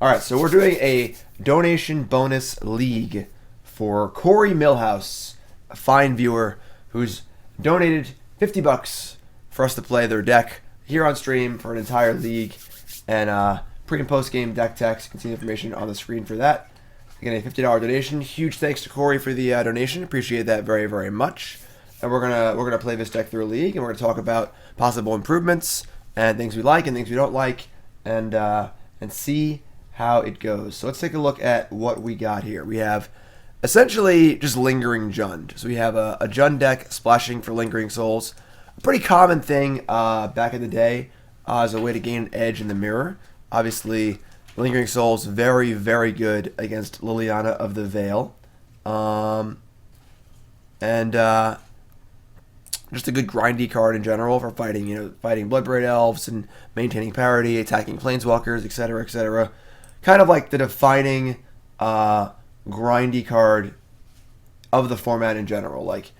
All right, so we're doing a donation bonus league for CoreyMilhouse, a fine viewer who's donated $50 for us to play their deck here on stream for an entire league. And pre and post game deck text. You can see the information on the screen for that. Again, a $50 donation. Huge thanks to Corey for the donation. Appreciate that very, very much. And we're gonna play this deck through a league, and we're gonna talk about possible improvements and things we like and things we don't like, and see how it goes. So let's take a look at what we got here. We have essentially just Lingering Jund. So we have a Jund deck splashing for Lingering Souls. A pretty common thing back in the day as a way to gain an edge in the mirror. Obviously, Lingering Souls very, very good against Liliana of the Veil. Just a good grindy card in general for fighting, fighting Bloodbraid Elves and maintaining parity, attacking Planeswalkers, etc., etc. Kind of like the defining grindy card of the format in general. Like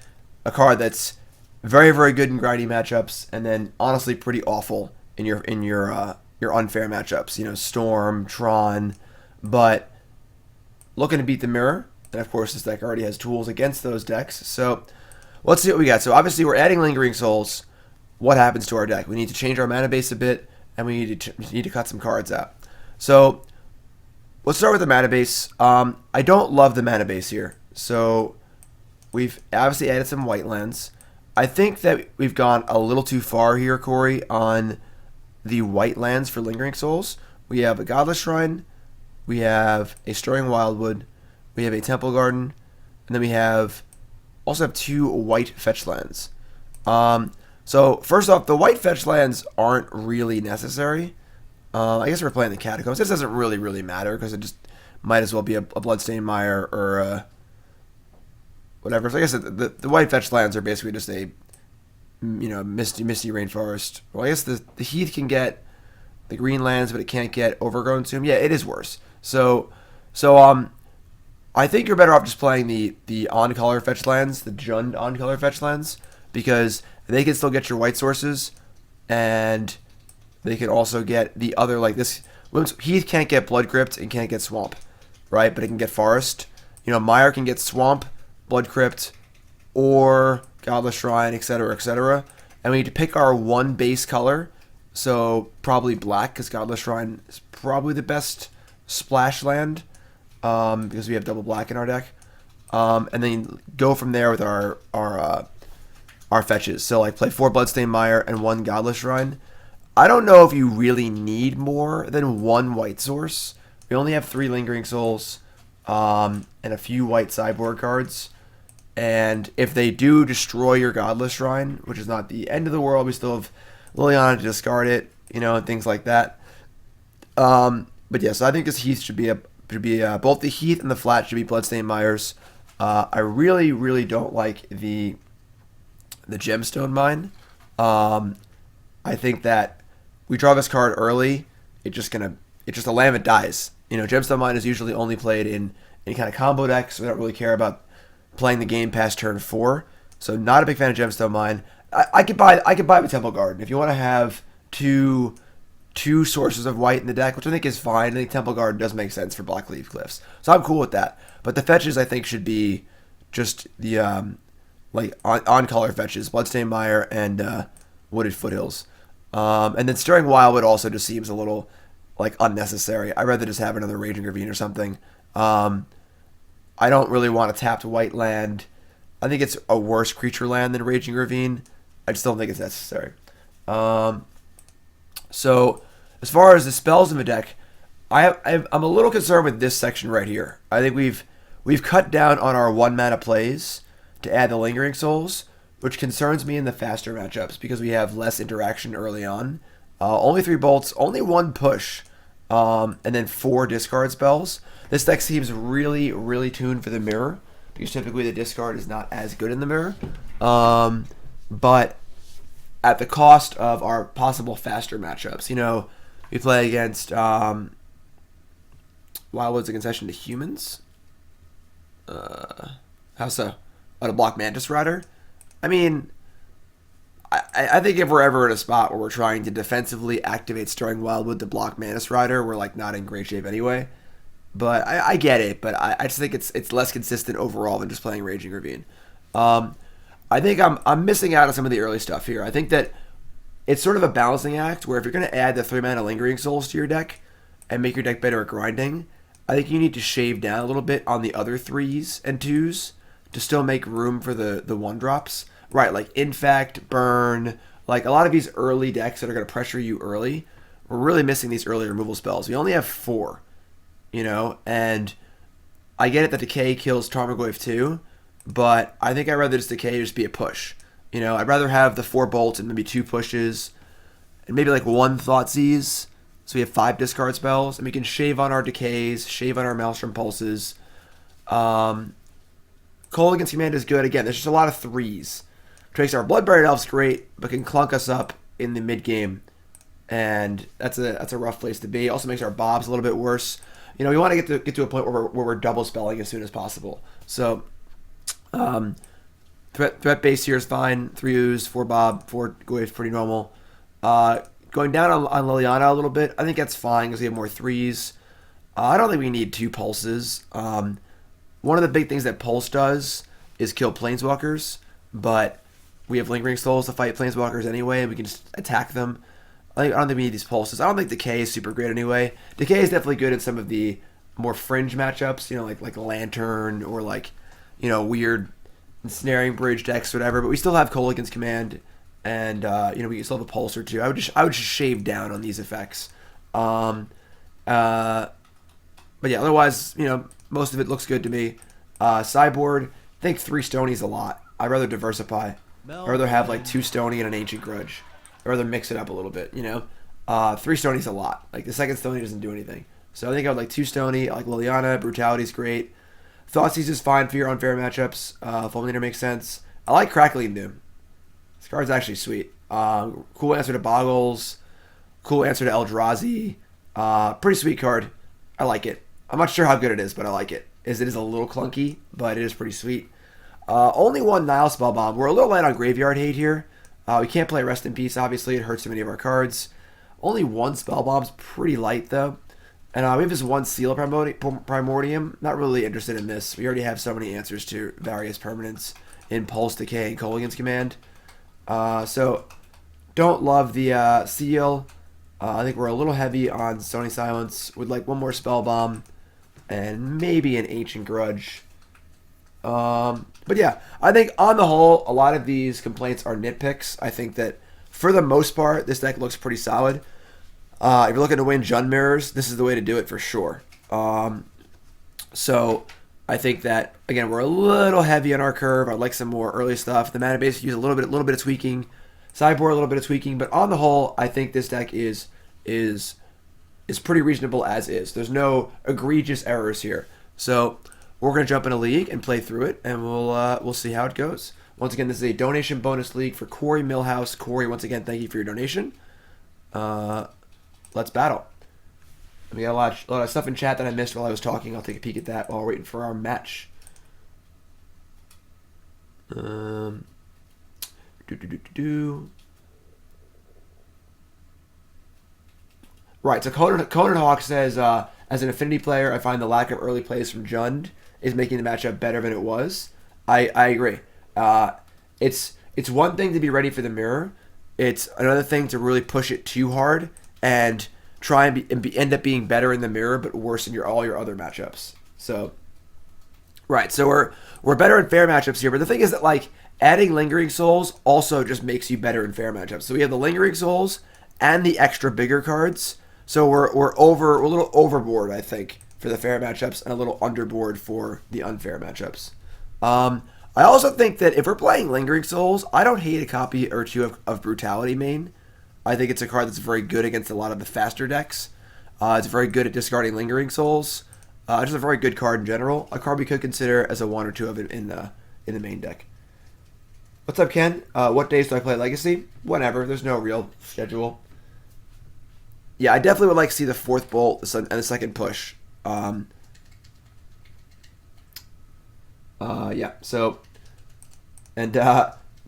a card that's very, very good in grindy matchups, and then honestly pretty awful in your unfair matchups. Storm, Tron, but looking to beat the mirror. And of course, this deck already has tools against those decks. So let's see what we got. So obviously we're adding Lingering Souls. What happens to our deck? We need to change our mana base a bit, and we need to cut some cards out. So let's start with the mana base. I don't love the mana base here. So we've obviously added some white lands. I think that we've gone a little too far here, Corey, on the white lands for Lingering Souls. We have a Godless Shrine. We have a Stirring Wildwood. We have a Temple Garden. And then we also have 2 white fetch lands. So first off, the white fetch lands aren't really necessary. I guess we're playing the Catacombs. This doesn't really matter because it just might as well be a Bloodstained Mire or whatever. So I guess the white fetch lands are basically just a misty rainforest. Well, I guess the Heath can get the green lands, but it can't get Overgrown Tomb. Yeah, it is worse. So I think you're better off just playing the on-color fetch lands, the Jund on-color fetch lands, because they can still get your white sources, and they can also get the other, like this. Heath can't get Blood Crypt and can't get Swamp, right? But it can get Forest. Mire can get Swamp, Blood Crypt, or Godless Shrine, etc., etc. And we need to pick our one base color, so probably black, because Godless Shrine is probably the best splash land, because we have double black in our deck. And then go from there with our fetches. So like play 4 Bloodstained Mire and 1 Godless Shrine. I don't know if you really need more than 1 white source. We only have 3 Lingering Souls, and a few white sideboard cards. And if they do destroy your Godless Shrine, which is not the end of the world, we still have Liliana to discard it, and things like that. But yeah, so I think this Heath should be both the Heath and the Flat should be Bloodstained Mires. I really don't like the Gemstone Mine. I think that we draw this card early. It's just a land that dies. Gemstone Mine is usually only played in any kind of combo deck, so we don't really care about playing the game past turn 4. So not a big fan of Gemstone Mine. I could buy the Temple Garden if you want to have two sources of white in the deck, which I think is fine. I think Temple Garden does make sense for Blackcleave Cliffs, so I'm cool with that. But the fetches I think should be just the on color fetches, Bloodstained Mire and Wooded Foothills, and then Stirring Wildwood also just seems a little unnecessary. I'd rather just have another Raging Ravine or something. I don't really want a tapped white land. I think it's a worse creature land than Raging Ravine. I just don't think it's necessary. So as far as the spells in the deck, I'm a little concerned with this section right here. I think we've cut down on our 1 mana plays to add the Lingering Souls, which concerns me in the faster matchups because we have less interaction early on. Only 3 bolts, only 1 push, and then 4 discard spells. This deck seems really tuned for the mirror because typically the discard is not as good in the mirror. But at the cost of our possible faster matchups. We play against Wildwood's a concession to humans. How so? Oh, to block Mantis Rider? I mean, I think if we're ever in a spot where we're trying to defensively activate Stirring Wildwood to block Mana Strider, we're like not in great shape anyway. But I get it, but I just think it's less consistent overall than just playing Raging Ravine. I think I'm missing out on some of the early stuff here. I think that it's sort of a balancing act where if you're going to add the 3 mana Lingering Souls to your deck and make your deck better at grinding, I think you need to shave down a little bit on the other 3s and 2s to still make room for the 1-drops. Right, like Infect, Burn, like a lot of these early decks that are going to pressure you early, we're really missing these early removal spells. We only have 4, and I get it that Decay kills Tarmogoyf too, but I think I'd rather just Decay just be a push. I'd rather have the 4 bolts and maybe 2 pushes, and maybe like 1 Thoughtseize, so we have 5 discard spells, and we can shave on our Decays, shave on our Maelstrom Pulses. Kolaghan's Command is good. Again, there's just a lot of 3s. Trace our Bloodbraid Elf's great, but can clunk us up in the mid game, and that's a rough place to be. Also makes our Bobs a little bit worse. We want to get to a point where we're double spelling as soon as possible. So, threat base here is fine. 3 Ooze, 4 Bob, 4 Goyf, pretty normal. Going down on Liliana a little bit, I think that's fine because we have more 3s. I don't think we need 2 Pulses. One of the big things that Pulse does is kill Planeswalkers, but we have Lingering Souls to fight Planeswalkers anyway, and we can just attack them. I don't think we need these Pulses. I don't think Decay is super great anyway. Decay is definitely good in some of the more fringe matchups, like Lantern or weird Ensnaring Bridge decks, whatever. But we still have Kolaghan's Command, and we still have a Pulse or 2. I would just shave down on these effects. But yeah, otherwise, most of it looks good to me. Sideboard, I think 3 Stony's a lot. I'd rather diversify. I'd rather have like 2 Stony and an Ancient Grudge. I'd rather mix it up a little bit, 3 Stony's a lot. Like the second Stony doesn't do anything. So I think I would like 2 Stony. I like Liliana. Brutality's great. Thoughtseize is fine for your unfair matchups. Fulminator makes sense. I like Crackling Doom. This card's actually sweet. Cool answer to Boggles. Cool answer to Eldrazi. Pretty sweet card. I like it. I'm not sure how good it is, but I like it. It is a little clunky, but it is pretty sweet. Only 1 Nihil Spellbomb. We're a little light on graveyard hate here. We can't play Rest in Peace, obviously. It hurts so many of our cards. Only 1 Spellbomb's pretty light, though. And we have this 1 Seal of Primordium. Not really interested in this. We already have so many answers to various permanents in Pulse, Decay, and Kolaghan's Command. So, don't love the Seal. I think we're a little heavy on Stony Silence. Would like 1 more Spellbomb. And maybe an Ancient Grudge. But yeah, I think on the whole, a lot of these complaints are nitpicks. I think that for the most part, this deck looks pretty solid. If you're looking to win Jund Mirrors, this is the way to do it for sure. So I think that again we're a little heavy on our curve. I'd like some more early stuff. The mana base use a little bit of tweaking. Sideboard a little bit of tweaking, but on the whole, I think this deck is pretty reasonable as is. There's no egregious errors here. So we're going to jump in a league and play through it, and we'll see how it goes. Once again, this is a donation bonus league for CoreyMilhouse. Corey, once again, thank you for your donation. Let's battle. We got a lot of stuff in chat that I missed while I was talking. I'll take a peek at that while we're waiting for our match. Right, so Conan Hawk says, as an Affinity player, I find the lack of early plays from Jund is making the matchup better than it was. I agree. It's one thing to be ready for the mirror. It's another thing to really push it too hard and try and end up being better in the mirror, but worse in all your other matchups. So, right. So we're better in fair matchups here, but the thing is that like adding Lingering Souls also just makes you better in fair matchups. So we have the Lingering Souls and the extra bigger cards. So we're a little overboard, I think, for the fair matchups and a little underboard for the unfair matchups. I also think that if we're playing Lingering Souls, I don't hate a copy or 2 of Brutality main. I think it's a card that's very good against a lot of the faster decks. It's very good at discarding Lingering Souls. Just a very good card in general. A card we could consider as a 1 or 2 of it in the main deck. What's up, Ken? What days do I play Legacy? Whenever. There's no real schedule. Yeah, I definitely would like to see the 4th bolt and the 2nd push. Yeah, so... And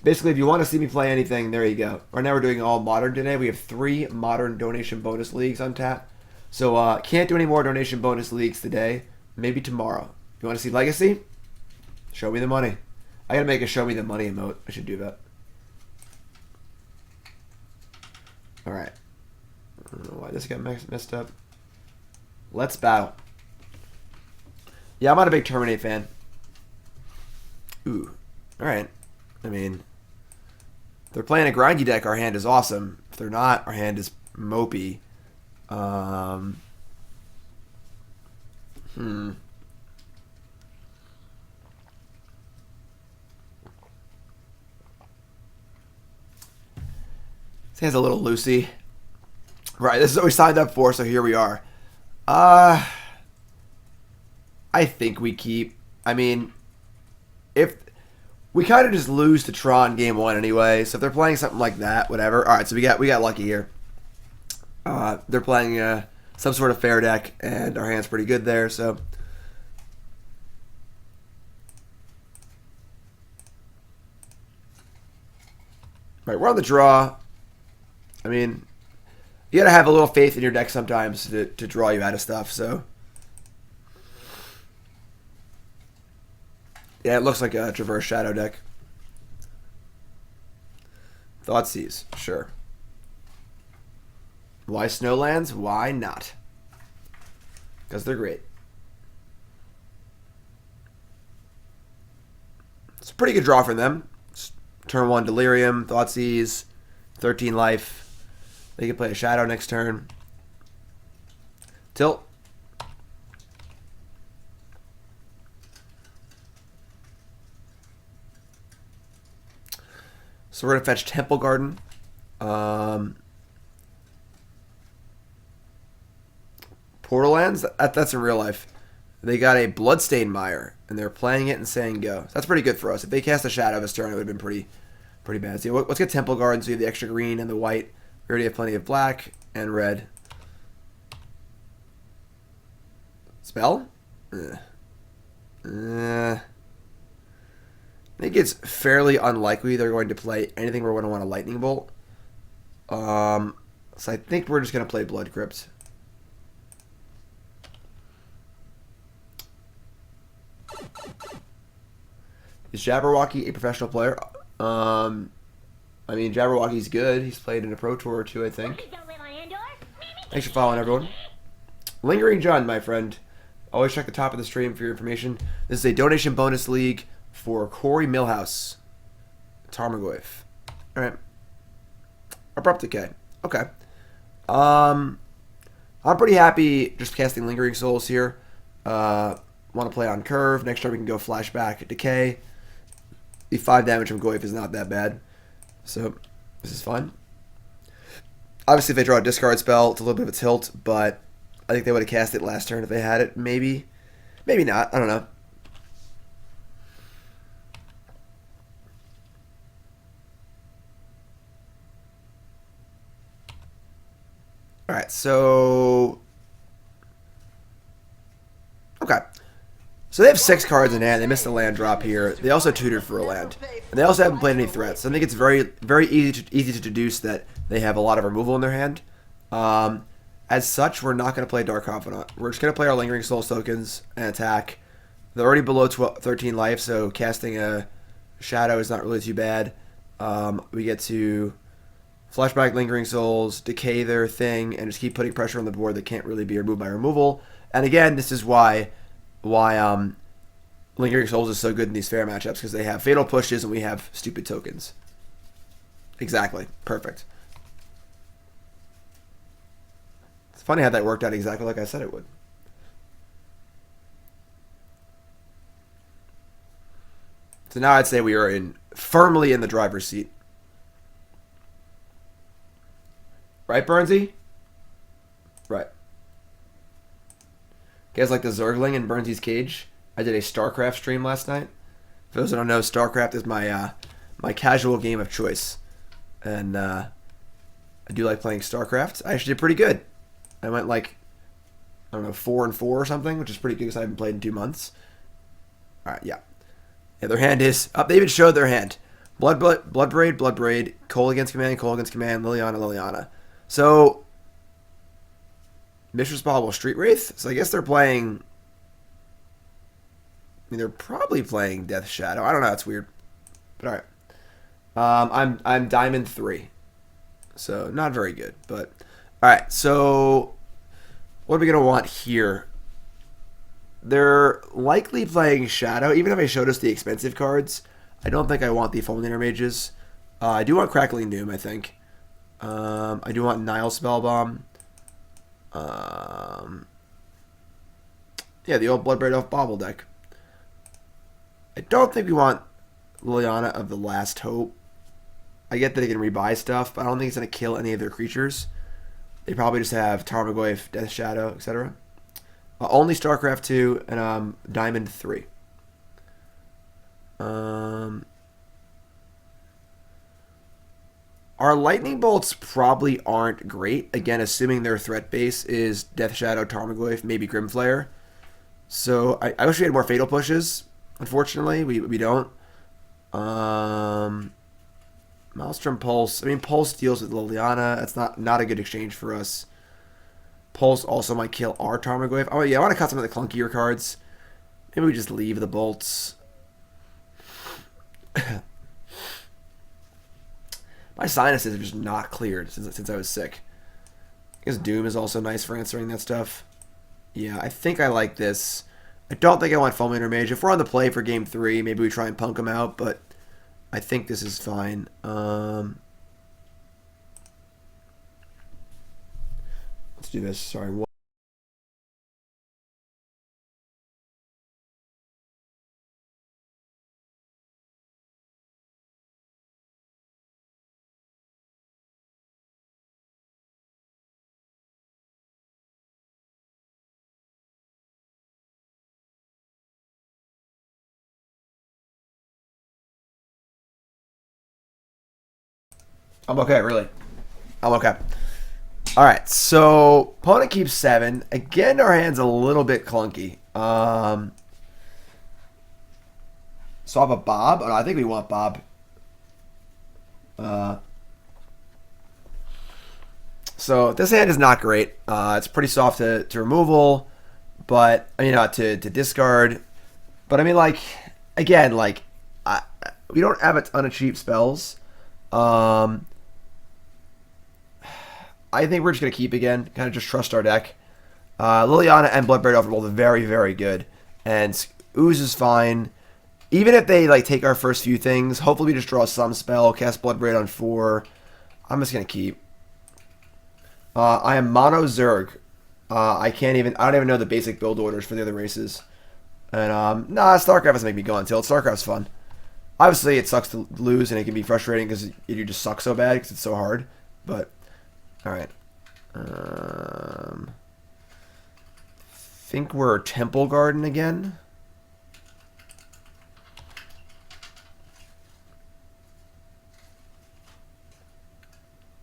Basically, if you want to see me play anything, there you go. Right now we're doing all modern today. We have 3 modern donation bonus leagues on tap. So can't do any more donation bonus leagues today. Maybe tomorrow. If you want to see Legacy? Show me the money. I gotta make a show me the money emote. I should do that. Alright. I don't know why this got messed up. Let's battle. Yeah, I'm not a big Terminate fan. Ooh. Alright. I mean, if they're playing a grindy deck, our hand is awesome. If they're not, our hand is mopey. This hand's a little loosey. Right, this is what we signed up for, so here we are. I think we keep. I mean, if we kind of just lose to Tron game 1 anyway, so if they're playing something like that, whatever. All right, so we got lucky here. They're playing some sort of fair deck, and our hand's pretty good there. So right, we're on the draw. I mean, you gotta have a little faith in your deck sometimes to draw you out of stuff. So yeah, it looks like a Traverse Shadow deck. Thoughtseize, sure. Why Snowlands? Why not? Because they're great. It's a pretty good draw for them. Turn 1 Delirium, Thoughtseize, 13 life. They can play a Shadow next turn. Tilt. So we're going to fetch Temple Garden. Portal Lands? That's in real life. They got a Bloodstained Mire, and they're playing it and saying go. So that's pretty good for us. If they cast a Shadow this turn, it would have been pretty bad. So let's get Temple Garden so you have the extra green and the white. We already have plenty of black and red. Spell? I think it's fairly unlikely they're going to play anything where we're going to want a Lightning Bolt. So I think we're just going to play Blood Crypt. Is Jabberwocky a professional player? I mean, Jabberwocky's good. He's played in a Pro Tour or 2, I think. Thanks for following, everyone. Lingering John, my friend. Always check the top of the stream for your information. This is a donation bonus league for CoreyMilhouse. Tarmogoyf. Alright. Abrupt Decay. Okay. I'm pretty happy just casting Lingering Souls here. Want to play on curve. Next turn we can go Flashback Decay. The 5 damage from Goyf is not that bad. So, this is fun. Obviously, if they draw a discard spell, it's a little bit of a tilt, but I think they would have cast it last turn if they had it. Maybe. Maybe not. I don't know. Alright, so... Okay. So they have 6 cards in hand. They missed a land drop here. They also tutored for a land. And they also haven't played any threats. I think it's very easy to deduce that they have a lot of removal in their hand. As such, we're not going to play Dark Confidant. We're just going to play our Lingering Souls tokens and attack. They're already below 13 life, so casting a Shadow is not really too bad. We get to Flashback Lingering Souls, decay their thing, and just keep putting pressure on the board that can't really be removed by removal. And again, this is why Lingering Souls is so good in these fair matchups, because they have fatal pushes and we have stupid tokens. Exactly. Perfect. It's funny how that worked out exactly like I said it would. So now I'd say we are firmly in the driver's seat. Right, Burnsy? Right. You guys like the Zergling in Burnsy's Cage? I did a StarCraft stream last night. For those who don't know, StarCraft is my my casual game of choice. And I do like playing StarCraft. I actually did pretty good. I went like, I don't know, 4-4 or something, which is pretty good because I haven't played in 2 months. Alright, yeah. Yeah, their hand is up. They even showed their hand. Bloodbraid, Kolaghan's Command, Liliana. So, Mistress Bauble, Street Wraith. So I guess they're playing. I mean, they're probably playing Death Shadow. I don't know. It's weird, but all right. I'm Diamond 3, so not very good. But all right. So what are we gonna want here? They're likely playing Shadow. Even if I showed us the expensive cards, I don't think I want the Fulminator Mages. I do want Crackling Doom, I think. I do want Nihil Spellbomb. Yeah, the old Bloodbraid Elf Bobble deck. I don't think we want Liliana of the Last Hope. I get that they can rebuy stuff, but I don't think it's going to kill any of their creatures. They probably just have Tarmogoyf, Death Shadow, etc. Only StarCraft 2 and Diamond 3. Our Lightning Bolts probably aren't great. Again, assuming their threat base is Death Shadow, Tarmogoyf, maybe Grimflayer. So I wish we had more Fatal Pushes. Unfortunately, we don't. Maelstrom Pulse. I mean, Pulse deals with Liliana. That's not a good exchange for us. Pulse also might kill our Tarmogoyf. Oh, yeah, I want to cut some of the clunkier cards. Maybe we just leave the bolts. My sinuses are just not cleared since I was sick. I guess Doom is also nice for answering that stuff. Yeah, I think I like this. I don't think I want Fulminator Mage. If we're on the play for Game 3, maybe we try and punk him out, but I think this is fine. Let's do this. Sorry. I'm okay, really. I'm okay. All right, so opponent keeps 7. Again, our hand's a little bit clunky. So I have a Bob. Oh, no, I think we want Bob. So this hand is not great. It's pretty soft to removal, but I mean, to discard. But I mean, like, again, like, we don't have a ton of cheap spells. I think we're just going to keep again. Kind of just trust our deck. Liliana and Bloodbraid Elf are both very, very good. And Ooze is fine. Even if they like take our first few things, hopefully we just draw some spell, cast Bloodbraid on 4. I'm just going to keep. I am Mono Zerg. I don't even know the basic build orders for the other races. And, StarCraft doesn't make me go on Tilt. StarCraft's fun. Obviously, it sucks to lose, and it can be frustrating because you just suck so bad because it's so hard. But, alright. Think we're Temple Garden again.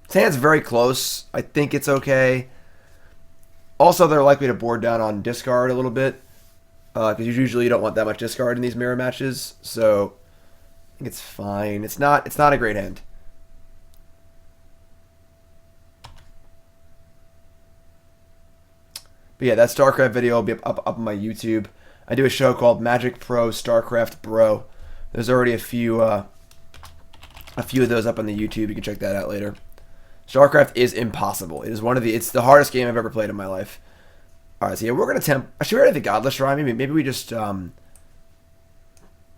This hand's very close. I think it's okay. Also, they're likely to board down on discard a little bit. Because usually you don't want that much discard in these mirror matches. So, I think it's fine. It's not a great hand. But yeah, that StarCraft video will be up on my YouTube. I do a show called Magic Pro StarCraft Bro. There's already a few of those up on the YouTube. You can check that out later. StarCraft is impossible. It's the hardest game I've ever played in my life. Alright, so yeah, we're gonna attempt. Should we already have the Godless Shrine? Maybe we just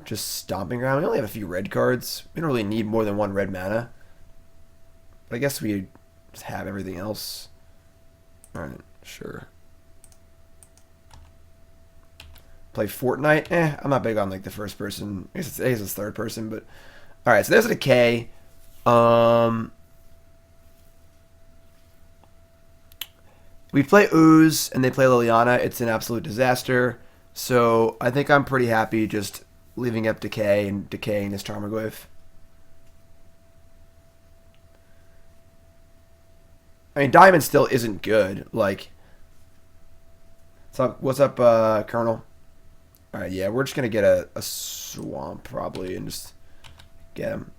Stomping Ground. We only have a few red cards. We don't really need more than 1 red mana. But I guess we just have everything else. Alright, sure. Play Fortnite. I'm not big on like the first person. I guess it's third person, but alright, so there's a Decay. We play Ooze and they play Liliana. It's an absolute disaster. So I think I'm pretty happy just leaving up Decay and decaying this Tarmogoyf. I mean, Diamond still isn't good. Like, what's up, Colonel? Alright, yeah, we're just going to get a Swamp probably and just get him.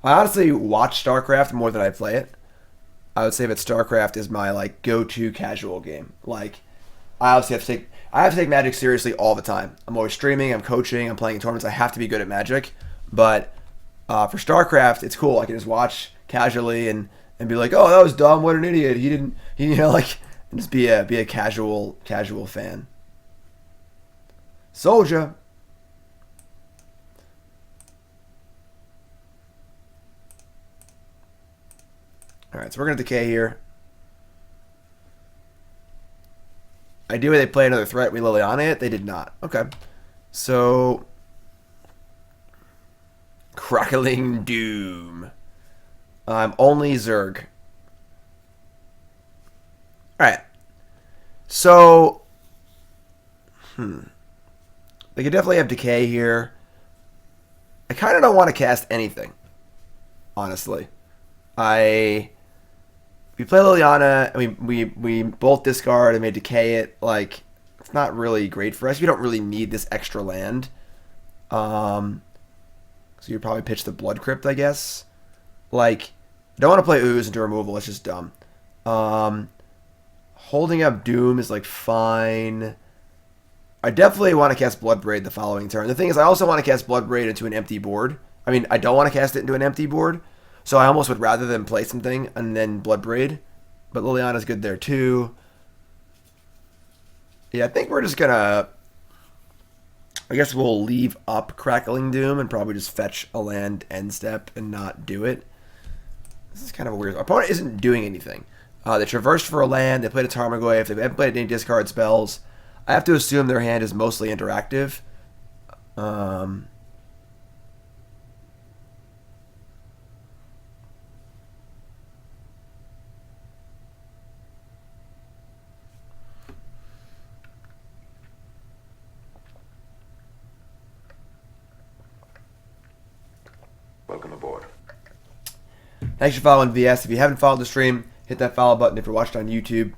I honestly watch StarCraft more than I play it. I would say that StarCraft is my like go-to casual game. Like, I have to take Magic seriously all the time. I'm always streaming, I'm coaching, I'm playing in tournaments. I have to be good at Magic. But for StarCraft, it's cool. I can just watch casually and be like, oh, that was dumb. What an idiot. He didn't, like, and just be a casual fan. Soldier. All right, so we're going to decay here. Ideally, they play another threat. We Liliana it. They did not. Okay. So, Crackling Doom. Only Zerg. Alright. So, they could definitely have Decay here. I kind of don't want to cast anything, honestly. We play Liliana, and we both discard and may decay it. Like, it's not really great for us. We don't really need this extra land. So you'd probably pitch the Blood Crypt, I guess. Like, don't want to play Ooze into removal. It's just dumb. Holding up Doom is, like, fine. I definitely want to cast Bloodbraid the following turn. The thing is, I also want to cast Bloodbraid into an empty board. I mean, I don't want to cast it into an empty board. So I almost would rather than play something and then Bloodbraid. But Liliana's good there too. Yeah, I think we're just gonna... I guess we'll leave up Crackling Doom and probably just fetch a land end step and not do it. This is kind of a weird... Our opponent isn't doing anything. They traversed for a land, they played a Tarmogoyf, they haven't played any discard spells. I have to assume their hand is mostly interactive. Welcome aboard. Thanks for following VS. If you haven't followed the stream, hit that follow button. If you're watching on YouTube,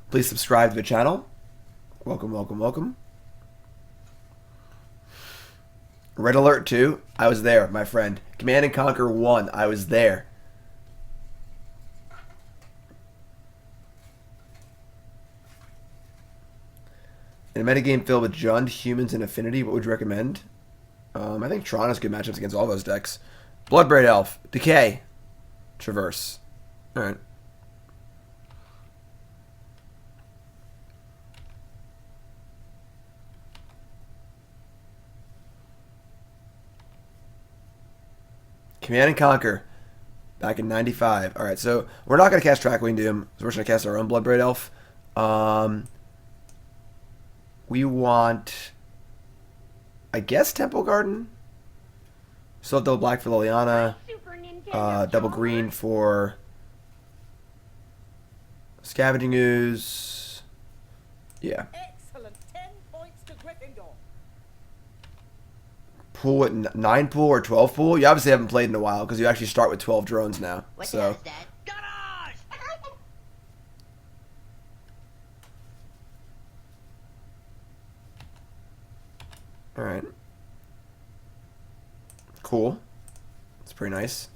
please subscribe to the channel. Welcome, welcome, welcome. Red Alert 2, I was there, my friend. Command and Conquer 1, I was there. In a metagame filled with Jund, Humans, and Affinity, what would you recommend? I think Tron has good matchups against all those decks. Bloodbraid Elf, Decay, Traverse. Alright. Command and Conquer, back in 95. Alright, so we're not going to cast Crackling Doom, so we're just going to cast our own Bloodbraid Elf. We want... I guess Temple Garden. Still double black for Liliana. Double green for Scavenging Ooze. Yeah. Excellent. 10 points to Gryffindor. Pool at 9 pool or 12 pool? You obviously haven't played in a while because you actually start with 12 drones now. What so. does that? Alright. Cool. It's pretty nice.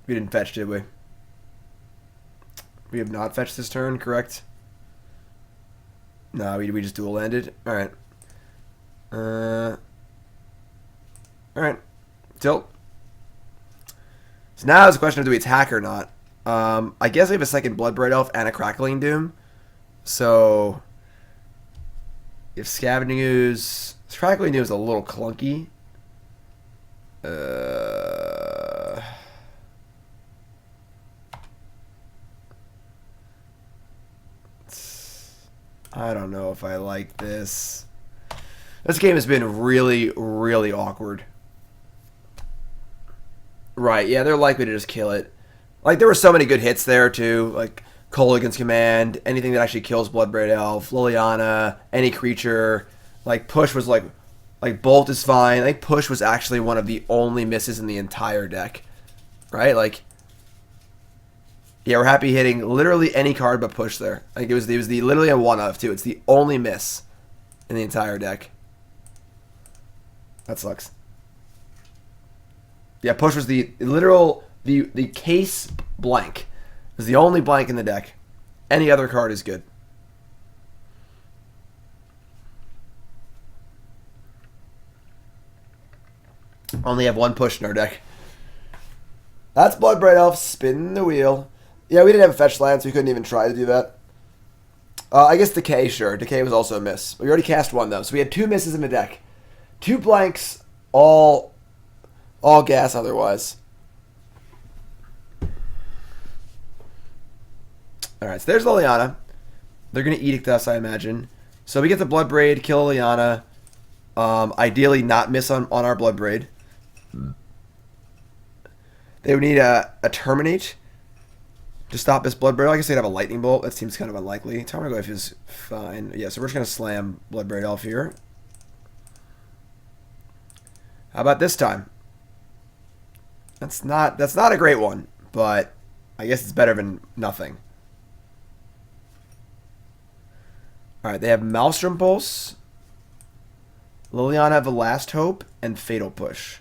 We didn't fetch, did we? We have not fetched this turn, correct? No, we just dual landed. Alright. Alright. Tilt. So now it's a question of do we attack or not. I guess we have a second Bloodbraid Elf and a Crackling Doom. So if Scavenging Ooze... Crackling Doom is a little clunky. I don't know if I like this. This game has been really, really awkward. Right, yeah, they're likely to just kill it. Like, there were so many good hits there, too. Like, Kolaghan's Command, anything that actually kills Bloodbraid Elf, Liliana, any creature. Like, Push was like Bolt is fine. I think Push was actually one of the only misses in the entire deck. Right? Like, Yeah, we're happy hitting literally any card but push there. Like it was the literally a one of too. It's the only miss in the entire deck. That sucks. Yeah, push was the literal the case blank. It was the only blank in the deck. Any other card is good. Only have one push in our deck. That's Bloodbraid Elf spinning the wheel. Yeah, we didn't have a fetch land, so we couldn't even try to do that. I guess Decay, sure. Decay was also a miss. We already cast one, though, so we had 2 misses in the deck. 2 blanks, all gas otherwise. Alright, so there's Liliana. They're going to Edict us, I imagine. So we get the Bloodbraid, kill Liliana. Ideally not miss on our Bloodbraid. They would need a Terminate to stop this Bloodbraid. I guess they'd have a Lightning Bolt. That seems kind of unlikely. Tarmogoyf is fine. Yeah, so we're just going to slam Bloodbraid Elf here. How about this time? That's not a great one, but I guess it's better than nothing. Alright, they have Maelstrom Pulse, Liliana have the Last Hope, and Fatal Push.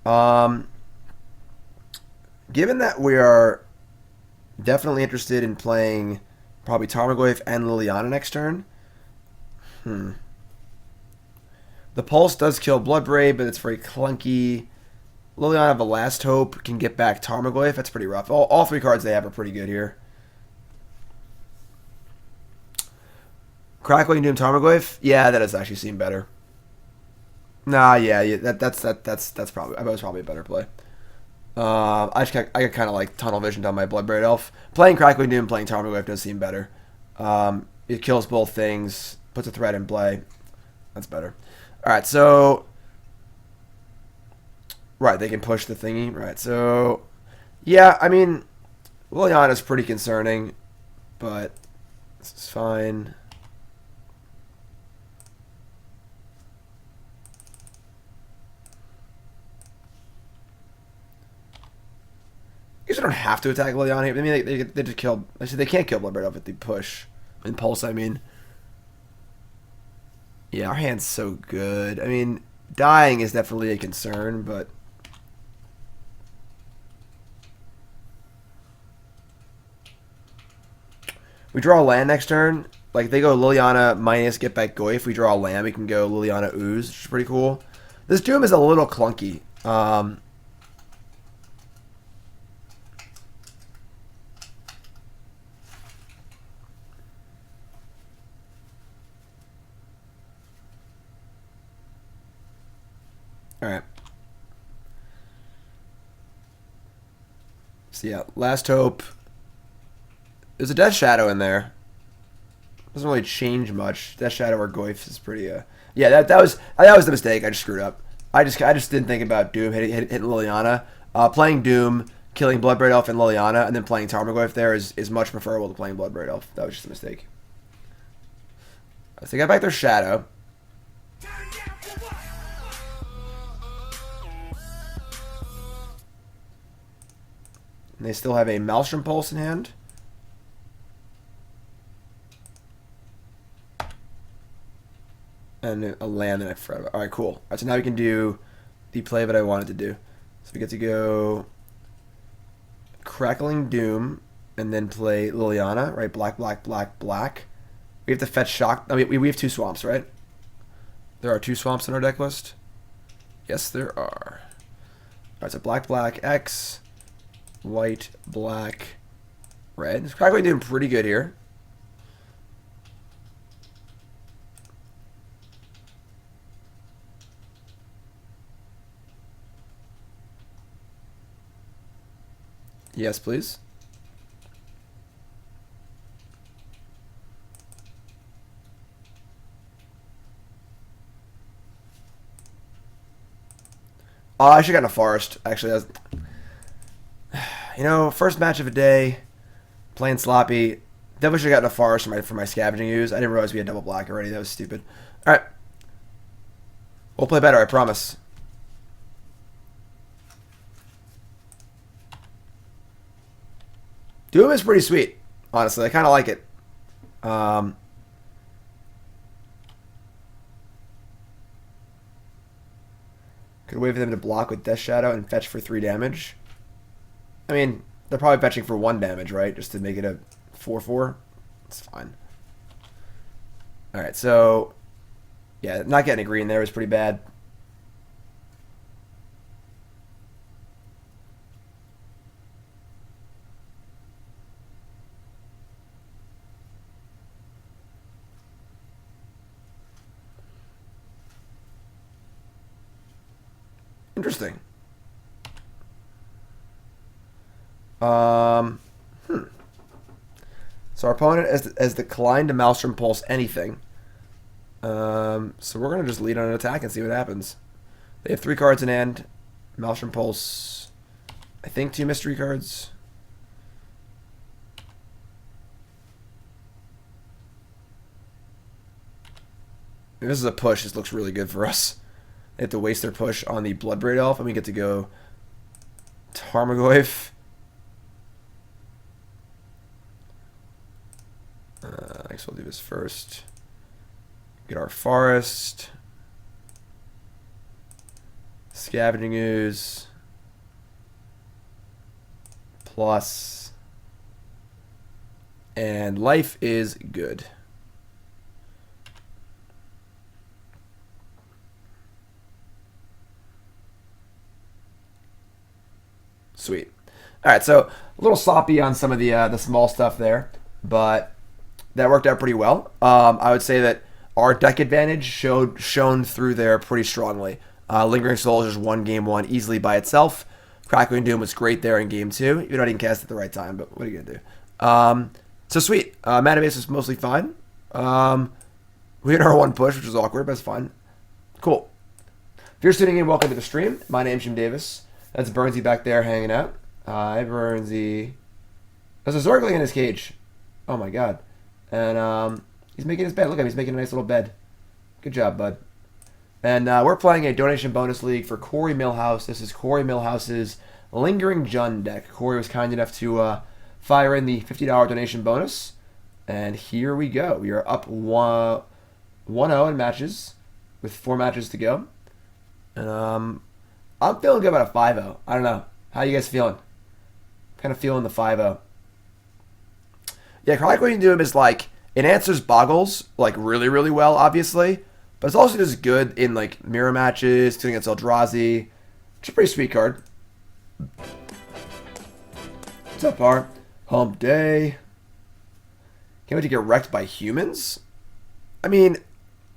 Given that we are definitely interested in playing probably Tarmogoyf and Liliana next turn, the Pulse does kill Bloodbraid, but it's very clunky. Liliana have the Last Hope, can get back Tarmogoyf. That's pretty rough. All 3 cards they have are pretty good here. Crackling Doom Tarmogoyf? Yeah, that does actually seem better. Nah, yeah, that's probably that was probably a better play. I kind of like Tunnel Vision on my Bloodbraid Elf. Playing Crackling Doom, playing Tarmogoyf does seem better. It kills both things, puts a threat in play. That's better. All right, so right, they can push the thingy. Right, so yeah, I mean, Liliana's pretty concerning, but this is fine. I guess I don't have to attack Liliana. I mean, they just kill. I said they can't kill Bloodbraid Elf if they push. In Pulse, I mean. Yeah, our hand's so good. I mean, dying is definitely a concern, but we draw a land next turn. Like, they go Liliana minus get back Goyf. We draw a land. We can go Liliana Ooze, which is pretty cool. This Doom is a little clunky. Alright. So yeah, Last Hope. There's a Death Shadow in there. Doesn't really change much. Death Shadow or Goyf is pretty yeah, that was the mistake. I just screwed up. I just didn't think about Doom hitting Liliana. Playing Doom, killing Bloodbraid Elf and Liliana, and then playing Tarmogoyf there is much preferable to playing Bloodbraid Elf. That was just a mistake. So they got back their Shadow. And they still have a Maelstrom Pulse in hand. And a land that I forgot about. Alright, cool. Alright, so now we can do the play that I wanted to do. So we get to go Crackling Doom and then play Liliana, right? Black, black, black, black. We have to fetch Shock. I mean, we have 2 swamps, right? There are 2 swamps in our deck list. Yes, there are. Alright, so black, black, X. White, black, red. It's probably doing pretty good here. Yes, please. Oh, I should have gotten a forest. Actually, that was... You know, first match of the day, playing sloppy. Definitely should have gotten a forest for my Scavenging Ooze. I didn't realize we had double black already. That was stupid. Alright. We'll play better, I promise. Doom is pretty sweet, honestly. I kind of like it. Could wait for them to block with Death Shadow and fetch for 3 damage. I mean, they're probably fetching for 1 damage, right? Just to make it a 4/4. It's fine. Alright, so... yeah, not getting a green there was pretty bad. Interesting. So our opponent has declined to Maelstrom Pulse anything. So we're going to just lead on an attack and see what happens. They have 3 cards in hand. Maelstrom Pulse, I think 2 mystery cards. If this is a push, this looks really good for us. They have to waste their push on the Bloodbraid Elf, and we get to go Tarmogoyf. I guess we'll do this first. Get our Forest. Scavenging Ooze. Plus. And life is good. Sweet. All right, so a little sloppy on some of the small stuff there, but that worked out pretty well. I would say that our deck advantage shone through there pretty strongly. Lingering Souls just won game 1 easily by itself. Crackling Doom was great there in game 2. Even though I didn't cast it at the right time, but what are you gonna do? So sweet. Mana base was mostly fine. We hit our 1 push, which was awkward, but it's fine. Cool. If you're tuning in, welcome to the stream. My name's Jim Davis. That's Burnsy back there hanging out. Hi, Burnsy. There's a Zorgling in his cage. Oh my god. And he's making his bed. Look at him. He's making a nice little bed. Good job, bud. And we're playing a donation bonus league for CoreyMilhouse. This is CoreyMilhouse's Lingering Jund deck. Corey was kind enough to fire in the $50 donation bonus. And here we go. We are up 1-0 in matches with 4 matches to go. And I'm feeling good about a 5-0. I don't know. How you guys feeling? Kind of feeling the 5-0. Yeah, Crackling Doom is like, it answers Boggles like really, really well, obviously. But it's also just good in like mirror matches, doing against Eldrazi. It's a pretty sweet card. What's up, Par? Hump day. Can't wait to get wrecked by humans. I mean,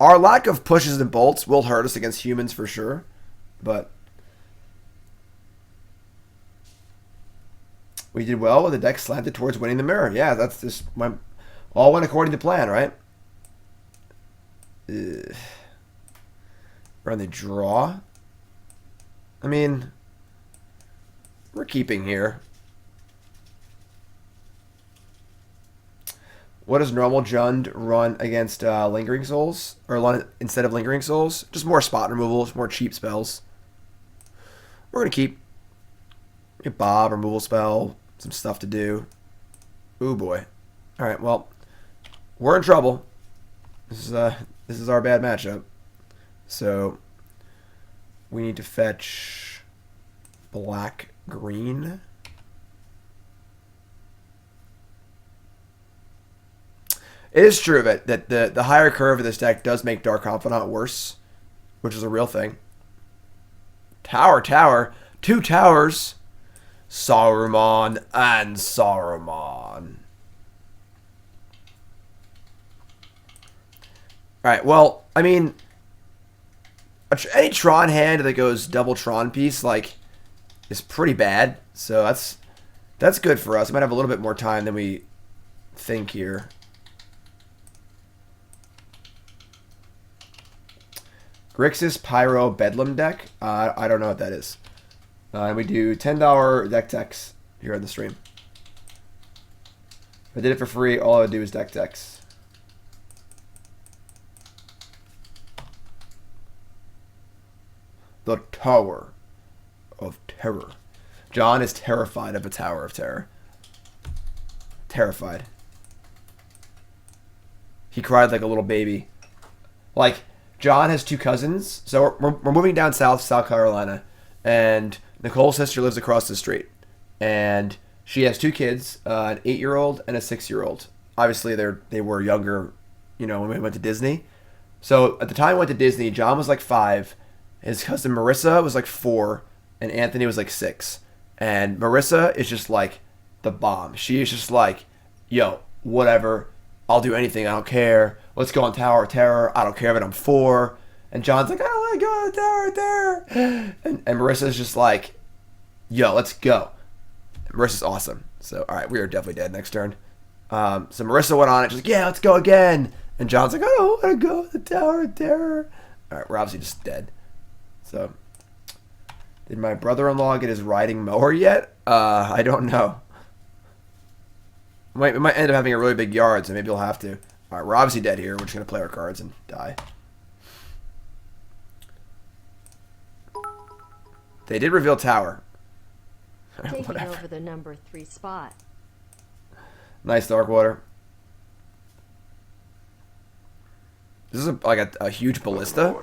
our lack of pushes and bolts will hurt us against humans for sure. But we did well with the deck slanted towards winning the mirror. Yeah, that's just all went according to plan, right? We're on the draw. I mean, we're keeping here. What does normal Jund run against Lingering Souls? Or instead of Lingering Souls? Just more spot removal, just more cheap spells. We're going to keep get Bob, removal spell, some stuff to do. Ooh boy. Alright, well, we're in trouble. This is our bad matchup. So we need to fetch black green. It is true that the higher curve of this deck does make Dark Confidant worse, which is a real thing. Tower. 2 towers. Saruman and Saruman. Alright, well, I mean, any Tron hand that goes double Tron piece, like, is pretty bad. So that's good for us. We might have a little bit more time than we think here. Grixis Pyro Bedlam deck. I don't know what that is. And we do $10 deck techs here on the stream. If I did it for free, all I would do is deck techs. The Tower of Terror. John is terrified of a Tower of Terror. terrified. He cried like a little baby. Like, John has 2 cousins. So we're moving down south, South Carolina. And Nicole's sister lives across the street. And she has 2 kids, an 8-year-old and a 6-year-old. Obviously, they were younger, you know, when we went to Disney. So at the time we went to Disney, John was like 5. His cousin Marissa was like 4. And Anthony was like 6. And Marissa is just like the bomb. She is just like, yo, whatever. I'll do anything. I don't care. Let's go on Tower of Terror. I don't care if I'm 4. And John's like, I don't want to go on the Tower of Terror. And Marissa's just like, yo, let's go. And Marissa's awesome. So, all right, we are definitely dead next turn. So Marissa went on it. She's like, yeah, let's go again. And John's like, I don't want to go on the Tower of Terror. All right, we're obviously just dead. So, did my brother-in-law get his riding mower yet? I don't know. We might end up having a really big yard, so maybe we'll have to. All right, we're obviously dead here. We're just going to play our cards and die. They did reveal tower. Taking over the number 3 spot. Nice Darkwater. This is like a huge ballista.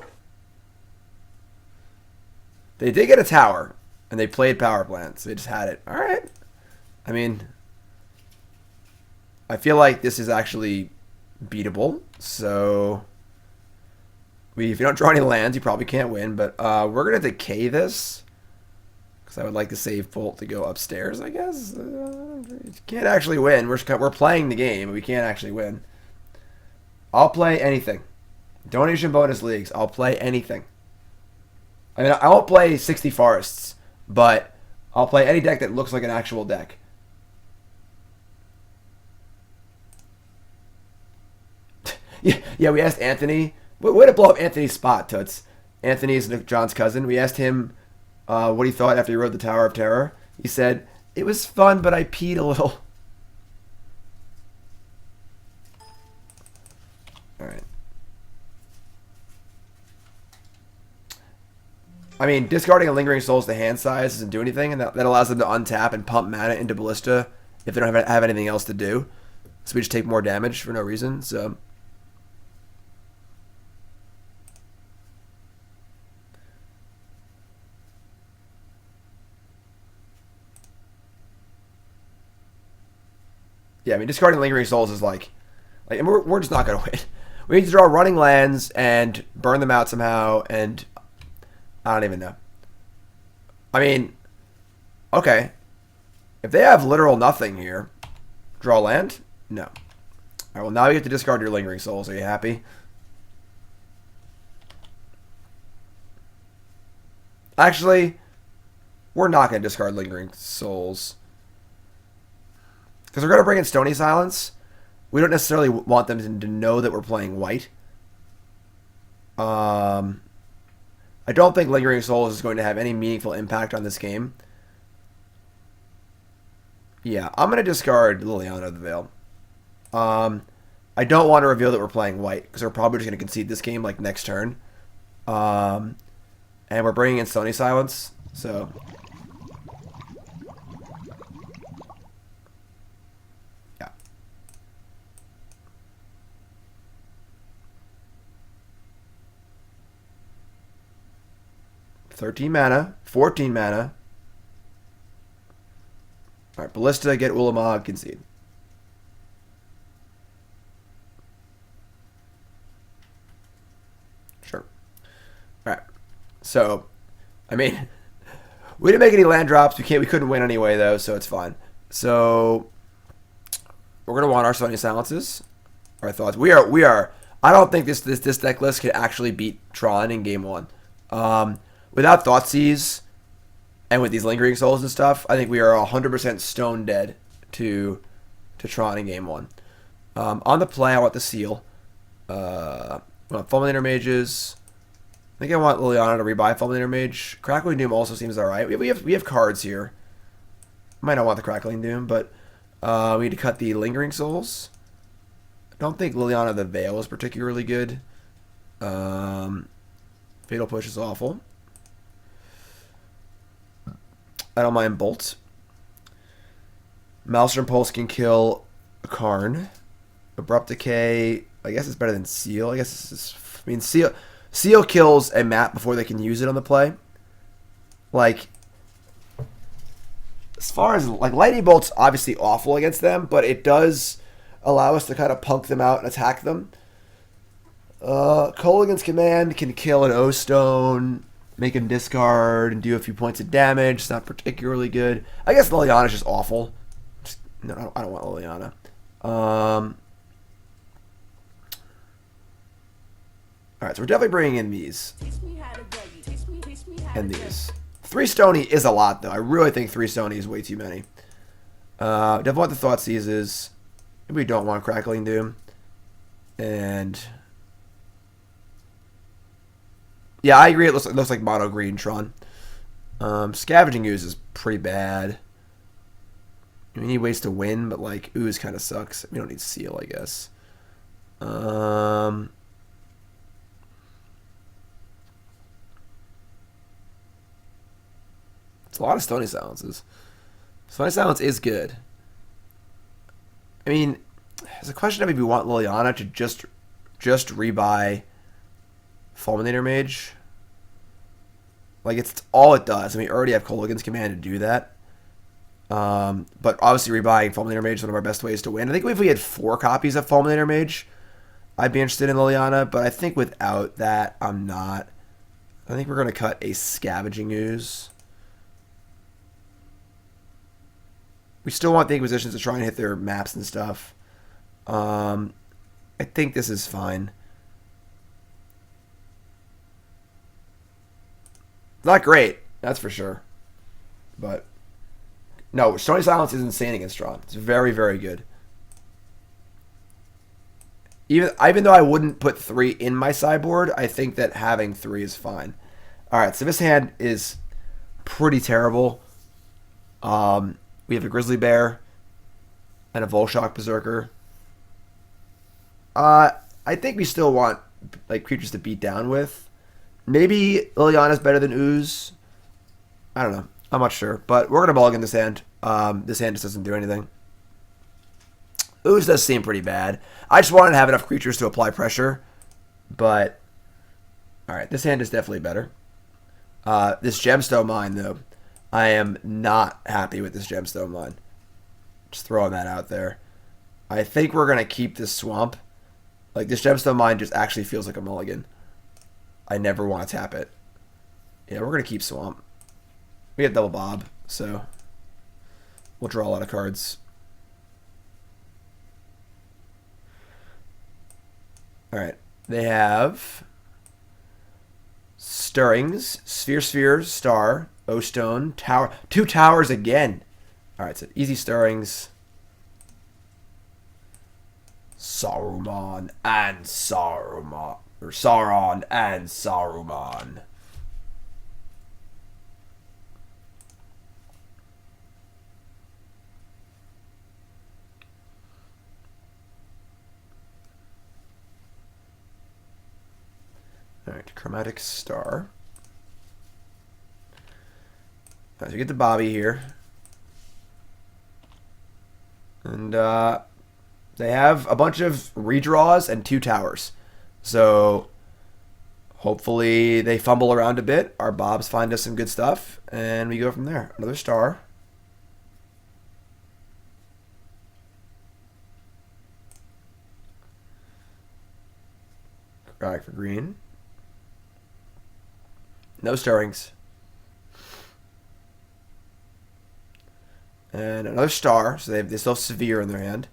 They did get a tower, and they played power plants. So they just had it. All right. I mean, I feel like this is actually beatable. So, if you don't draw any lands, you probably can't win. But we're going to decay this. Because I would like to save Bolt to go upstairs, I guess. Can't actually win. We're playing the game, but we can't actually win. I'll play anything. Donation bonus leagues. I'll play anything. I mean, I won't play 60 Forests, but I'll play any deck that looks like an actual deck. Yeah, we asked Anthony. Way to blow up Anthony's spot, Toots. Anthony is John's cousin. We asked him what he thought after he rode the Tower of Terror. He said, it was fun, but I peed a little. Alright. I mean, discarding a Lingering Souls to hand size doesn't do anything, and that allows them to untap and pump mana into Ballista if they don't have anything else to do. So we just take more damage for no reason, so... Yeah, I mean, discarding Lingering Souls is like and we're just not going to win. We need to draw running lands and burn them out somehow, and I don't even know. I mean, okay. If they have literal nothing here, draw land? No. All right, well, now you get to discard your Lingering Souls. Are you happy? Actually, we're not going to discard Lingering Souls. Because we're going to bring in Stony Silence. We don't necessarily want them to know that we're playing white. I don't think Lingering Souls is going to have any meaningful impact on this game. Yeah, I'm going to discard Liliana the Veil. I don't want to reveal that we're playing white, because we're probably just going to concede this game like next turn. And we're bringing in Stony Silence, so... yeah. 13 mana, 14 mana. Alright, Ballista, get Ulamog, concede. Sure. Alright. So, I mean, we didn't make any land drops. We couldn't win anyway, though, so it's fine. So, we're going to want our Stony Silences. Our thoughts. We are. I don't think this deck list could actually beat Tron in game 1. Without Thoughtseize and with these Lingering Souls and stuff, I think we are 100% stone dead to Tron in game 1. On the play, I want the Seal. I want Fulminator Mages. I think I want Liliana to rebuy Fulminator Mage. Crackling Doom also seems alright. We have cards here. Might not want the Crackling Doom, but we need to cut the Lingering Souls. I don't think Liliana the Veil is particularly good. Fatal Push is awful. I don't mind Bolt. Maelstrom Pulse can kill a Karn. Abrupt Decay, I guess it's better than Seal. I guess this is, I mean, Seal kills a map before they can use it on the play. Like, as far as, like, Lightning Bolt's obviously awful against them, but it does allow us to kind of punk them out and attack them. Kolaghan's Command can kill an O-Stone, make him discard, and do a few points of damage. It's not particularly good. I guess Liliana's just awful. No, I don't want Liliana. Alright, so we're definitely bringing in these. And these. 3 Stony is a lot, though. I really think 3 Stony is way too many. Definitely want the Thoughtseizes. Maybe we don't want Crackling Doom. And... yeah, I agree. It looks like mono green Tron. Scavenging Ooze is pretty bad. We need ways to win, but like Ooze kind of sucks. We don't need Seal, I guess. It's a lot of Stony Silences. Stony Silence is good. I mean, there's a question of if we want Liliana to just rebuy Fulminator Mage. Like, it's all it does. I mean, we already have Kolaghan's Command to do that. But obviously rebuying Fulminator Mage is one of our best ways to win. I think if we had 4 copies of Fulminator Mage, I'd be interested in Liliana, but I think without that, I'm not. I think we're going to cut a Scavenging Ooze. We still want the Inquisitions to try and hit their maps and stuff. I think this is fine. Not great, that's for sure. But no, Stony Silence is insane against Tron. It's very, very good. Even though I wouldn't put 3 in my sideboard, I think that having 3 is fine. Alright, so this hand is pretty terrible. We have a Grizzly Bear and a Volshock Berserker. I think we still want like creatures to beat down with. Maybe Liliana's better than Ooze. I don't know. I'm not sure. But we're going to mulligan this hand. This hand just doesn't do anything. Ooze does seem pretty bad. I just wanted to have enough creatures to apply pressure. But, alright, this hand is definitely better. This Gemstone Mine, though. I am not happy with this Gemstone Mine. Just throwing that out there. I think we're going to keep this Swamp. Like, this Gemstone Mine just actually feels like a mulligan. I never want to tap it. Yeah, we're going to keep Swamp. We have Double Bob, so we'll draw a lot of cards. Alright, they have Stirrings, Sphere, Star, O-Stone, Tower. 2 towers again. Alright, so easy Stirrings. Saruman and Saruman. Or Sauron and Saruman. Alright, Chromatic Star. As we get the Bobby here. And they have a bunch of redraws and 2 towers. So hopefully they fumble around a bit. Our Bobs find us some good stuff. And we go from there. Another star. Crack for green. No Stirrings. And another star. So they still have Severe in their hand.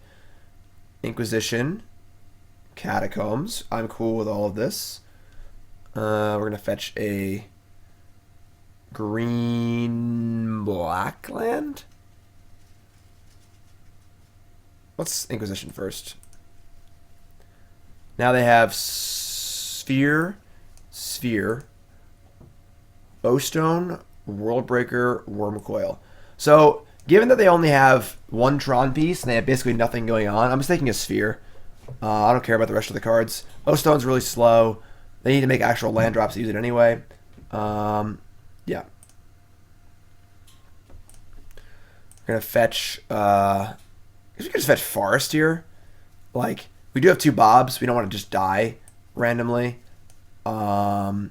Inquisition. Catacombs. I'm cool with all of this. We're going to fetch a green black land. Let's Inquisition first. Now they have Sphere, O-Stone, Worldbreaker, Wormcoil. So, given that they only have 1 Tron piece and they have basically nothing going on, I'm just taking a Sphere. I don't care about the rest of the cards. O-Stone's really slow. They need to make actual land drops to use it anyway. Yeah. We're going to fetch Because we could just fetch Forest here. Like, we do have 2 Bobs. We don't want to just die randomly. And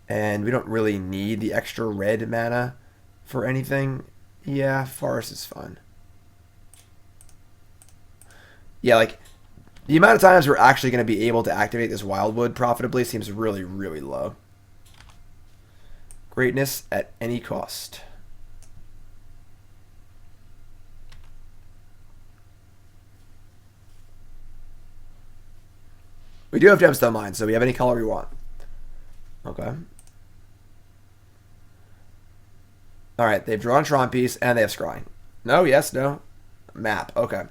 we don't really need the extra red mana for anything. Yeah, Forest is fun. Yeah, like, the amount of times we're actually going to be able to activate this Wildwood profitably seems really, really low. Greatness at any cost. We do have Gemstone Mine, so we have any color we want. Okay. Alright, they've drawn Tron Piece, and they have Scrying. No, yes, no. Map, okay.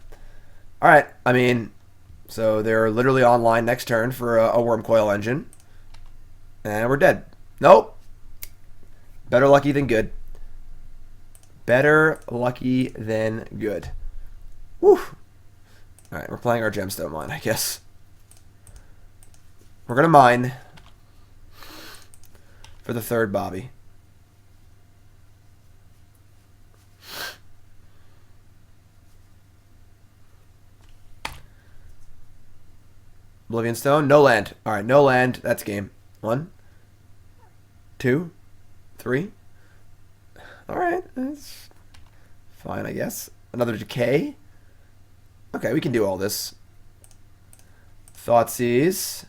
Alright, I mean, so they're literally online next turn for a Worm Coil Engine. And we're dead. Nope. Better lucky than good. Better lucky than good. Woo. Alright, we're playing our Gemstone Mine, I guess. We're going to mine for the 3rd Bobby. Oblivion Stone, no land. Alright, no land. That's game. 1, 2, 3. Alright, that's fine, I guess. Another Decay. Okay, we can do all this. Thoughtseize.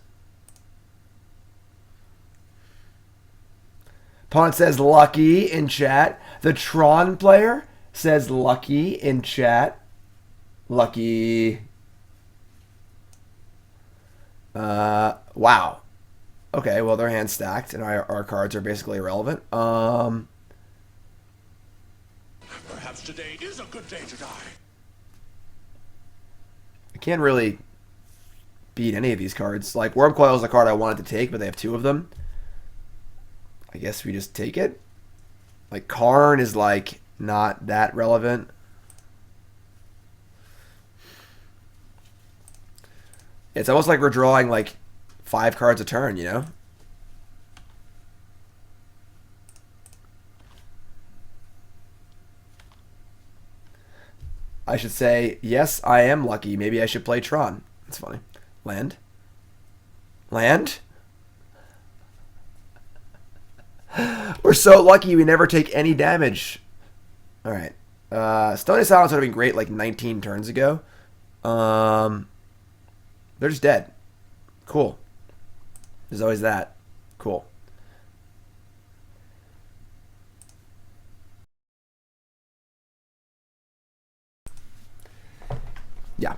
Opponent says lucky in chat. The Tron player says lucky in chat. Lucky. Wow. Okay, well, their hand's stacked, and our cards are basically irrelevant. Perhaps today is a good day to die. I can't really beat any of these cards. Like, Worm Coil is a card I wanted to take, but they have 2 of them. I guess we just take it. Like, Karn is, like, not that relevant. It's almost like we're drawing, like, 5 cards a turn, you know? I should say, yes, I am lucky. Maybe I should play Tron. That's funny. Land? Land? We're so lucky we never take any damage. Alright. Stony Silence would have been great like 19 turns ago. They're just dead. Cool. There's always that. Cool. Yeah.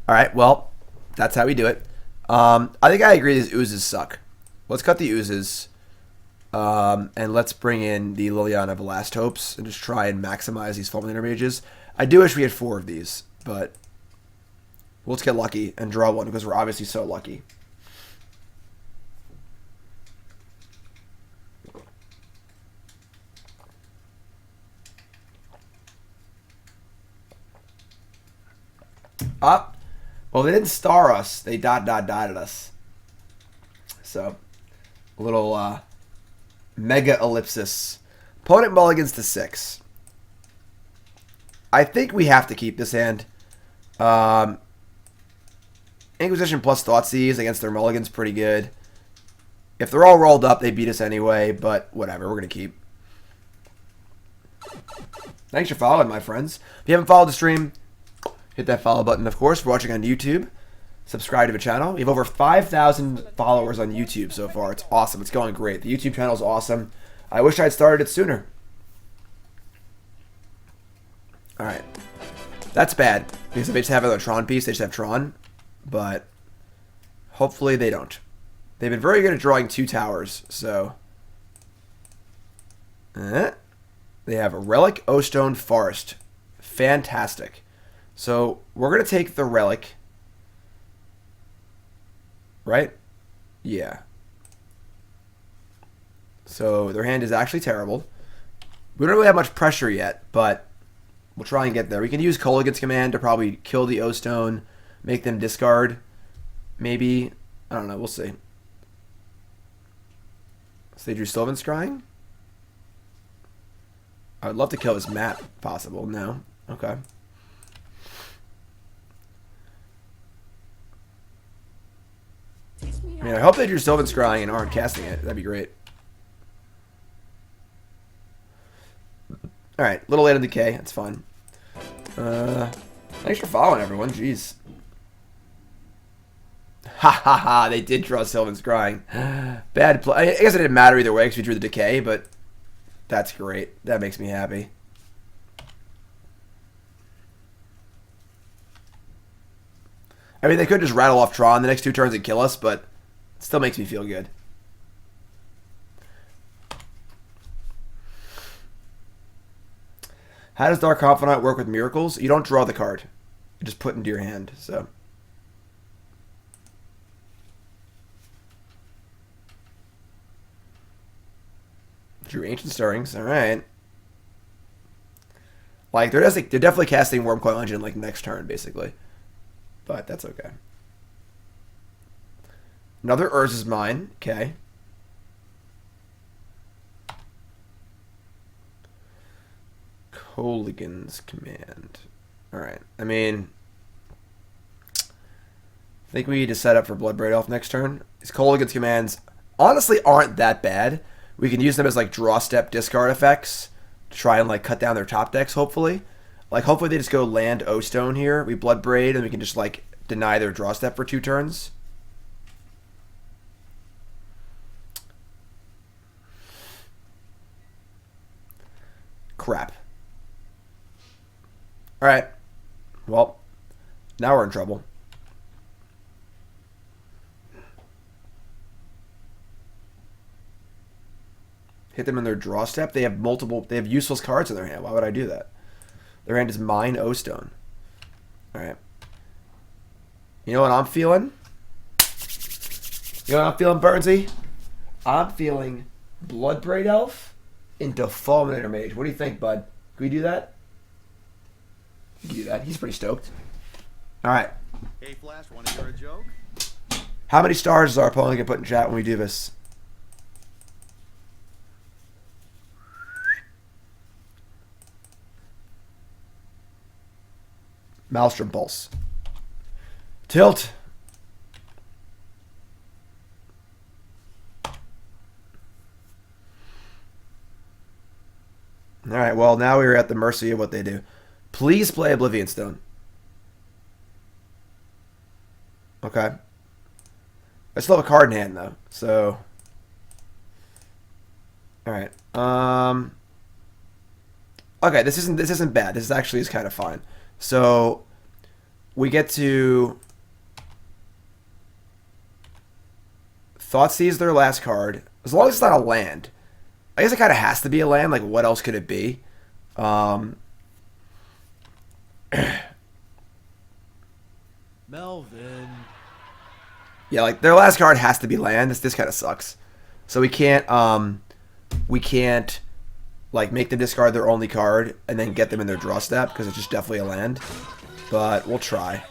Alright, well, that's how we do it. I think I agree these oozes suck. Let's cut the oozes. And let's bring in the Liliana of Last Hopes and just try and maximize these Fulminator Mages. I do wish we had 4 of these, but let's get lucky and draw one because we're obviously so lucky. Up. Well, they didn't star us. They dotted us. So, a little mega ellipsis. Opponent mulligans to 6. I think we have to keep this hand. Inquisition plus Thoughtseize against their mulligans pretty good. If they're all rolled up, they beat us anyway, but whatever, we're going to keep. Thanks for following, my friends. If you haven't followed the stream, hit that follow button, of course. If you're watching on YouTube, subscribe to the channel. We have over 5,000 followers on YouTube so far. It's awesome. It's going great. The YouTube channel is awesome. I wish I'd started it sooner. Alright. That's bad. Because if they just have a Tron piece, they just have Tron. But hopefully they don't. They've been very good at drawing 2 towers, so... They have a Relic, O-Stone, Forest. Fantastic. So we're going to take the Relic. Right? Yeah. So their hand is actually terrible. We don't really have much pressure yet, but we'll try and get there. We can use Kolaghan's command to probably kill the O-Stone, make them discard. Maybe. I don't know. We'll see. So they drew Sylvan Scrying? I would love to kill this map, if possible. No. Okay. I mean, I hope they do Sylvan Scrying and aren't casting it. That'd be great. Alright, little late on Decay. That's fine. Thanks for following, everyone. Jeez. Ha ha ha, they did draw Sylvan Scrying. Bad play. I guess it didn't matter either way because we drew the Decay, but that's great. That makes me happy. I mean, they could just rattle off Tron the next 2 turns and kill us, but it still makes me feel good. How does Dark Confidant work with Miracles? You don't draw the card. You just put it into your hand, so... Drew Ancient Stirrings, alright. Like, they're definitely casting Wormcoil Engine, like, next turn, basically. But that's okay. Another Urza's Mine. Okay. Kolaghan's Command. Alright. I mean... I think we need to set up for Bloodbraid Elf next turn. These Kolaghan's Commands honestly aren't that bad. We can use them as, like, draw step discard effects to try and, like, cut down their top decks, hopefully. Like, hopefully they just go land O-Stone here. We Bloodbraid, and we can just, like, deny their draw step for 2 turns. Crap. Alright. Well, now we're in trouble. Hit them in their draw step. They have useless cards in their hand. Why would I do that? Their hand is mine O-Stone. Alright. You know what I'm feeling? You know what I'm feeling, Burnsy? I'm feeling Bloodbraid Elf into Fulminator Mage. What do you think, bud? Can we do that? We can do that. He's pretty stoked. Alright. Hey, Flash, wanna hear a joke? How many stars is our opponent going to put in chat when we do this? Maelstrom Pulse. Tilt. Alright, well, now we're at the mercy of what they do. Please play Oblivion Stone. Okay. I still have a card in hand, though, so... Alright. Okay, this isn't bad. This actually is kind of fine. So, we get to Thoughtseize their last card. As long as it's not a land. I guess it kind of has to be a land. Like, what else could it be? Melvin. Yeah, like, their last card has to be land. This kind of sucks. So we can't, like, make them discard their only card and then get them in their draw step, because it's just definitely a land. But we'll try.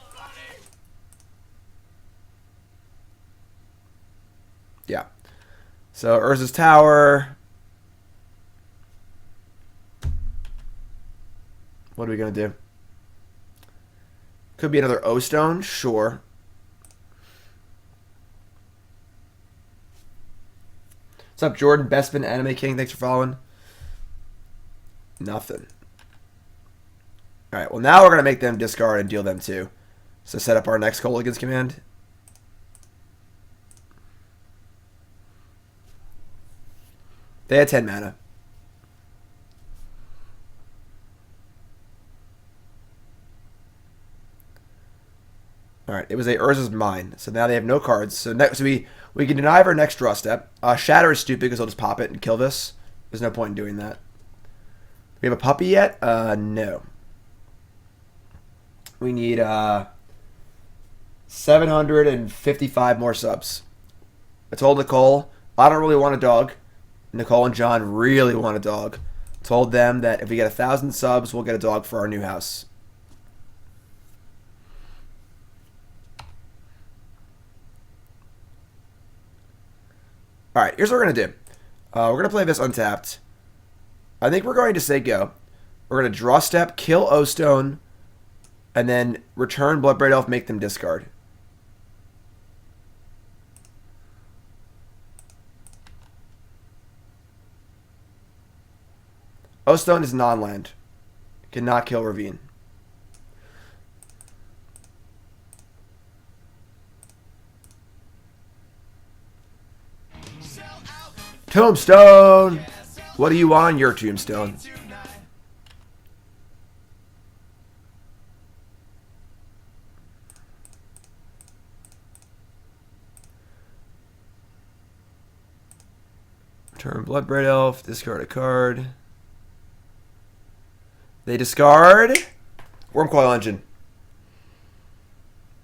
Yeah. So Urza's Tower. What are we going to do? Could be another O-Stone. Sure. What's up, Jordan? Bestman, Anime King. Thanks for following. Nothing. Alright, well now we're going to make them discard and deal them too. So set up our next Kolaghan's Command. They had 10 mana. Alright, it was a Urza's Mine. So now they have no cards. So we can deny our next draw step. Shatter is stupid because they'll just pop it and kill this. There's no point in doing that. We have a puppy yet? No. We need 755 more subs. I told Nicole, I don't really want a dog. Nicole and John really want a dog. Told them that if we get 1,000 subs, we'll get a dog for our new house. Alright, here's what we're going to do. We're going to play this untapped. I think we're going to say go. We're going to draw step, kill O-Stone, and then return Bloodbraid Elf, make them discard. Oathstone is non-land. Cannot kill Ravine. Tombstone! What do you want on your tombstone? Turn Bloodbraid Elf, discard a card. They discard Wormcoil Engine.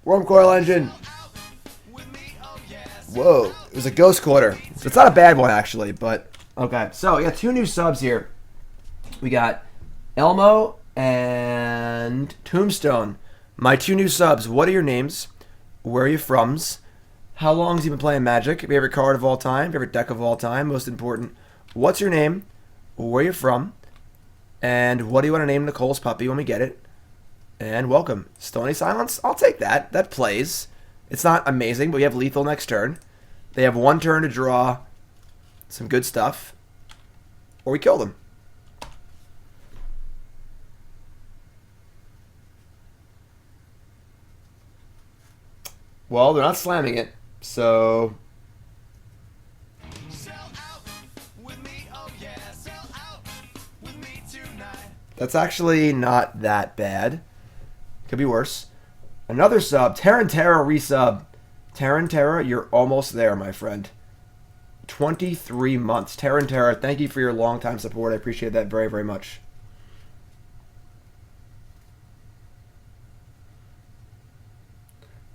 Wormcoil Engine! Whoa, it was a Ghost Quarter. So it's not a bad one, actually, but... Okay, so we got 2 new subs here. We got Elmo and Tombstone. My 2 new subs. What are your names? Where are you from? How long have you been playing Magic? Favorite card of all time? Favorite deck of all time? Most important, what's your name? Where are you from? And what do you want to name Nicole's puppy when we get it? And welcome. Stony Silence? I'll take that. That plays. It's not amazing, but we have lethal next turn. They have 1 turn to draw some good stuff. Or we kill them. Well, they're not slamming it, so... That's actually not that bad. Could be worse. Another sub. Terran Terra resub. Terran Terra, you're almost there, my friend. 23 months. Terran Terra, thank you for your long-time support. I appreciate that very, very much.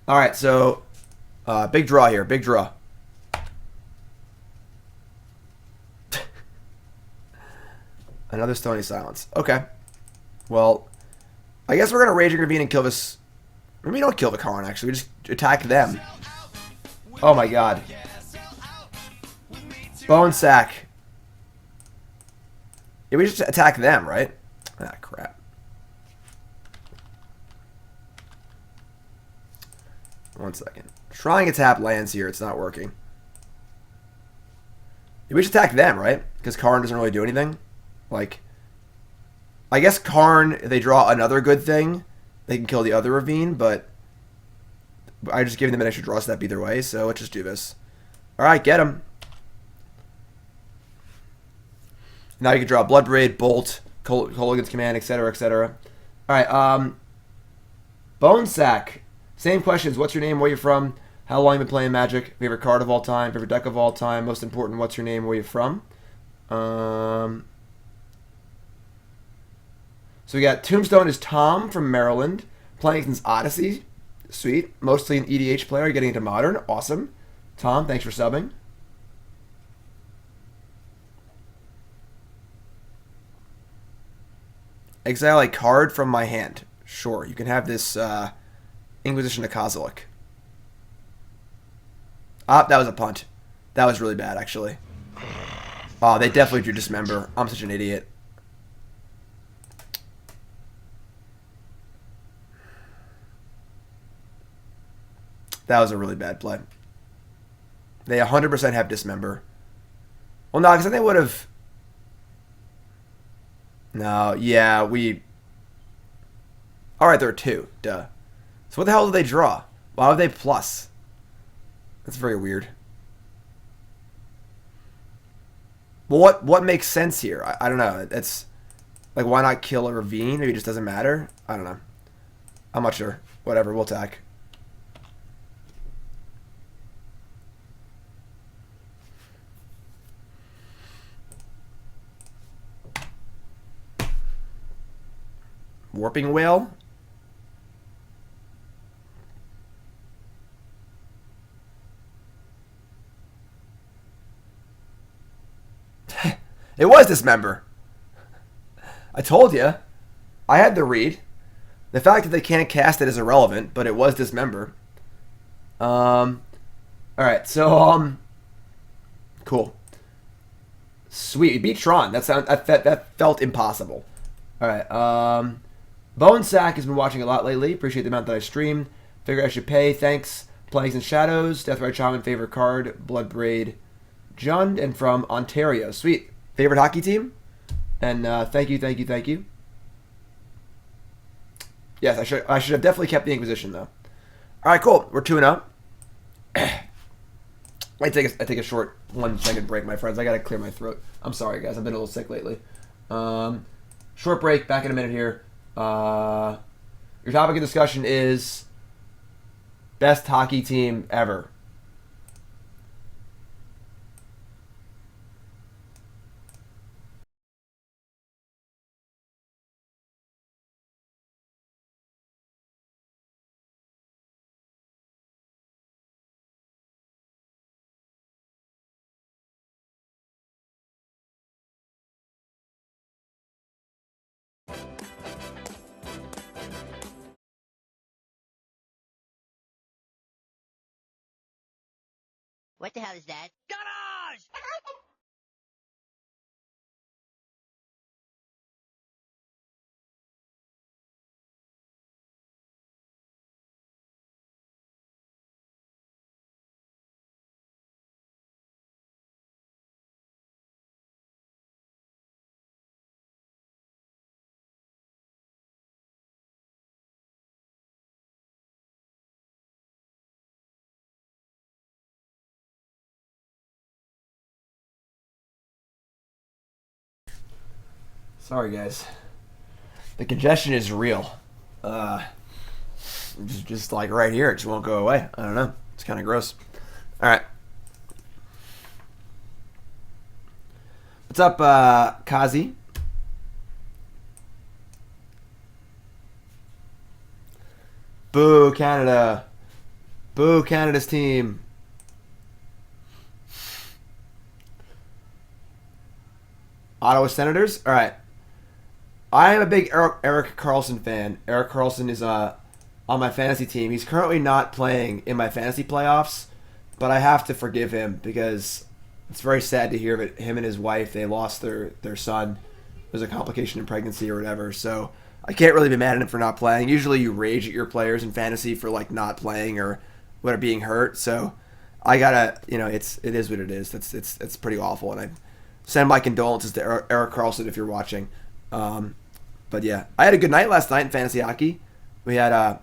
Alright, so... big draw here. Big draw. Another Stony Silence. Okay. Well, I guess we're going to Raging Ravine and kill this... Maybe we don't kill the Karn, actually. We just attack them. Oh my god. Bone Sack. Yeah, we just attack them, right? Ah, crap. One second. Trying to tap lands here. It's not working. Yeah, we just attack them, right? Because Karn doesn't really do anything. Like, I guess Karn, if they draw another good thing, they can kill the other Ravine, but I just gave them an extra draw step either way, so let's just do this. Alright, get him. Now you can draw Bloodbraid, Bolt, Kolaghan's Command, etc., etc. Alright, Bone Sack. Same questions. What's your name? Where you from? How long you been playing Magic? Favorite card of all time? Favorite deck of all time? Most important, what's your name? Where you from? So we got Tombstone is Tom from Maryland, playing since Odyssey. Sweet. Mostly an EDH player, getting into Modern. Awesome. Tom, thanks for subbing. Exile a card from my hand. Sure, you can have this Inquisition of Kozilek. Ah, that was a punt. That was really bad, actually. Oh, they definitely drew Dismember. I'm such an idiot. That was a really bad play. They 100% have Dismember. Well, no, because then they would have... No, yeah, we... Alright, there are 2. Duh. So what the hell do they draw? Why would they plus? That's very weird. Well, what makes sense here? I don't know. It's... Like, why not kill a Ravine? Maybe it just doesn't matter? I don't know. I'm not sure. Whatever, we'll attack. Warping Whale? It was Dismember. I told you. I had the read. The fact that they can't cast it is irrelevant, but it was Dismember. Alright, so, cool. Sweet. We beat Tron. That felt impossible. Alright, Bone Sack has been watching a lot lately. Appreciate the amount that I stream. Figure I should pay. Thanks. Plagues and Shadows. Deathrite Shaman. Favorite card. Bloodbraid Jund. And from Ontario. Sweet. Favorite hockey team? And thank you. Yes, I should have definitely kept the Inquisition though. All right, cool. We're 2-0. I take a short 1 second break, my friends. I gotta clear my throat. I'm sorry, guys. I've been a little sick lately. Short break. Back in a minute here. Your topic of discussion is best hockey team ever. What the hell is that? Garage! Sorry, guys. The congestion is real. Just like right here, it just won't go away. I don't know. It's kind of gross. All right. What's up, Kazi? Boo, Canada. Boo, Canada's team. Ottawa Senators? All right. I am a big Eric Carlson fan. Eric Carlson is on my fantasy team. He's currently not playing in my fantasy playoffs, but I have to forgive him because it's very sad to hear that him and his wife, they lost their son. There's a complication in pregnancy or whatever, so I can't really be mad at him for not playing. Usually you rage at your players in fantasy for like not playing or what being hurt, so I gotta, it is what it is. It's pretty awful, and I send my condolences to Eric Carlson if you're watching. But yeah, I had a good night last night in fantasy hockey. We had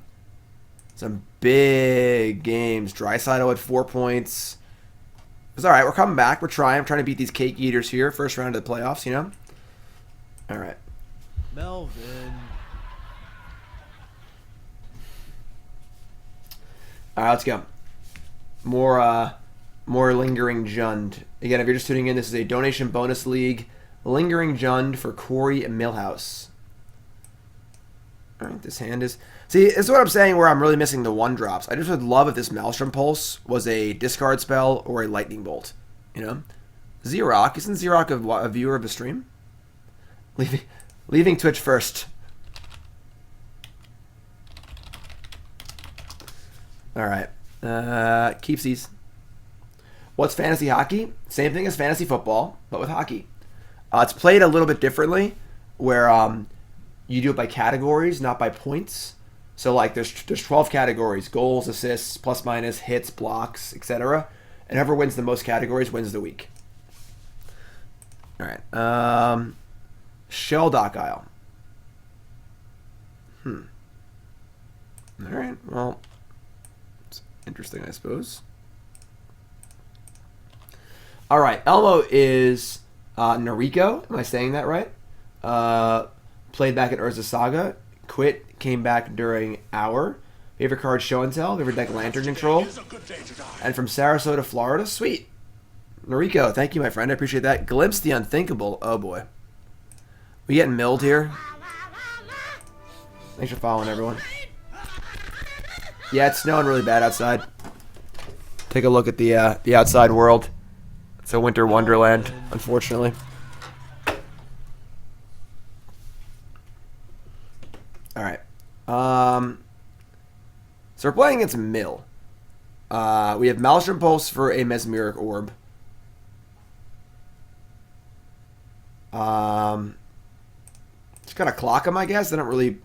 some big games. Draisaitl had 4 points. It was all right. We're coming back. We're trying. I'm trying to beat these cake eaters here. First round of the playoffs, All right. Melvin. All right, let's go. More Lingering Jund. Again, if you're just tuning in, this is a donation bonus league. Lingering Jund for CoreyMilhouse. All right, this hand is... See, this is what I'm saying where I'm really missing the 1-drops. I just would love if this Maelstrom Pulse was a discard spell or a Lightning Bolt. Xerox. Isn't Xerox a viewer of the stream? Leaving Twitch first. All right. Keepsies. What's fantasy hockey? Same thing as fantasy football, but with hockey. It's played a little bit differently, where you do it by categories, not by points. So like there's 12 categories: goals, assists, plus minus, hits, blocks, etc. And whoever wins the most categories wins the week. All right. Shell Dock Isle. All right. Well, it's interesting, I suppose. All right. Elmo is Noriko. Am I saying that right? Played back at Urza Saga. Quit. Came back during Hour. Favorite card, Show and Tell. Favorite deck, Lantern Control. And from Sarasota, Florida. Sweet. Noriko, thank you, my friend. I appreciate that. Glimpse the Unthinkable. Oh, boy. We getting milled here? Thanks for following, everyone. Yeah, it's snowing really bad outside. Take a look at the outside world. It's a winter wonderland, unfortunately. All right. So we're playing against Mill. We have Maelstrom Pulse for a Mesmeric Orb. Just gotta clock them, I guess. I don't really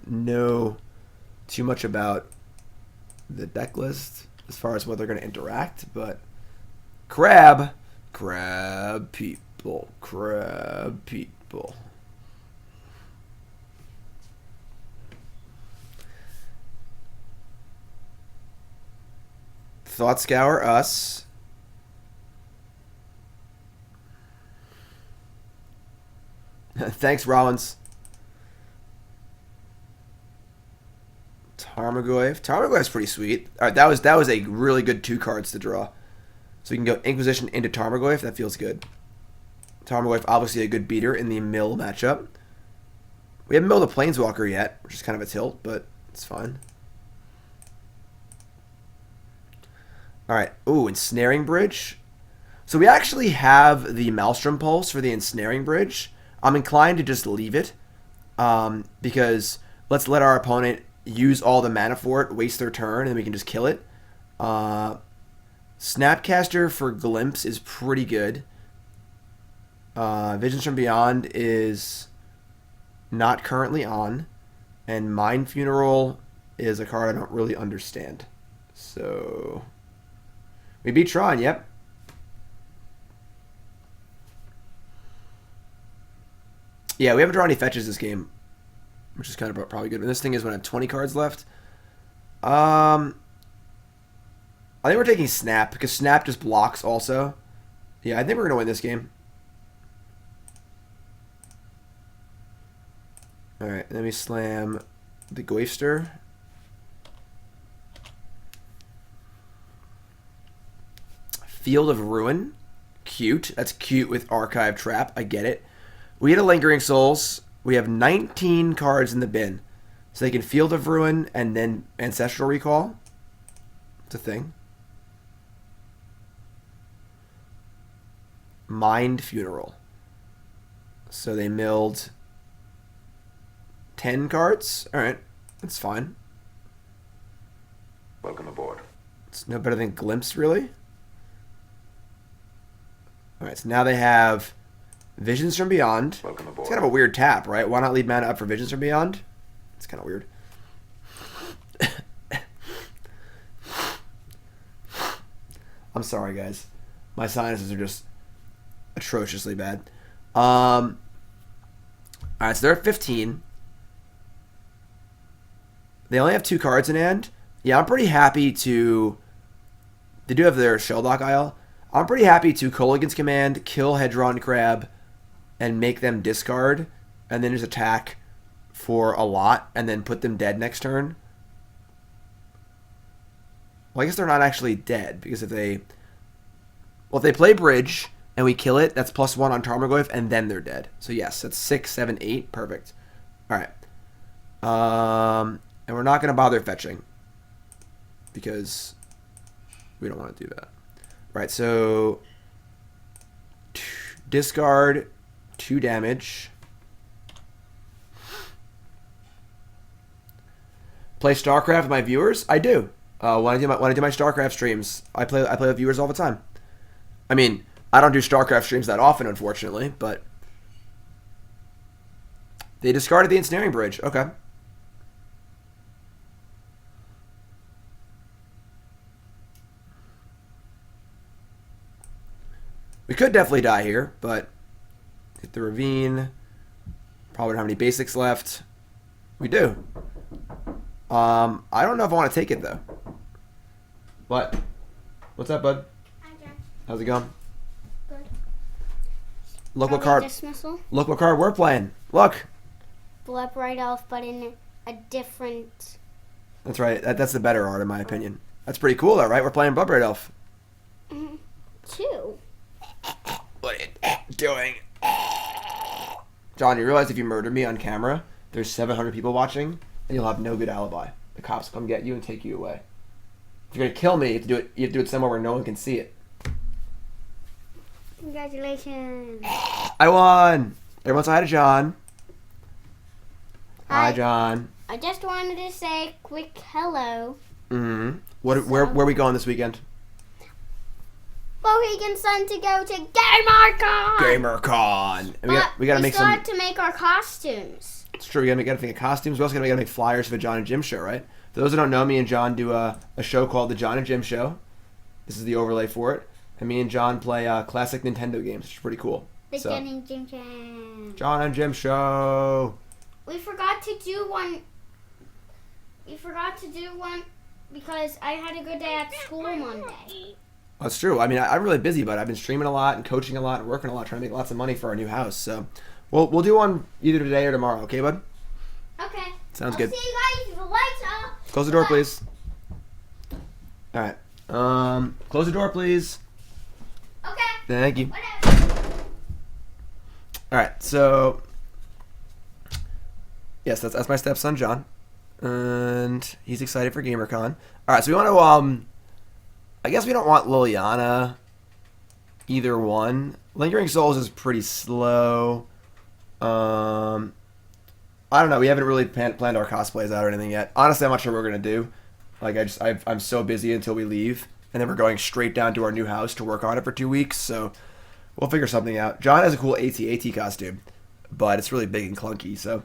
know too much about the deck list as far as what they're gonna interact, but crab people. Bull. Thought Scour us. Thanks, Rollins. Tarmogoyf. Tarmogoyf's pretty sweet. All right, that was a really good 2 cards to draw. So we can go Inquisition into Tarmogoyf. That feels good. Tarmogoyf, obviously a good beater in the mill matchup. We haven't milled a Planeswalker yet, which is kind of a tilt, but it's fine. All right. Ooh, Ensnaring Bridge. So we actually have the Maelstrom Pulse for the Ensnaring Bridge. I'm inclined to just leave it because let's let our opponent use all the mana for it, waste their turn, and we can just kill it. Snapcaster for Glimpse is pretty good. Visions from Beyond is not currently on. And Mind Funeral is a card I don't really understand. So we beat Tron, yep. Yeah, we haven't drawn any fetches this game, which is kind of probably good. And this thing is when I have 20 cards left. I think we're taking Snap, because Snap just blocks also. Yeah, I think we're going to win this game. Alright, let me slam the Goyster. Field of Ruin. Cute. That's cute with Archive Trap. I get it. We had a Lingering Souls. We have 19 cards in the bin. So they can Field of Ruin and then Ancestral Recall. It's a thing. Mind Funeral. So they milled 10 cards. Alright, that's fine. Welcome aboard. It's no better than Glimpse, really. Alright, so now they have Visions from Beyond. Welcome aboard. It's kind of a weird tap, right? Why not leave mana up for Visions from Beyond? It's kind of weird. I'm sorry, guys. My sinuses are just atrociously bad. Alright, so they're at 15. They only have 2 cards in hand. Yeah, I'm pretty happy to... They do have their Shelldock Isle. I'm pretty happy to Kolaghan's Command, kill Hedron Crab, and make them discard, and then just attack for a lot, and then put them dead next turn. Well, I guess they're not actually dead, because if they... Well, if they play Bridge, and we kill it, that's +1 on Tarmogoyf, and then they're dead. So yes, that's 6, 7, 8. Perfect. Alright. And we're not going to bother fetching, because we don't want to do that. Right, so... Discard 2 damage. Play StarCraft with my viewers? I do. When I do my StarCraft streams, I play with viewers all the time. I mean, I don't do StarCraft streams that often, unfortunately, but they discarded the Ensnaring Bridge. Okay. We could definitely die here, but hit the Ravine. Probably don't have any basics left. We do. I don't know if I want to take it, though. What? What's up, bud? Hi, Jack. How's it going? Good. Look what Early card. Dismissal. Look what card we're playing. Look. Bloodbraid Elf, but in a different... That's right. That's the better art, in my opinion. That's pretty cool, though, right? We're playing Bloodbraid Elf. 2. What are you doing? John, you realize if you murder me on camera, there's 700 people watching, and you'll have no good alibi. The cops come get you and take you away. If you're gonna kill me, you have to do it somewhere where no one can see it. Congratulations. I won. Everyone say hi to John. Hi, Hi. John. I just wanted to say a quick hello. Mm-hmm. Where are we going this weekend? Mohegan Sun to go to GamerCon. GamerCon. And we gotta make still some. have to make our costumes. It's true. We gotta think of costumes. We also gotta make flyers for the John and Jim show, right? For those who don't know, me and John do a show called the John and Jim Show. This is the overlay for it. And me and John play classic Nintendo games, which is pretty cool. Beginning Jim Jam. John and Jim show. We forgot to do one. Because I had a good day at school Monday. That's true. I mean, I'm really busy, but I've been streaming a lot and coaching a lot and working a lot, trying to make lots of money for our new house. So we'll do one either today or tomorrow. Okay, bud? Okay. Sounds good. See you guys later. Close the door, please. All right. Close the door, please. Okay. Thank you. Whatever. All right. So, yes, that's my stepson, John, and he's excited for GamerCon. All right. So we want to I guess we don't want Liliana. Either one. Lingering Souls is pretty slow. I don't know. We haven't really planned our cosplays out or anything yet. Honestly, I'm not sure what we're gonna do. Like I'm so busy until we leave, and then we're going straight down to our new house to work on it for 2 weeks. So we'll figure something out. John has a cool AT-AT costume, but it's really big and clunky. So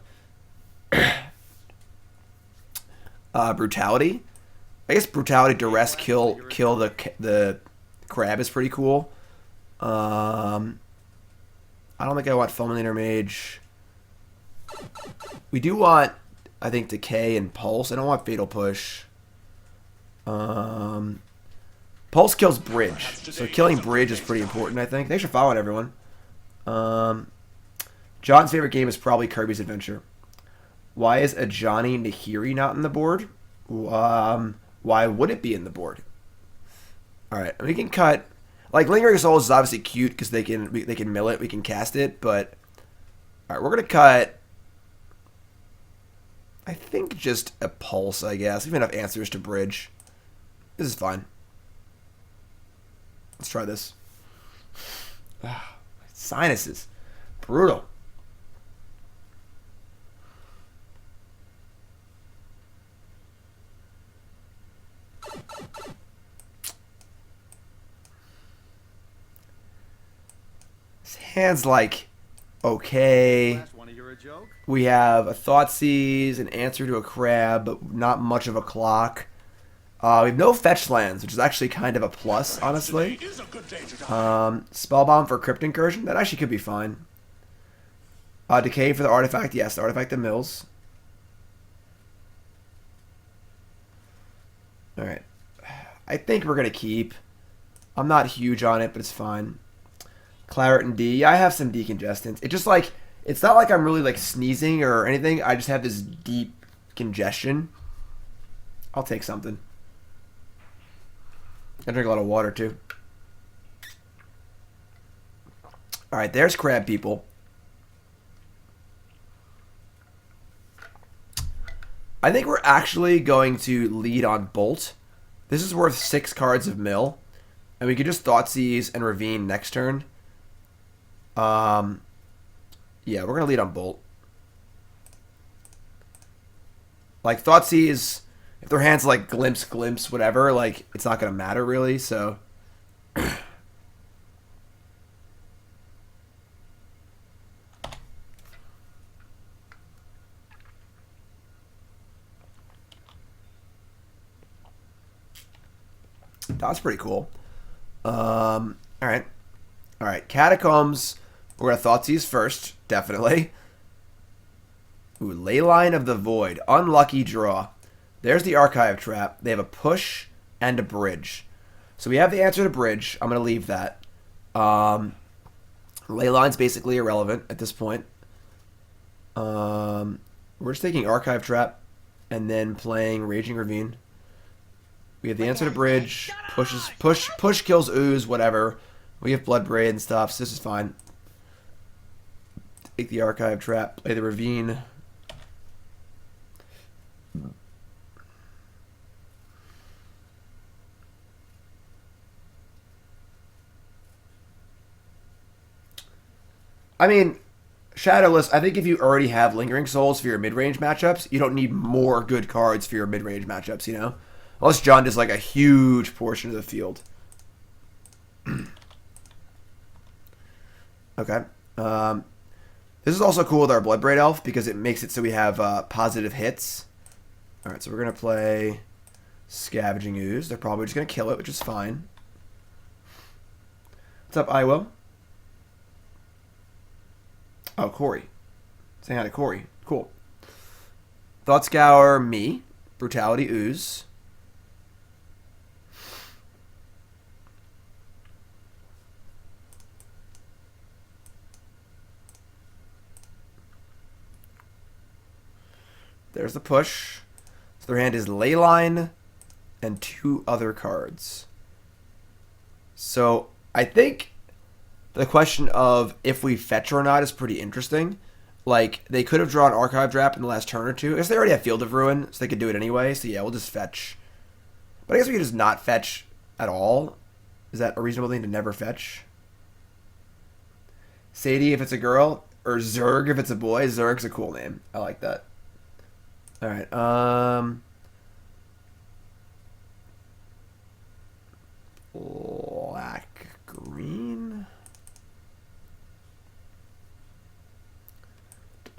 Brutality. I guess Brutality, Duress, kill the crab is pretty cool. I don't think I want Fulminator Mage. We do want, I think, Decay and Pulse. I don't want Fatal Push. Pulse kills Bridge, so killing Bridge is pretty important, I think. Thanks for following, everyone. John's favorite game is probably Kirby's Adventure. Why is a Johnny Nahiri not in the board? Why would it be in the board? All right, we can cut. Like Lingering Souls is obviously cute because they can mill it, we can cast it, but all right, we're gonna cut. I think just a Pulse, I guess. We have enough answers to Bridge. This is fine. Let's try this. Sinuses. Brutal. His hand's like, okay. We have a Thoughtseize, an answer to a crab, but not much of a clock. We have no fetch lands, which is actually kind of a plus, honestly. Spellbomb for Crypt Incursion, that actually could be fine. Decay for the artifact, yes, the artifact that mills. Alright. I think we're going to keep. I'm not huge on it, but it's fine. Claret and D. Yeah, I have some decongestants. It just like, it's not like I'm really like sneezing or anything. I just have this deep congestion. I'll take something. I drink a lot of water too. Alright, there's crab people. I think we're actually going to lead on Bolt. This is worth 6 cards of mill. And we could just Thoughtseize and Ravine next turn. Yeah, we're going to lead on Bolt. Like, Thoughtseize, if their hand's like glimpse, whatever, like, it's not going to matter really, so. That's pretty cool. Alright. Alright, Catacombs. We're going to Thoughtseize first, definitely. Ooh, Leyline of the Void. Unlucky draw. There's the Archive Trap. They have a push and a bridge. So we have the answer to bridge. I'm going to leave that. Leyline's basically irrelevant at this point. We're just taking Archive Trap and then playing Raging Ravine. We have the answer to bridge. Push kills ooze, whatever. We have Bloodbraid and stuff, so this is fine. Take the Archive Trap, play the Ravine. I mean, Shadowless, I think if you already have Lingering Souls for your mid-range matchups, you don't need more good cards for your mid-range matchups, you know? Unless John does like a huge portion of the field. Okay. This is also cool with our Bloodbraid Elf because it makes it so we have positive hits. Alright, so we're going to play Scavenging Ooze. They're probably just going to kill it, which is fine. What's up, Iwo? Oh, Corey. Saying hi to Corey. Cool. Thought Scour, me. Brutality, Ooze. There's the push. So their hand is Leyline and 2 other cards. So I think the question of if we fetch or not is pretty interesting. Like, they could have drawn Archive Draft in the last turn or two. I guess they already have Field of Ruin, so they could do it anyway. So yeah, we'll just fetch. But I guess we could just not fetch at all. Is that a reasonable thing to never fetch? Sadie if it's a girl, or Zerg if it's a boy. Zerg's a cool name. I like that. Alright, black, green.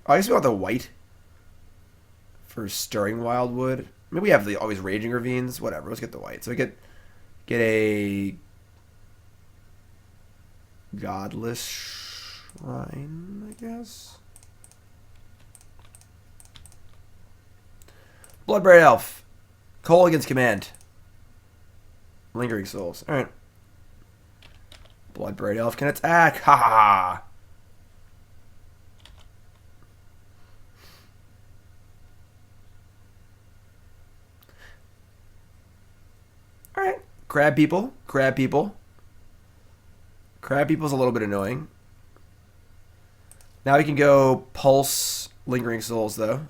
I guess we want the white for Stirring Wildwood. I mean, we have the always Raging Ravines. Whatever, let's get the white. So we get a Godless Shrine, I guess. Bloodbraid Elf. Kolaghan's Command. Lingering Souls. Alright. Bloodbraid Elf can attack. Ha ha ha. Alright. Crab people. Crab people. Crab people's a little bit annoying. Now we can go Pulse Lingering Souls, though.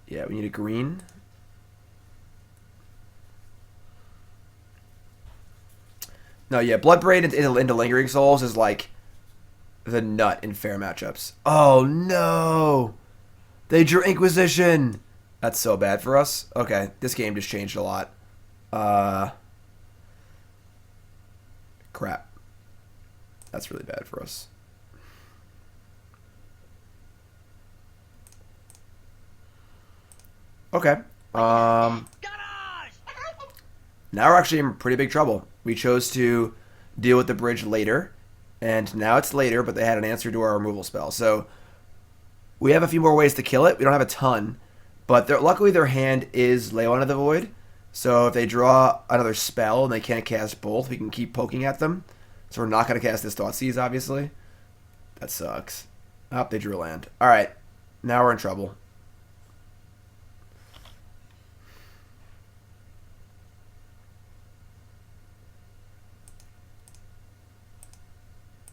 Yeah, we need a green. No, yeah, Bloodbraid into Lingering Souls is like the nut in fair matchups. Oh, no! They drew Inquisition! That's so bad for us. Okay, this game just changed a lot. Crap. That's really bad for us. Okay. Now we're actually in pretty big trouble. We chose to deal with the bridge later, and now it's later, but they had an answer to our removal spell. So we have a few more ways to kill it. We don't have a ton, but luckily their hand is Leyline of the Void. So if they draw another spell and they can't cast both, we can keep poking at them. So we're not going to cast this Thoughtseize, obviously. That sucks. Oh, they drew a land. All right, now we're in trouble.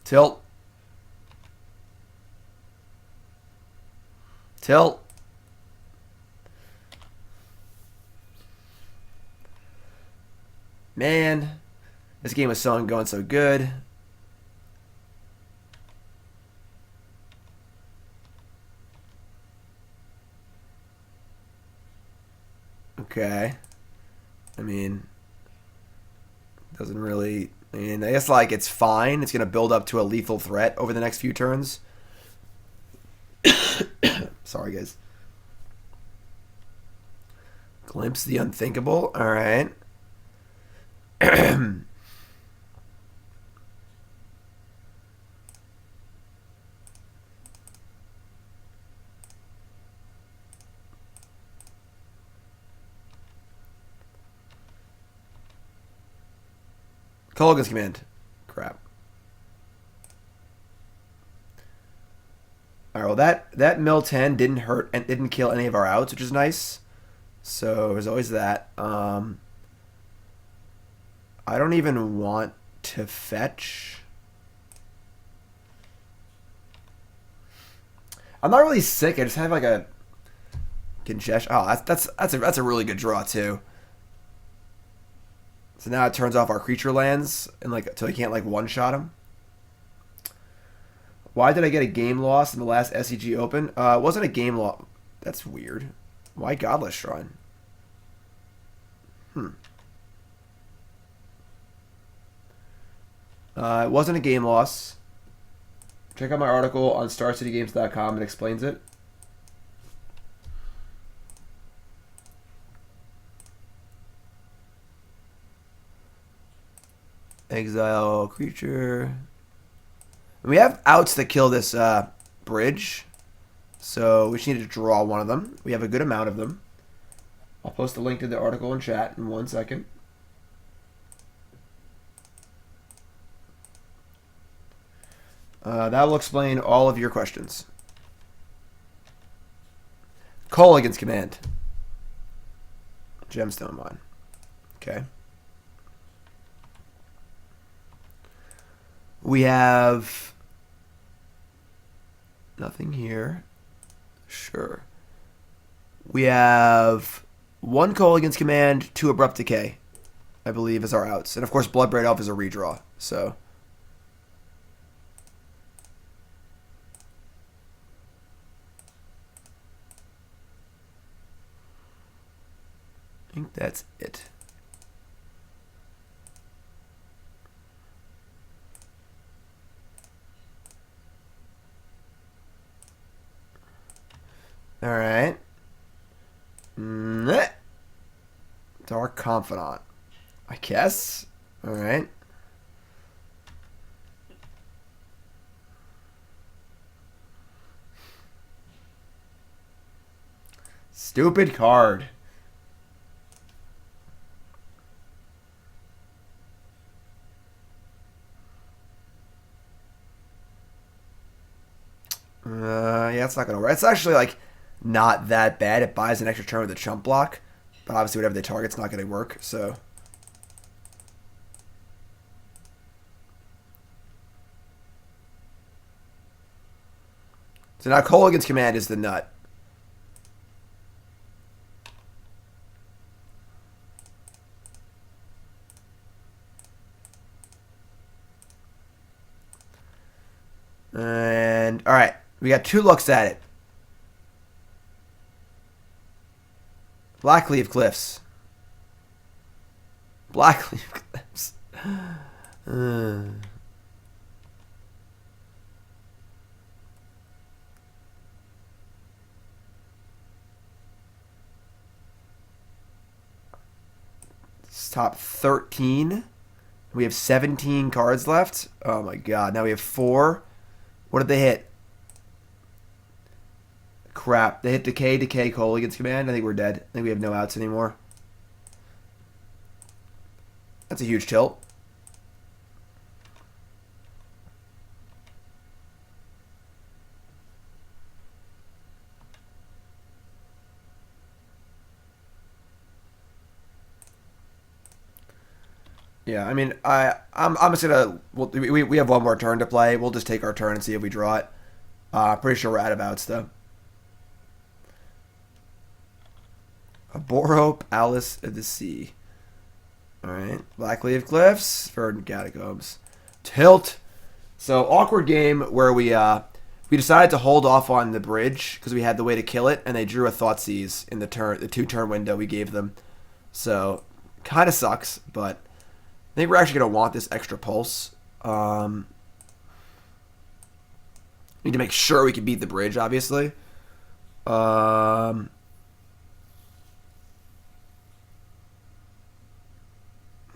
Tilt. Tilt. Man, this game was going so good. Okay. I mean, doesn't really... I mean, I guess, like, it's fine. It's going to build up to a lethal threat over the next few turns. Sorry, guys. Glimpse the unthinkable. All right. Kolaghan's Command. Crap. Alright, well that mill 10 didn't hurt and didn't kill any of our outs, which is nice. So there's always that. I don't even want to fetch. I'm not really sick. I just have like a congestion. Oh, that's a really good draw too. So now it turns off our creature lands and like so he can't like one-shot them. Why did I get a game loss in the last SCG Open? It wasn't a game loss. That's weird. Why Godless Shrine? It wasn't a game loss. Check out my article on StarCityGames.com. It explains it. Exile creature. We have outs that kill this bridge. So we just need to draw one of them. We have a good amount of them. I'll post a link to the article in chat in 1 second. That will explain all of your questions. Kolaghan's command. Gemstone Mine. Okay. We have nothing here. Sure. We have 1 Kolaghan's command, 2 Abrupt Decay, I believe, is our outs. And of course, Bloodbraid Elf is a redraw. So. I think that's it. All right. Dark Confidant, I guess. All right. Stupid card. Yeah, it's not gonna work. It's actually like not that bad. It buys an extra turn with a chump block, but obviously whatever they target's not gonna work. So now Kolaghan's command is the nut. And all right, we got 2 looks at it. Blackcleave Cliffs. Blackcleave Cliffs. It's top 13. We have 17 cards left. Oh my god. Now we have 4. What did they hit? Crap. They hit Decay, Kolaghan's command. I think we're dead. I think we have no outs anymore. That's a huge tilt. Yeah, I mean, I'm just gonna. We have 1 more turn to play. We'll just take our turn and see if we draw it. Pretty sure we're out of outs though. Abrupt Alice of the Sea. All right, Blackcleave Cliffs, Verdant Catacombs, tilt. So awkward game where we decided to hold off on the bridge because we had the way to kill it, and they drew a Thoughtseize in the 2-turn window we gave them. So kind of sucks, but I think we're actually going to want this extra pulse. Need to make sure we can beat the bridge, obviously.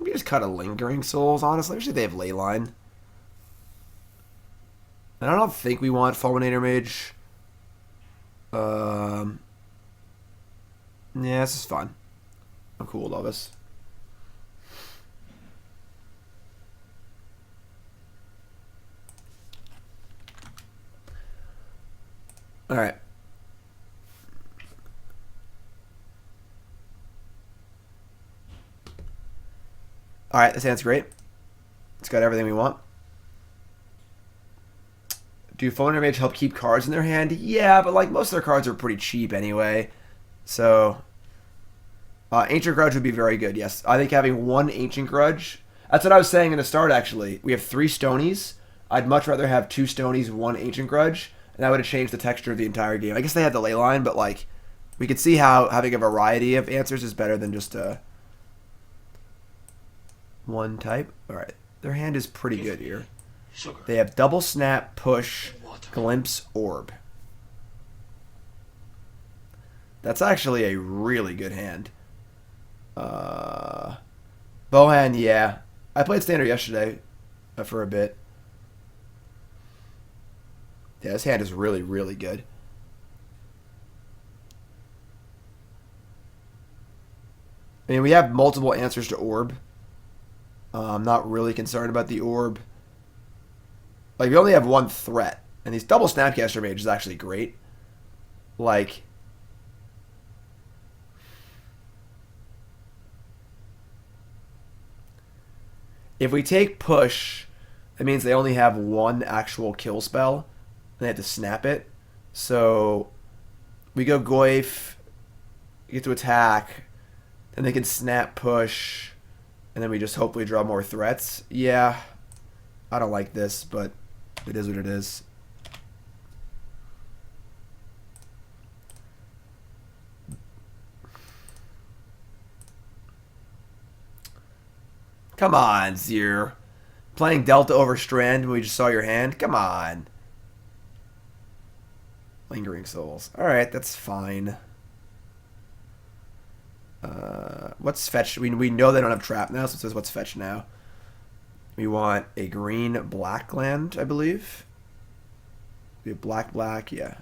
Maybe just cut a Lingering Souls, honestly. Actually, they have Leyline. And I don't think we want Fulminator Mage. Yeah, this is fun. I'm cool with all this. All right. All right, this hand's great. It's got everything we want. Do Fulminator Mage help keep cards in their hand? Yeah, but like most of their cards are pretty cheap anyway. So, Ancient Grudge would be very good. Yes, I think having 1 Ancient Grudge. That's what I was saying in the start. Actually, we have 3 Stonies. I'd much rather have 2 Stonies, 1 Ancient Grudge. And that would have changed the texture of the entire game. I guess they had the Leyline, but like, we could see how having a variety of answers is better than just one type. All right, their hand is pretty good here. They have Double Snap, Push, Glimpse, Orb. That's actually a really good hand. Bohan, yeah. I played Standard yesterday for a bit. Yeah, this hand is really, really good. I mean, we have multiple answers to Orb. I'm not really concerned about the Orb. Like, we only have one threat. And these double Snapcaster Mage is actually great. Like, if we take Push, that means they only have one actual kill spell. And they have to snap it. So, we go Goyf, get to attack, then they can snap Push, and then we just hopefully draw more threats. Yeah, I don't like this, but it is what it is. Come on, Zier. Playing Delta over Strand when we just saw your hand? Come on. Lingering Souls. Alright, that's fine. What's fetch? We know they don't have trap now, so it says what's fetch now. We want a green black land, I believe. We have black, yeah.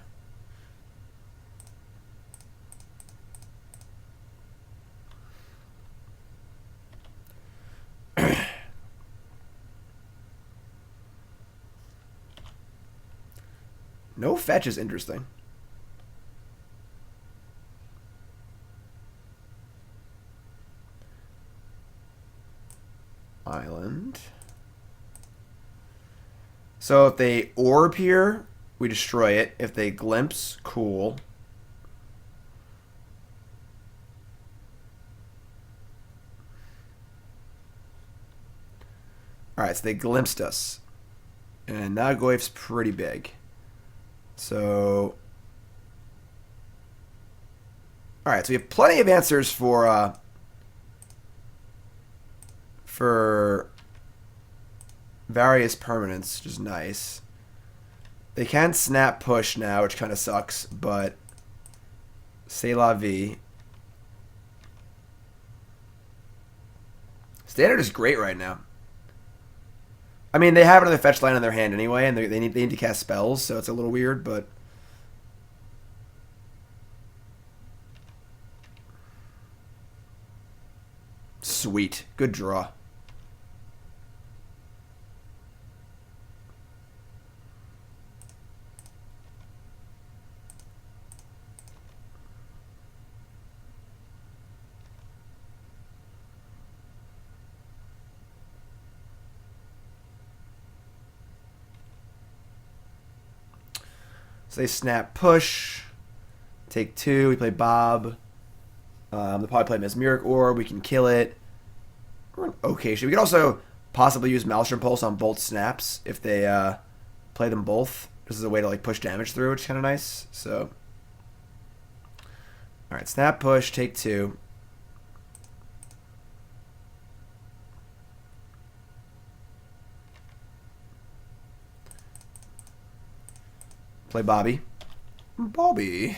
No fetch is interesting. Island. So if they orb here, we destroy it. If they glimpse, cool. Alright, so they glimpsed us. And now Goyf's pretty big. So, alright, so we have plenty of answers for various permanents, which is nice. They can snap Push now, which kind of sucks, but c'est la vie. Standard is great right now. I mean, they have another fetch line in their hand anyway, and they need to cast spells, so it's a little weird, but sweet. Good draw. So they snap Push, take 2, we play Bob. They'll probably play Mesmeric Orb, we can kill it. We're in okay shape. We could also possibly use Maelstrom Pulse on both snaps if they play them both. This is a way to like push damage through, which is kind of nice. So, alright, snap Push, take 2. Play Bobby. Bobby. I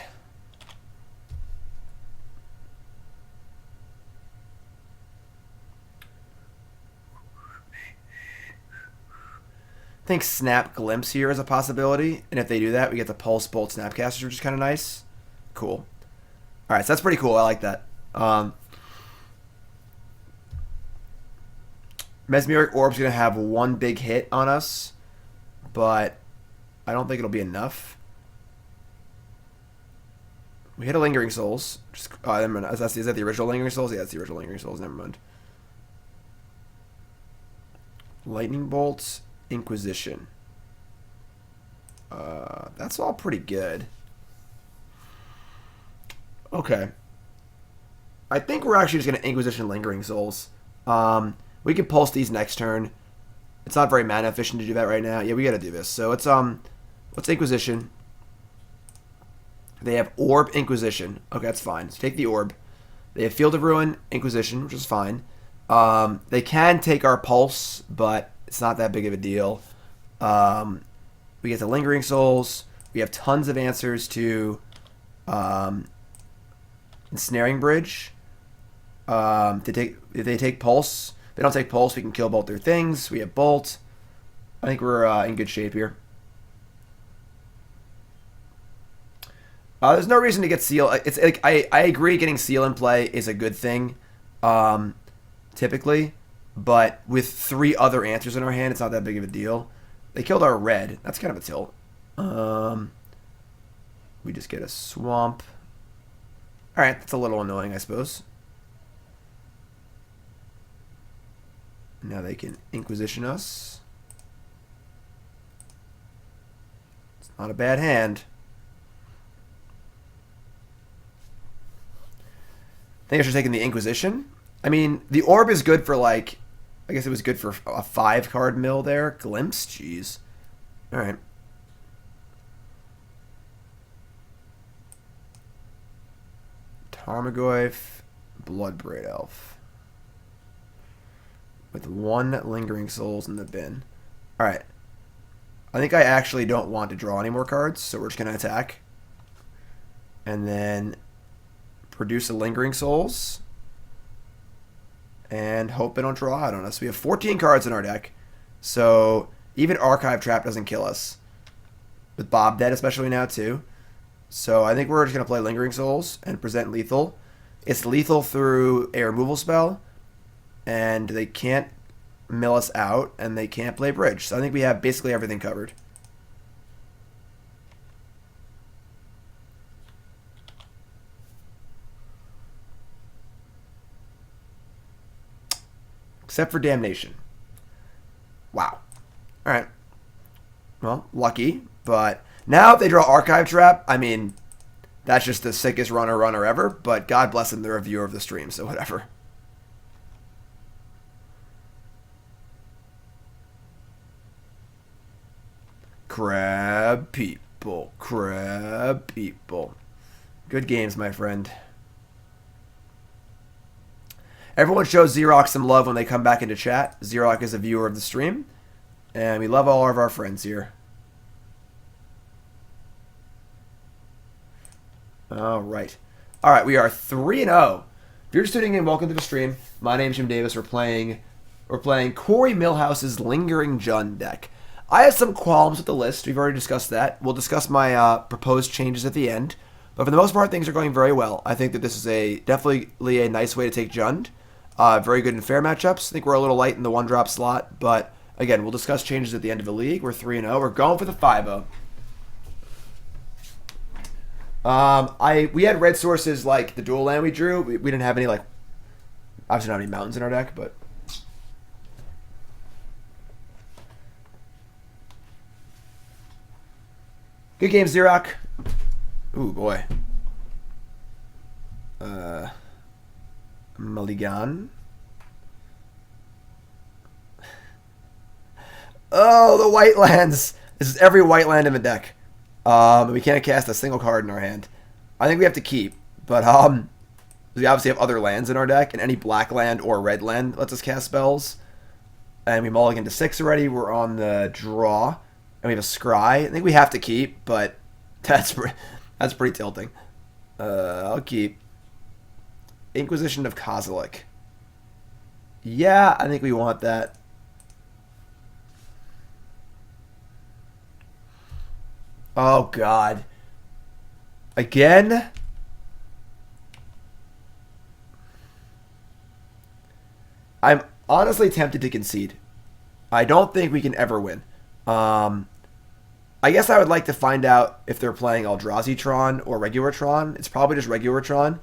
think Snap Glimpse here is a possibility. And if they do that, we get the Pulse Bolt Snapcasters, which is kind of nice. Cool. Alright, so that's pretty cool. I like that. Mesmeric Orb's going to have one big hit on us. But I don't think it'll be enough. We hit a Lingering Souls. Just, never mind. Is that the original Lingering Souls? Yeah, that's the original Lingering Souls. Never mind. Lightning Bolt, Inquisition. That's all pretty good. Okay. I think we're actually just going to Inquisition Lingering Souls. We can pulse these next turn. It's not very mana efficient to do that right now. Yeah, we got to do this. So it's Inquisition. They have Orb, Inquisition. Okay, that's fine. So take the Orb. They have Field of Ruin, Inquisition, which is fine. They can take our Pulse, but it's not that big of a deal. We get the Lingering Souls. We have tons of answers to Ensnaring Bridge. If they take Pulse, They don't take Pulse. We can kill both their things. We have Bolt. I think we're in good shape here. There's no reason to get Seal. It's like I agree getting Seal in play is a good thing, typically. But with 3 other answers in our hand, it's not that big of a deal. They killed our red. That's kind of a tilt. We just get a Swamp. Alright, that's a little annoying, I suppose. Now they can Inquisition us. It's not a bad hand. I think I should take in the Inquisition. I mean, the Orb is good for, like, I guess it was good for a 5-card mill there. Glimpse? Jeez. Alright. Tarmogoyf, Bloodbraid Elf. With 1 Lingering Souls in the bin. Alright. I think I actually don't want to draw any more cards, so we're just going to attack. And then produce a Lingering Souls. And hope they don't draw out on us. We have 14 cards in our deck. So even Archive Trap doesn't kill us. With Bob dead, especially now, too. So I think we're just going to play Lingering Souls and present lethal. It's lethal through a removal spell. And they can't mill us out. And they can't play Bridge. So I think we have basically everything covered. Except for Damnation. Wow. Alright. Well, lucky. But now if they draw Archive Trap, I mean, that's just the sickest runner ever. But God bless them, they're a viewer of the stream, so whatever. Crab people. Crab people. Good games, my friend. Everyone shows Xerox some love when they come back into chat. Xerox is a viewer of the stream. And we love all of our friends here. Alright. Alright, we are 3-0. If you're just tuning in, welcome to the stream. My name's Jim Davis. We're playing CoreyMilhouse's Lingering Jund deck. I have some qualms with the list. We've already discussed that. We'll discuss my proposed changes at the end. But for the most part, things are going very well. I think that this is definitely a nice way to take Jund. Very good in fair matchups. I think we're a little light in the 1-drop slot. But again, we'll discuss changes at the end of the league. We're 3-0. We're going for the 5-0. We had red sources like the dual land we drew. We didn't have any, like, obviously not any mountains in our deck, but good game, Xerox. Ooh, boy. Mulligan. Oh, the white lands. This is every white land in the deck. We can't cast a single card in our hand. I think we have to keep. But we obviously have other lands in our deck, and any black land or red land lets us cast spells. And we mulligan to 6 already. We're on the draw. And we have a Scry. I think we have to keep, but that's pretty tilting. I'll keep. Inquisition of Kozilek. Yeah, I think we want that. Oh, God. Again? I'm honestly tempted to concede. I don't think we can ever win. I guess I would like to find out if they're playing Eldrazi Tron or regular Tron. It's probably just regular Tron.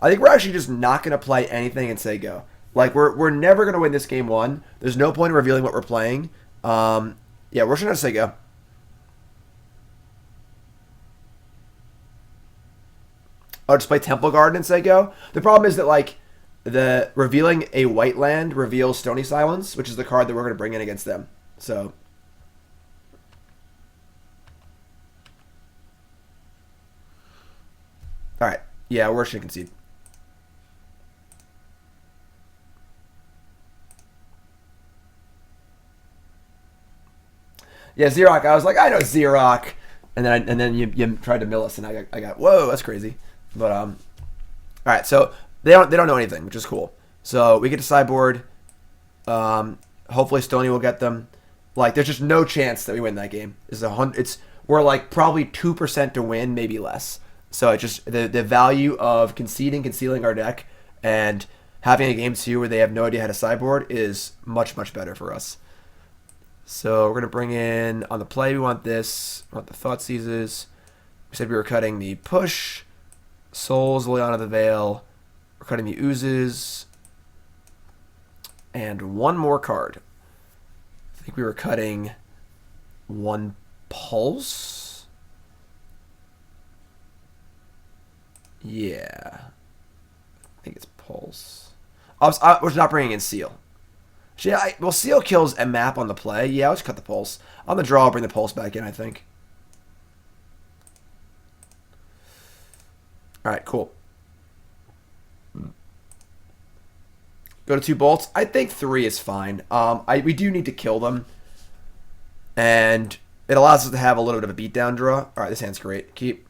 I think we're actually just not going to play anything and say go. Like, we're never going to win this game 1. There's no point in revealing what we're playing. Yeah, we're just going to say go. Oh, just play Temple Garden and say go? The problem is that, like, the revealing a white land reveals Stony Silence, which is the card that we're going to bring in against them. So alright. Yeah, we're just going to concede. Yeah, Xerox. I was like, I know Xerox. And then you tried to mill us, and I got whoa, that's crazy. But alright, so they don't know anything, which is cool. So we get to sideboard Hopefully Stony will get them. Like, there's just no chance that we win that game. We're like probably 2% to win, maybe less. So it's just the value of concealing our deck and having a game 2 where they have no idea how to sideboard is much, much better for us. So we're going to bring in, on the play, we want this. We want the Thoughtseizes. We said we were cutting the Push, Souls, Liliana the Veil. We're cutting the Oozes. And one more card. I think we were cutting one Pulse. Yeah. I think it's Pulse. I was not bringing in Seal. Well, Seal kills a map on the play. Yeah, I'll just cut the Pulse. On the draw, I'll bring the Pulse back in, I think. Alright, cool. Go to 2 bolts. I think 3 is fine. We do need to kill them. And it allows us to have a little bit of a beatdown draw. Alright, this hand's great. Keep.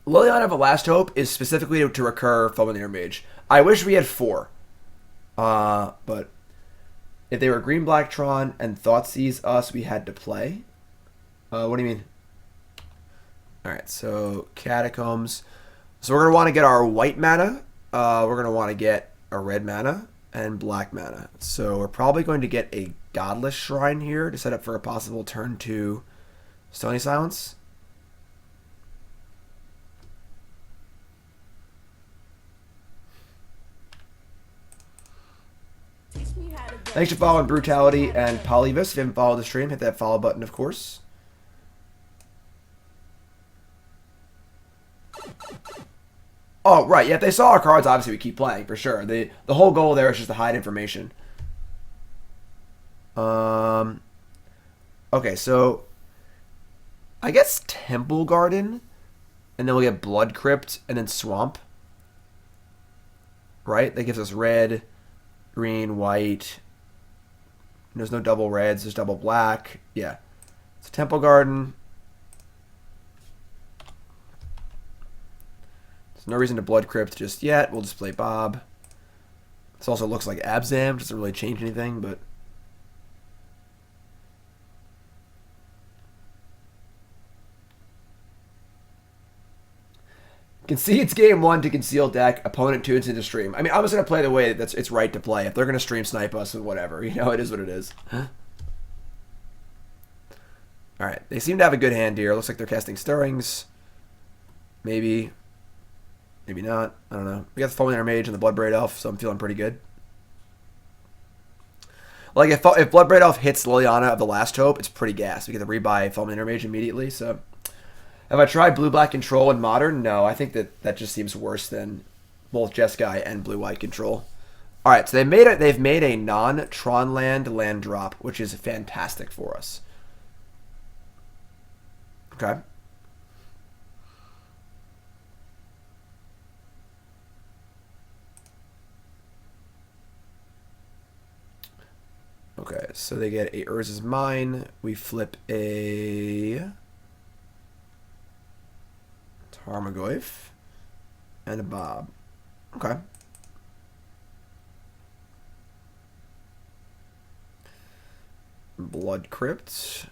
Liliana of the Last Hope is specifically to recur Fulminator Mage. I wish we had 4. But if they were Green Black Tron and Thoughtseize us, we had to play. What do you mean? Alright, so Catacombs. So we're going to want to get our white mana. We're going to want to get a red mana and black mana. So we're probably going to get a Godless Shrine here to set up for a possible turn 2 Stony Silence. Thanks for following Brutality and Polyvis. If you haven't followed the stream, hit that follow button, of course. Oh, right. Yeah, if they saw our cards, obviously we keep playing, for sure. The whole goal there is just to hide information. Okay, so I guess Temple Garden, and then we'll get Blood Crypt, and then Swamp. Right? That gives us red, green, white. There's no double reds, there's double black. Yeah. It's a Temple Garden. There's no reason to Blood Crypt just yet. We'll just play Bob. This also looks like Abzam. Doesn't really change anything, but... Concedes game 1 to conceal deck. Opponent tunes into stream. I mean, I'm just going to play the way that it's right to play. If they're going to stream snipe us and whatever, you know, it is what it is. Alright, they seem to have a good hand here. Looks like they're casting Stirrings. Maybe. Maybe not. I don't know. We got the Fulminator Mage and the Bloodbraid Elf, so I'm feeling pretty good. Like, if Bloodbraid Elf hits Liliana of the Last Hope, it's pretty gas. We get to rebuy Fulminator Mage immediately, so... Have I tried Blue-Black Control in Modern? No, I think that just seems worse than both Jeskai and Blue-White Control. Alright, so they've made a non-Tron land drop, which is fantastic for us. Okay. Okay, so they get a Urza's Mine. We flip a Tarmogoyf and a Bob. Okay. Blood Crypt.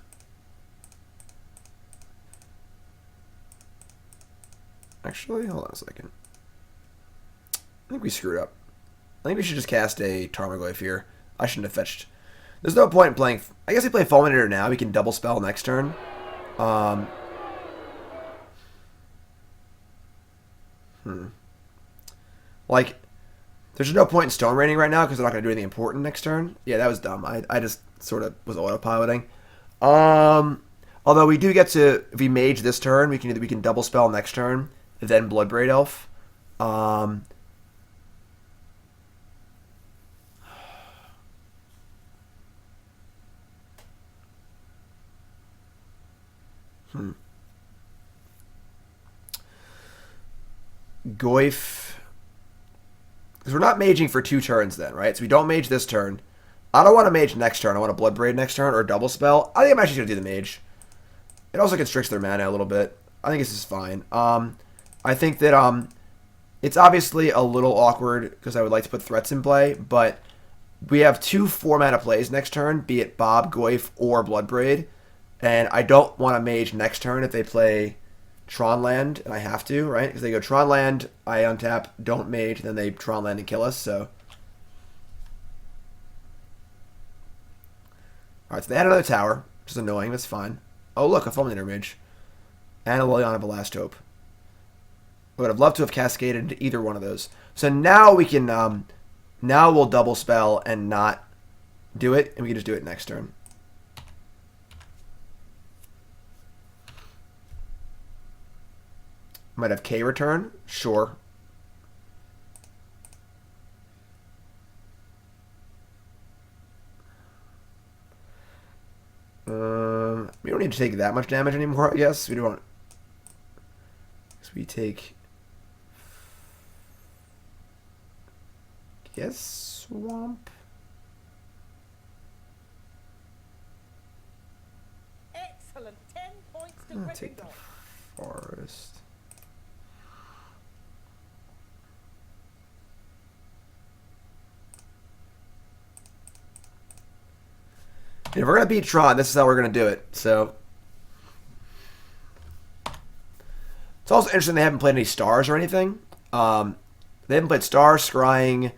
Actually, hold on a second. I think we screwed up. I think we should just cast a Tarmogoyf here. I shouldn't have fetched. There's no point in playing... I guess we play Fulminator now. We can double spell next turn. Like, there's no point in Stone Raining right now because they're not going to do anything important next turn. Yeah, that was dumb. I just sort of was autopiloting. Although we do get to... If we mage this turn, we can double spell next turn. Then Bloodbraid Elf. Goyf. Because we're not maging for 2 turns then, right? So we don't mage this turn. I don't want to mage next turn. I want a Bloodbraid next turn or a double spell. I think I'm actually going to do the mage. It also constricts their mana a little bit. I think this is fine. I think that It's obviously a little awkward because I would like to put threats in play, but we have 2 4-mana plays next turn, be it Bob, Goyf, or Bloodbraid, and I don't want to mage next turn if they play Tron Land, and I have to, right? Because they go Tron Land, I untap, don't mage, then they Tron Land and kill us, so... Alright, so they had another tower, which is annoying, that's fine. Oh look, a Fulminator Mage. And a Liliana of Last Hope. I would have loved to have cascaded into either one of those. So now we can, now we'll double spell and not do it, and we can just do it next turn. Might have K return, sure. We don't need to take that much damage anymore, I guess. We don't. So we take. I guess swamp. Excellent. 10 points to I'll take the Gryffindor. forest. If we're going to beat Tron, this is how we're going to do it. So it's also interesting they haven't played any stars or anything. They haven't played star, scrying,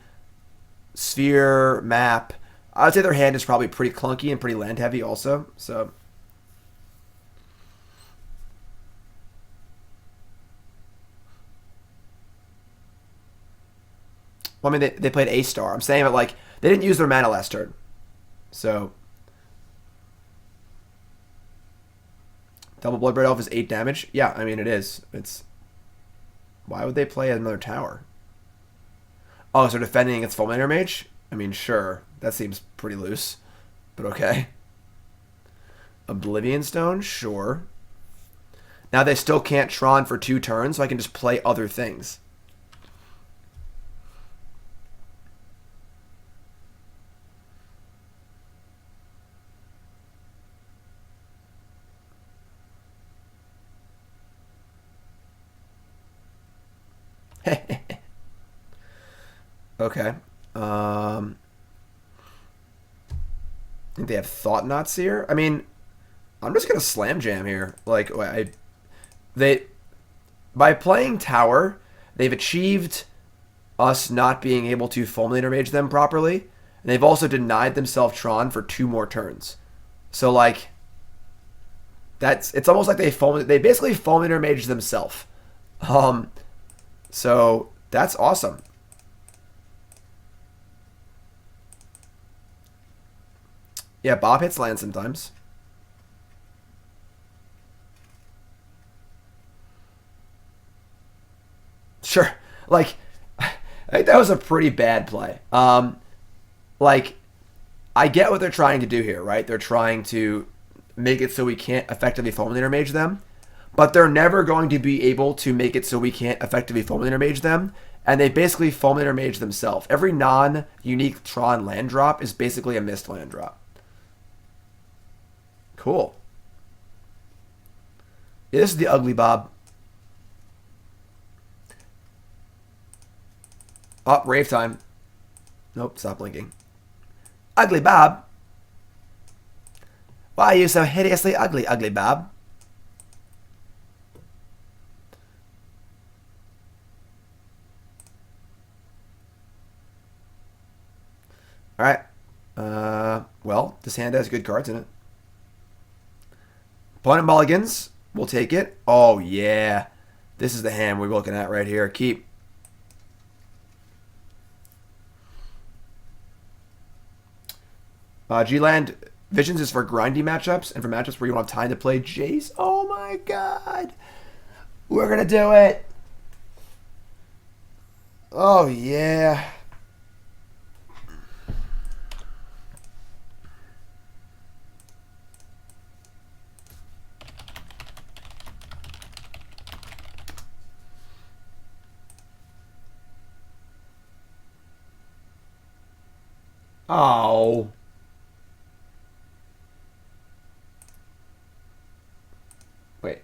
sphere, map. I would say their hand is probably pretty clunky and pretty land heavy also. So well, I mean, they played a star. I'm saying it like they didn't use their mana last turn. So double Bloodbraid Elf is 8 damage. Yeah, I mean, it is. It's... Why would they play another tower? Oh, so defending against Fulminator Mage? I mean, sure. That seems pretty loose. But okay. Oblivion Stone? Sure. Now they still can't Tron for 2 turns, so I can just play other things. Okay. I think they have Thoughtseer. I mean, I'm just gonna slam jam here. Like by playing tower, they've achieved us not being able to Fulminator Mage them properly, and they've also denied themselves Tron for 2 more turns. So like, it's almost like they basically Fulminator Mage themselves. So that's awesome. Yeah, Bob hits land sometimes. Sure. Like, I think that was a pretty bad play. Like, I get what they're trying to do here, right? They're trying to make it so we can't effectively Fulminator Mage them. But they're never going to be able to make it so we can't effectively Fulminator Mage them. And they basically Fulminator Mage themselves. Every non-unique Tron land drop is basically a missed land drop. Cool. Yeah, this is the ugly Bob. Oh, rave time. Nope, stop blinking. Ugly Bob. Why are you so hideously ugly, ugly Bob? Alright. Well, this hand has good cards in it. Opponent mulligans. We'll take it. Oh, yeah. This is the hand we're looking at right here. Keep. G-Land Visions is for grindy matchups and for matchups where you don't have time to play Jace. Oh, my God. We're going to do it. Oh, yeah. Oh. Wait.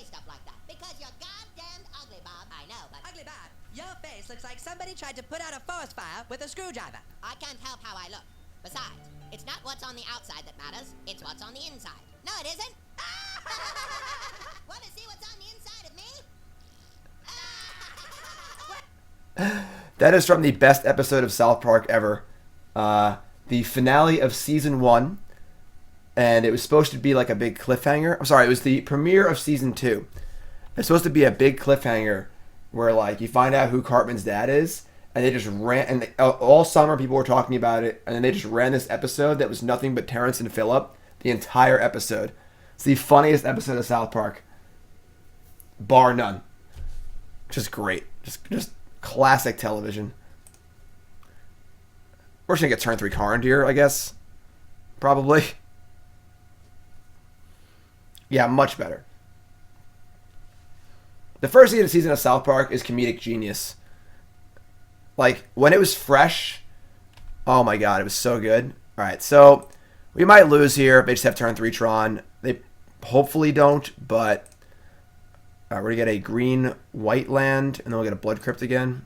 say stuff like that. Because you're goddamn ugly, Bob. I know, but... Ugly Bob, your face looks like somebody tried to put out a forest fire with a screwdriver. I can't help how I look. Besides, it's not what's on the outside that matters. It's what's on the inside. No, it isn't. Want to see what's on the inside of me? That is from the best episode of South Park ever. The finale of season 1. And it was supposed to be like a big cliffhanger. I'm sorry, it was the premiere of season 2. It's supposed to be a big cliffhanger where like you find out who Cartman's dad is. And they just ran, and all summer people were talking about it. And then they just ran this episode that was nothing but Terrence and Phillip. The entire episode. It's the funniest episode of South Park. Bar none. Just great. Just classic television. We're just going to get turn 3 Carandir, I guess. Probably. Yeah, much better. The first season of South Park is comedic genius. Like, when it was fresh, oh my god, it was so good. Alright, so we might lose here. They just have turn 3 Tron. They hopefully don't, but we're going to get a green-white land, and then we'll get a Blood Crypt again.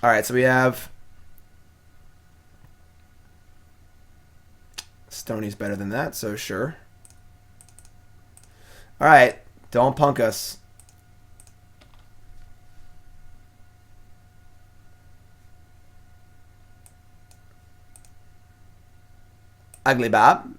Alright, so we have... Stony's better than that, so sure. Alright, don't punk us. Ugly Bob.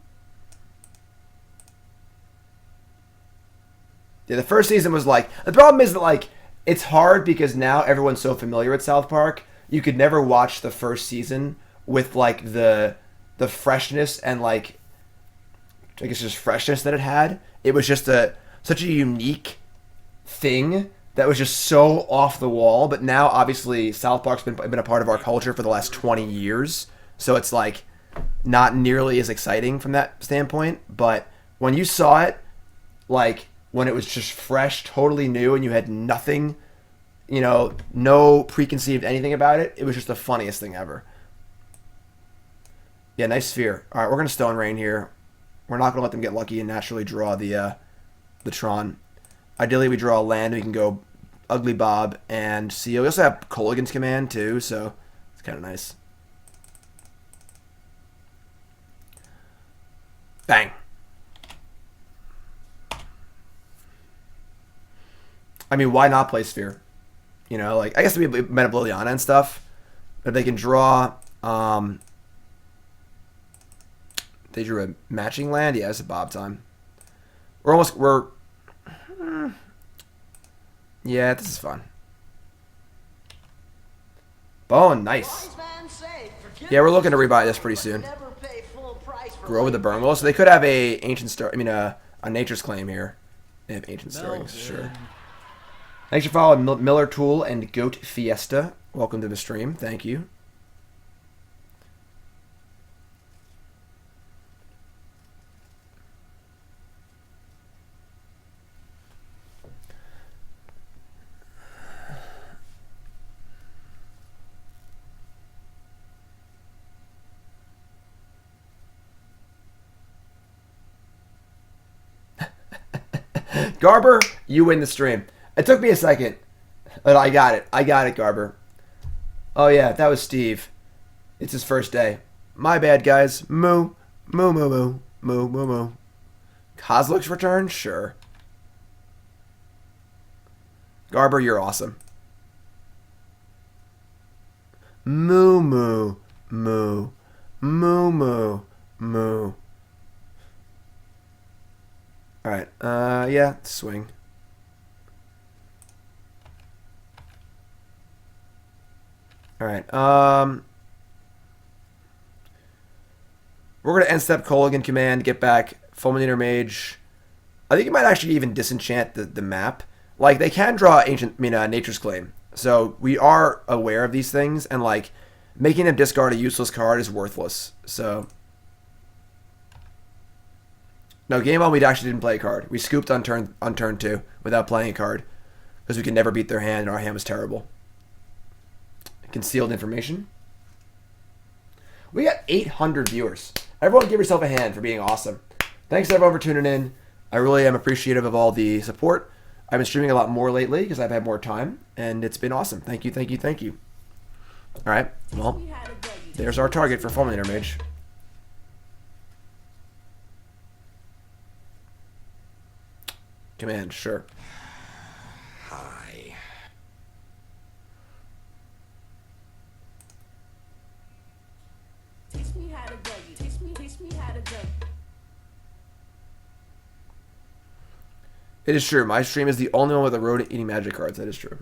Yeah, the first season was like... The problem is that, like, it's hard because now everyone's so familiar with South Park. You could never watch the first season with, like, the freshness and, like... I guess just freshness that it had. It was just such a unique thing that was just so off the wall. But now, obviously, South Park's been a part of our culture for the last 20 years. So it's, like... not nearly as exciting from that standpoint, but when you saw it, like, when it was just fresh, totally new, and you had nothing, you know, no preconceived anything about it, it was just the funniest thing ever. Yeah, nice sphere. Alright, we're going to Stone Rain here. We're not going to let them get lucky and naturally draw the Tron. Ideally, we draw a land, we can go Ugly Bob and Seal. We also have Kolaghan's Command, too, so it's kind of nice. Bang. I mean, why not play Sphere? You know, like, I guess we met up Liliana and stuff. But they can draw, they drew a matching land? Yeah, it's a Bob time. Yeah, this is fun. Bone, nice. Yeah, we're looking to rebuy this pretty soon. Grow over the Burnwell. So they could have a Nature's Claim here. They have Ancient Stirrings, sure. Thanks for following Miller Tool and Goat Fiesta. Welcome to the stream. Thank you. Garber, you win the stream. It took me a second, but I got it. I got it, Garber. Oh, yeah, that was Steve. It's his first day. My bad, guys. Moo. Moo, moo, moo. Moo, moo, moo. Kozilek's return? Sure. Garber, you're awesome. Moo, moo, moo. Moo, moo, moo. Alright, yeah, swing. Alright, we're going to end step Kolaghan Command, get back Fulminator Mage. I think you might actually even disenchant the map. Like, they can draw Nature's Claim. So, we are aware of these things, and, like, making them discard a useless card is worthless. So... No, game on we actually didn't play a card. We scooped on turn 2 without playing a card because we could never beat their hand and our hand was terrible. Concealed information. We got 800 viewers. Everyone give yourself a hand for being awesome. Thanks everyone for tuning in. I really am appreciative of all the support. I've been streaming a lot more lately because I've had more time, and it's been awesome. Thank you, thank you, thank you. All right, well, there's our target for Fulminator Mage. Command, sure. Hi. Teach me how to dug. Teach me how to dug. It is true. My stream is the only one with a road eating magic cards. That is true.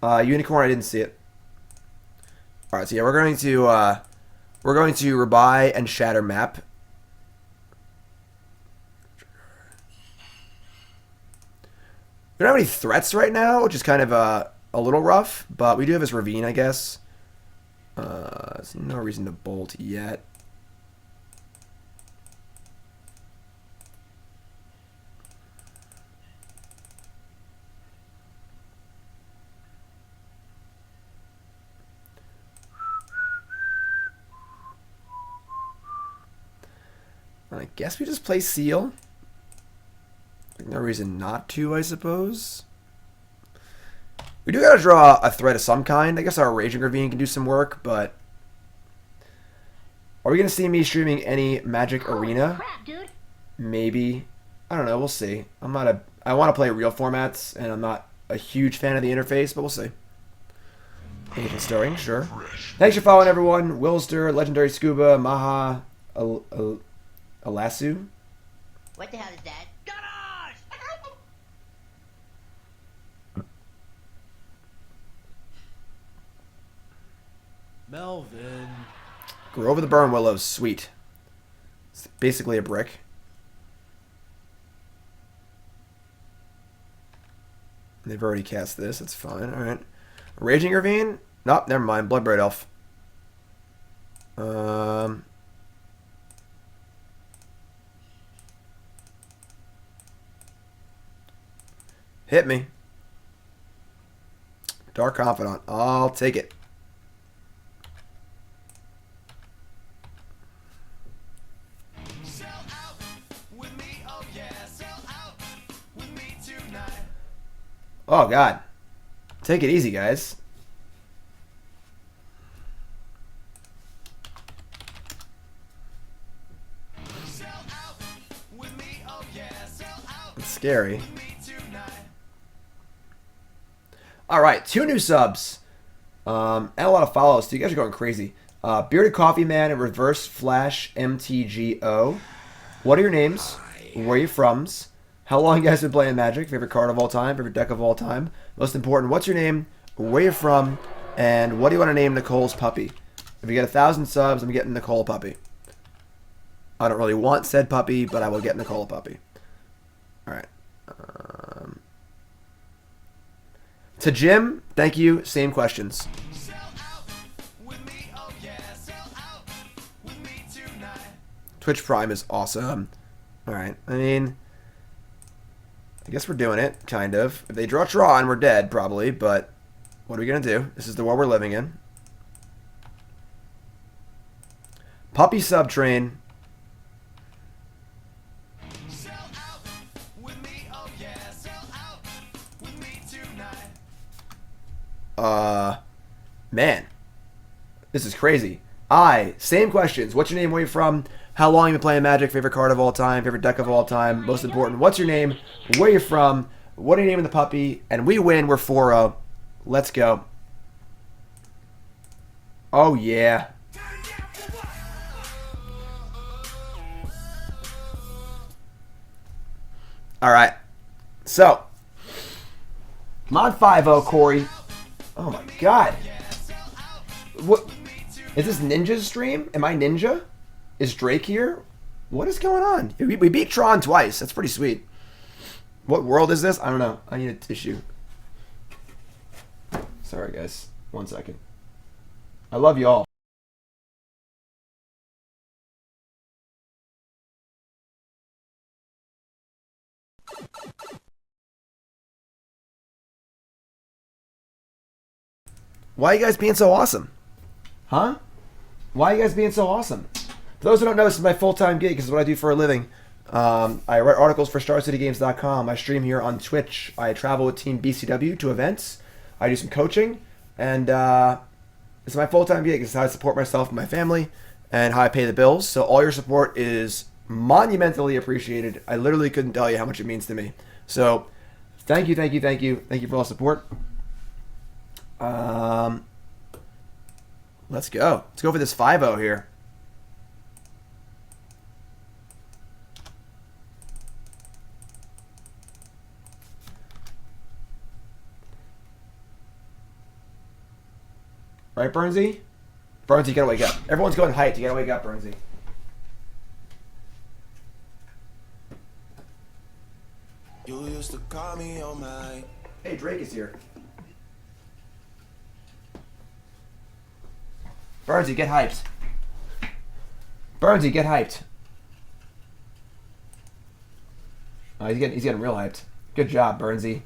Unicorn, I didn't see it. All right, so yeah, we're going to rebuy and shatter map. We don't have any threats right now, which is kind of a little rough, but we do have this ravine, I guess. There's no reason to bolt yet. I guess we just play Seal. No reason not to, I suppose. We do gotta draw a threat of some kind. I guess our Raging Ravine can do some work, but... Are we gonna see me streaming any Magic Arena? Crap, dude. Maybe. I don't know, we'll see. I want to play real formats, and I'm not a huge fan of the interface, but we'll see. Ancient Stirring, sure. Thanks for following, everyone. Wilster, Legendary Scuba, Maha, Alasu. What the hell is that? Melvin. Grove of the Burn Willows, sweet. It's basically a brick. They've already cast this, that's fine, alright. Raging Ravine? Nope, never mind. Bloodbraid Elf. Hit me. Dark Confidant. I'll take it. Oh, God. Take it easy, guys. It's scary. All right, 2 new subs. And a lot of follows, so you guys are going crazy. Bearded Coffee Man and Reverse Flash MTGO. What are your names? Where are you from's? How long you guys been playing Magic? Favorite card of all time? Favorite deck of all time? Most important, what's your name? Where you from? And what do you want to name Nicole's puppy? If you get 1,000 subs, I'm getting Nicole a puppy. I don't really want said puppy, but I will get Nicole a puppy. Alright. To Jim, thank you. Same questions. Twitch Prime is awesome. Alright, I mean... I guess we're doing it, kind of. If they draw Tron, we're dead, probably, but what are we going to do? This is the world we're living in. Puppy Subtrain. Man. This is crazy. Same questions. What's your name? Where you from? How long you been playing Magic? Favorite card of all time? Favorite deck of all time? Most important, what's your name? Where you from? What are you naming the puppy? And we win. We're 4-0. Let's go. Oh, yeah. All right. So, I'm on 5-0, Corey. Oh, my God. What? Is this Ninja's stream? Am I Ninja? Is Drake here? What is going on? We beat Tron twice. That's pretty sweet. What world is this? I don't know. I need a tissue. Sorry, guys. 1 second. I love you all. Why are you guys being so awesome? Huh? Why are you guys being so awesome? For those who don't know, this is my full-time gig. This is what I do for a living. I write articles for StarCityGames.com. I stream here on Twitch. I travel with Team BCW to events. I do some coaching. And it's my full-time gig. It's how I support myself and my family and how I pay the bills. So all your support is monumentally appreciated. I literally couldn't tell you how much it means to me. So thank you, thank you, thank you. Thank you for all the support. Let's go. Let's go for this 5-0 here. Right, Burnsy? Burnsy, you gotta wake up. Everyone's going hyped. You gotta wake up, Burnsy. You used to call me on my... Hey, Drake is here. Burnsy, get hyped. Burnsy, get hyped. Oh, he's getting real hyped. Good job, Burnsy.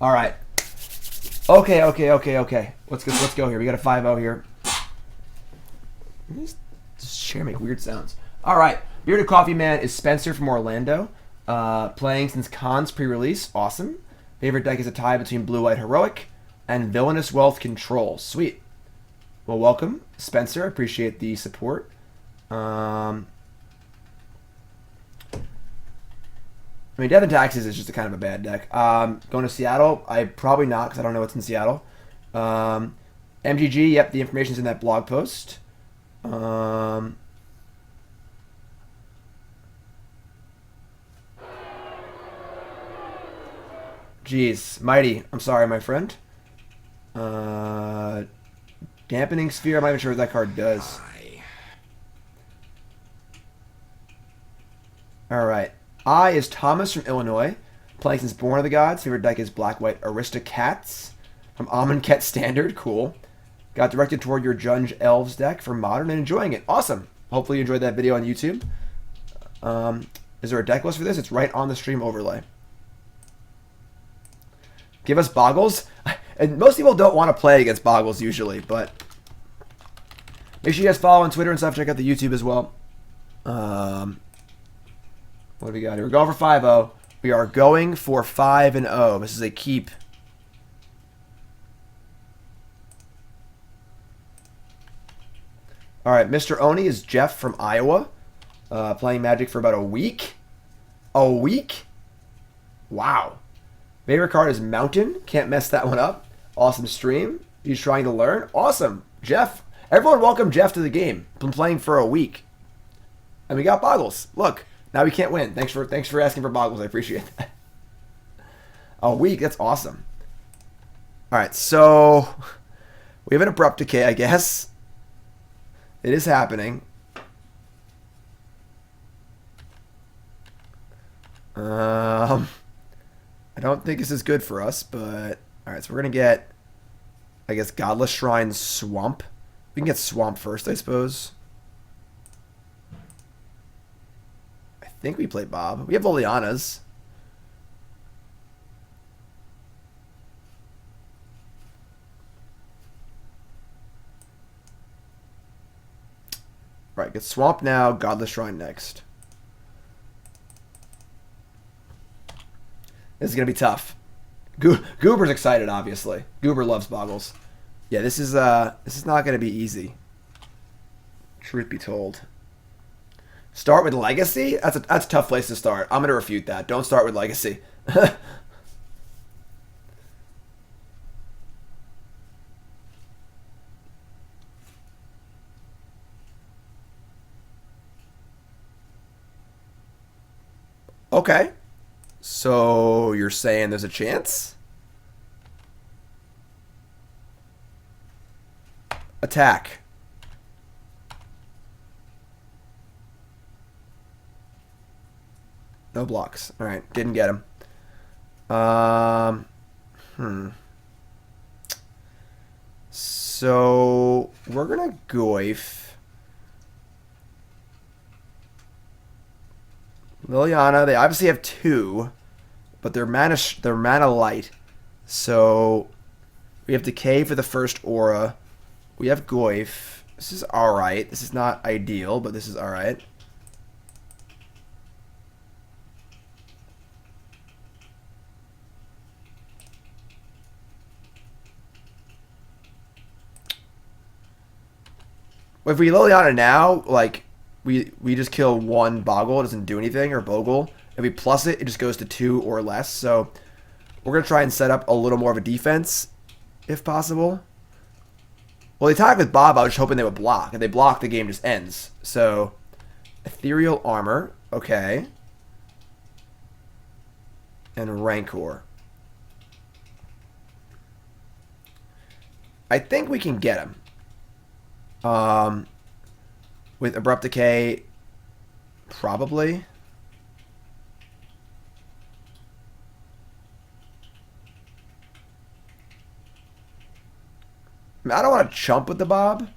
All right. Okay. Let's go here. We got a 5-0 here. This chair make weird sounds. All right. Bearded Coffee Man is Spencer from Orlando. Playing since Khan's pre-release. Awesome. Favorite deck is a tie between Blue-White Heroic and Villainous Wealth Control. Sweet. Well, welcome, Spencer. I appreciate the support. I mean, Death and Taxes is just a kind of a bad deck. Going to Seattle? I probably not, because I don't know what's in Seattle. MGG, yep, the information's in that blog post. Jeez, Mighty, I'm sorry, my friend. Dampening Sphere, I'm not even sure what that card does. Alright. I is Thomas from Illinois. Playing since Born of the Gods. Favorite deck is Black-White Aristocats. From Amonkhet Standard. Cool. Got directed toward your Judge Elves deck for Modern and enjoying it. Awesome. Hopefully you enjoyed that video on YouTube. Is there a deck list for this? It's right on the stream overlay. Give us Boggles. And most people don't want to play against Boggles usually, but make sure you guys follow on Twitter and stuff. Check out the YouTube as well. What do we got here? We're going for 5-0. We are going for 5-0. This is a keep. All right, Mr. Oni is Jeff from Iowa. Playing Magic for about a week. A week? Wow. Favorite card is Mountain. Can't mess that one up. Awesome stream. He's trying to learn. Awesome. Jeff. Everyone welcome Jeff to the game. Been playing for a week. And we got Boggles. Look. Now we can't win. Thanks for asking for Boggles. I appreciate that. A week. That's awesome. All right. So we have an Abrupt Decay, I guess. It is happening. I don't think this is good for us, but all right. So we're gonna get, I guess, Godless Shrine Swamp. We can get Swamp first, I suppose. I think we play Bob. We have Lilianas. Right, get Swamp now, Godless Shrine next. This is going to be tough. Goober's excited, obviously. Goober loves Boggles. Yeah, this is not going to be easy. Truth be told. Start with Legacy? That's a tough place to start. I'm going to refute that. Don't start with Legacy. Okay. So you're saying there's a chance? Attack. No blocks. All right, didn't get him. So we're gonna Goyf. Liliana, they obviously have two, but they're mana light. So we have Decay for the first aura. We have Goyf. This is alright. This is not ideal, but this is alright. If we Liliana now, like, we just kill one Boggle, it doesn't do anything, or Bogle. If we plus it, it just goes to 2 or less. So we're going to try and set up a little more of a defense, if possible. Well, the attack with Bob, I was hoping they would block. If they block, the game just ends. So, Ethereal Armor, okay. And Rancor. I think we can get him. With Abrupt Decay, probably. I mean, I don't want to chump with the Bob.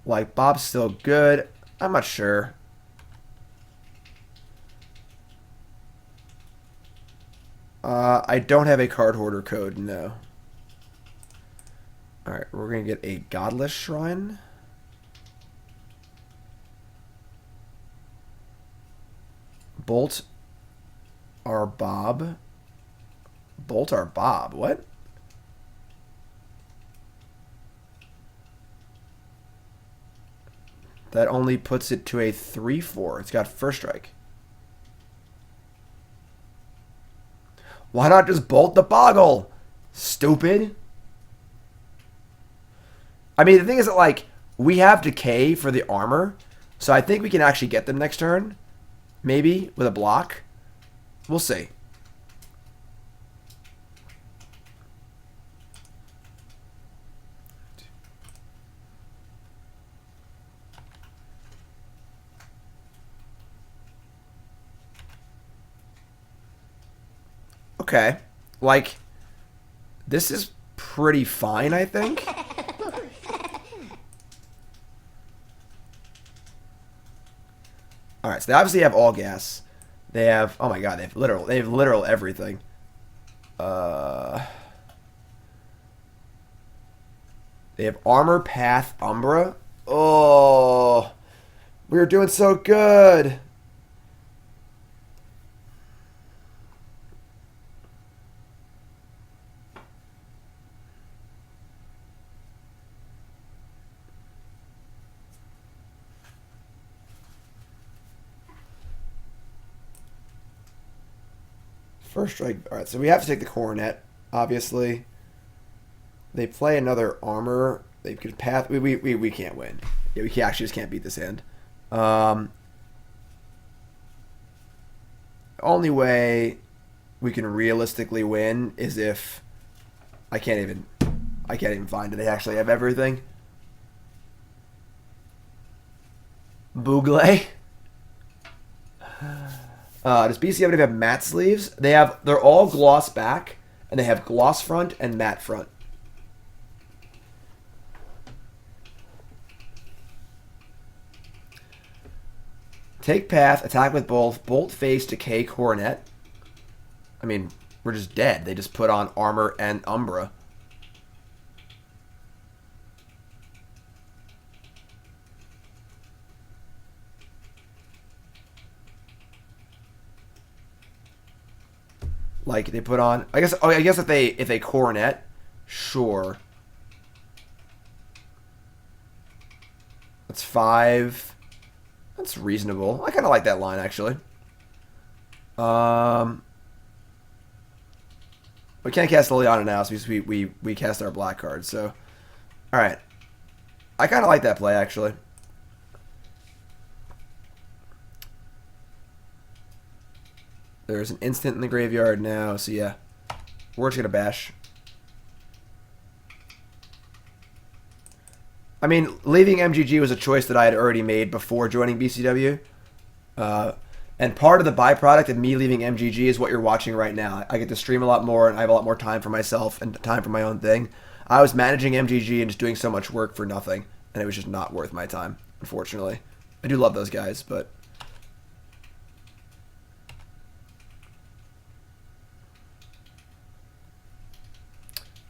Like, Bob's still good. I'm not sure. I don't have a card hoarder code, no. Alright, we're going to get a Godless Shrine. Bolt our Bob. Bolt our Bob. What? That only puts it to a 3/4. It's got first strike. Why not just bolt the Boggle? Stupid. I mean, the thing is that, like, we have Decay for the armor, so I think we can actually get them next turn. Maybe with a block. We'll see. Okay. Like, this is pretty fine, I think. Alright, so they obviously have all gas. They have, oh my god, they have literal everything. They have Armor, Path, Umbra. Oh, we were doing so good. First strike. Alright, so we have to take the Coronet, obviously. They play another armor. They could path. We can't win. Yeah, we actually just can't beat this hand. Only way we can realistically win is if I can't even find it. They actually have everything. Boogle. Does BCW have matte sleeves? They're all gloss back, and they have gloss front and matte front. Take path, attack with both, bolt face, decay, coronet. I mean, we're just dead. They just put on armor and Umbra. Like they put on, I guess if they coronet, sure. That's 5. That's reasonable. I kind of like that line actually. We can't cast Liliana now, so we cast our black card. So, all right. I kind of like that play actually. There's an instant in the graveyard now, so yeah. We're just going to bash. I mean, leaving MGG was a choice that I had already made before joining BCW. And part of the byproduct of me leaving MGG is what you're watching right now. I get to stream a lot more, and I have a lot more time for myself and time for my own thing. I was managing MGG and just doing so much work for nothing, and it was just not worth my time, unfortunately. I do love those guys, but...